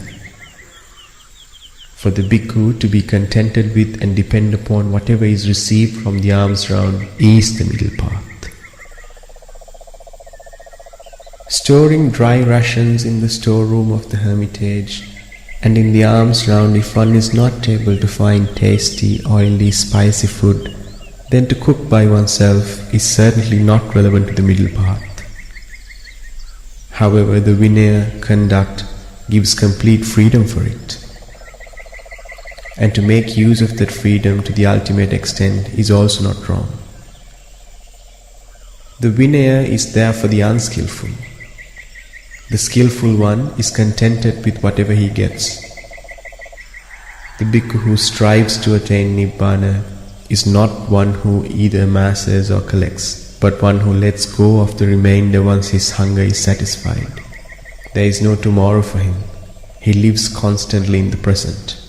For the bhikkhu to be contented with and depend upon whatever is received from the alms round is the middle path. Storing dry rations in the storeroom of the hermitage and in the alms round if one is not able to find tasty, oily, spicy food, then to cook by oneself is certainly not relevant to the middle path. However, the Vinaya conduct gives complete freedom for it. and to make use of that freedom to the ultimate extent is also not wrong. The Vinaya is there for the unskillful. The skillful one is contented with whatever he gets. The bhikkhu who strives to attain Nibbana is not one who either amasses or collects, but one who lets go of the remainder once his hunger is satisfied. There is no tomorrow for him. He lives constantly in the present.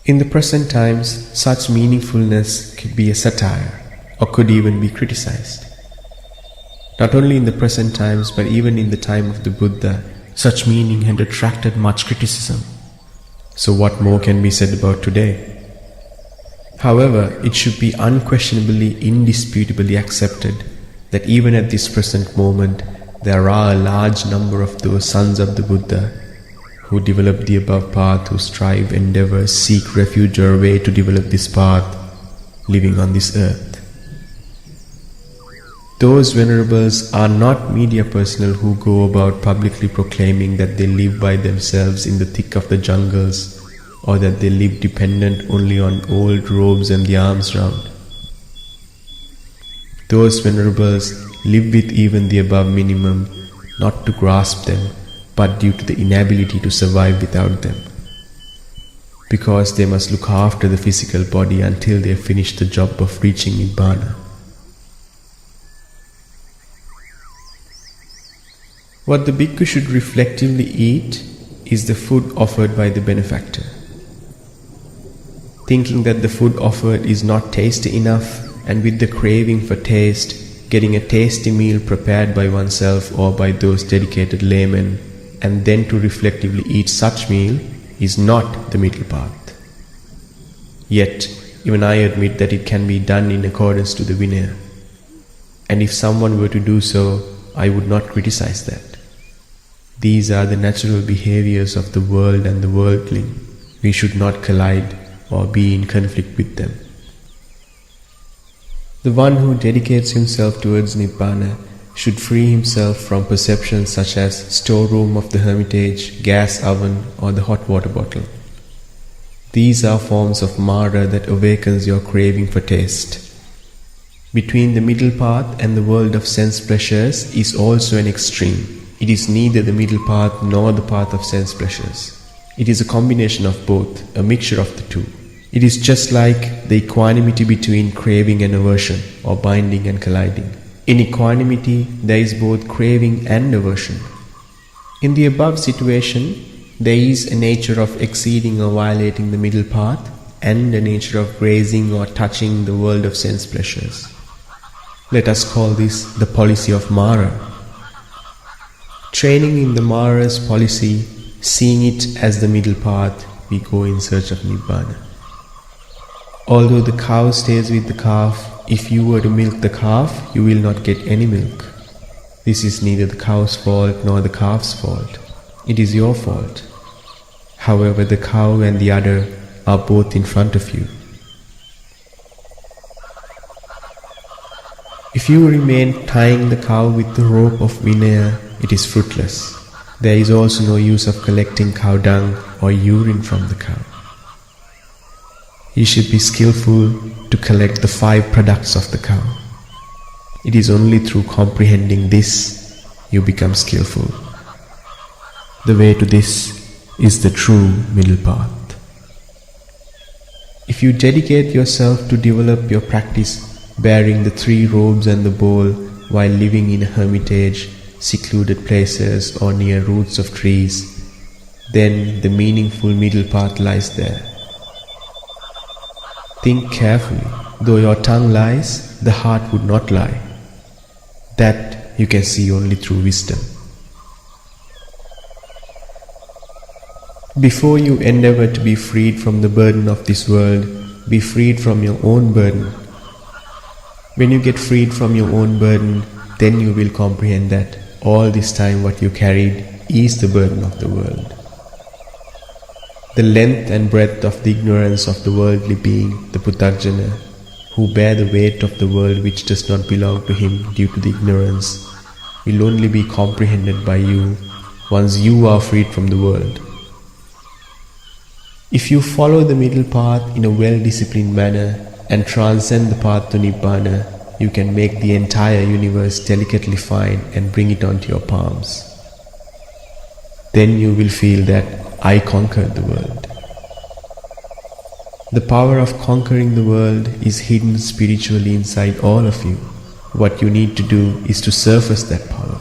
In the present times, such meaningfulness could be a satire, or could even be criticized. Not only in the present times, but even in the time of the Buddha, such meaning had attracted much criticism. So what more can be said about today? However, it should be unquestionably, indisputably accepted that even at this present moment, there are a large number of those sons of the Buddha who develop the above path, who strive, endeavor, seek refuge or a way to develop this path, living on this earth. Those venerables are not media personnel who go about publicly proclaiming that they live by themselves in the thick of the jungles, or that they live dependent only on old robes and the alms round. Those venerables live with even the above minimum, not to grasp them, but due to the inability to survive without them, because they must look after the physical body until they finish the job of reaching Nibbana. What the bhikkhu should reflectively eat is the food offered by the benefactor. Thinking that the food offered is not tasty enough, and with the craving for taste, getting a tasty meal prepared by oneself or by those dedicated laymen, and then to reflectively eat such meal is not the middle path. Yet, even I admit that it can be done in accordance to the Vinaya. And if someone were to do so, I would not criticize that. These are the natural behaviors of the world and the worldling. We should not collide or be in conflict with them. The one who dedicates himself towards Nibbana should free himself from perceptions such as storeroom of the hermitage, gas oven, or the hot water bottle. These are forms of Mara that awakens your craving for taste. Between the middle path and the world of sense pleasures is also an extreme. It is neither the middle path nor the path of sense pleasures. It is a combination of both, a mixture of the two. It is just like the equanimity between craving and aversion, or binding and colliding. In equanimity, there is both craving and aversion. In the above situation, there is a nature of exceeding or violating the middle path, and a nature of grazing or touching the world of sense pleasures. Let us call this the policy of Mara. Training in the Mara's policy, seeing it as the middle path, we go in search of Nibbana. Although the cow stays with the calf, if you were to milk the calf, you will not get any milk. This is neither the cow's fault nor the calf's fault. It is your fault. However, the cow and the udder are both in front of you. If you remain tying the cow with the rope of Vinaya, it is fruitless. There is also no use of collecting cow dung or urine from the cow. You should be skillful to collect the 5 products of the cow. It is only through comprehending this you become skillful. The way to this is the true middle path. If you dedicate yourself to develop your practice bearing the 3 robes and the bowl while living in a hermitage, secluded places or near roots of trees, then the meaningful middle path lies there. Think carefully. Though your tongue lies, the heart would not lie. That you can see only through wisdom. Before you endeavor to be freed from the burden of this world, be freed from your own burden. When you get freed from your own burden, then you will comprehend that all this time what you carried is the burden of the world. The length and breadth of the ignorance of the worldly being, the Puthajjana, who bear the weight of the world which does not belong to him due to the ignorance, will only be comprehended by you once you are freed from the world. If you follow the middle path in a well-disciplined manner and transcend the path to Nibbana, you can make the entire universe delicately fine and bring it onto your palms. Then you will feel that I conquered the world. The power of conquering the world is hidden spiritually inside all of you. What you need to do is to surface that power.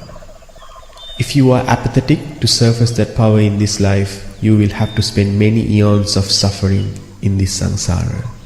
If you are apathetic to surface that power in this life, you will have to spend many eons of suffering in this samsara.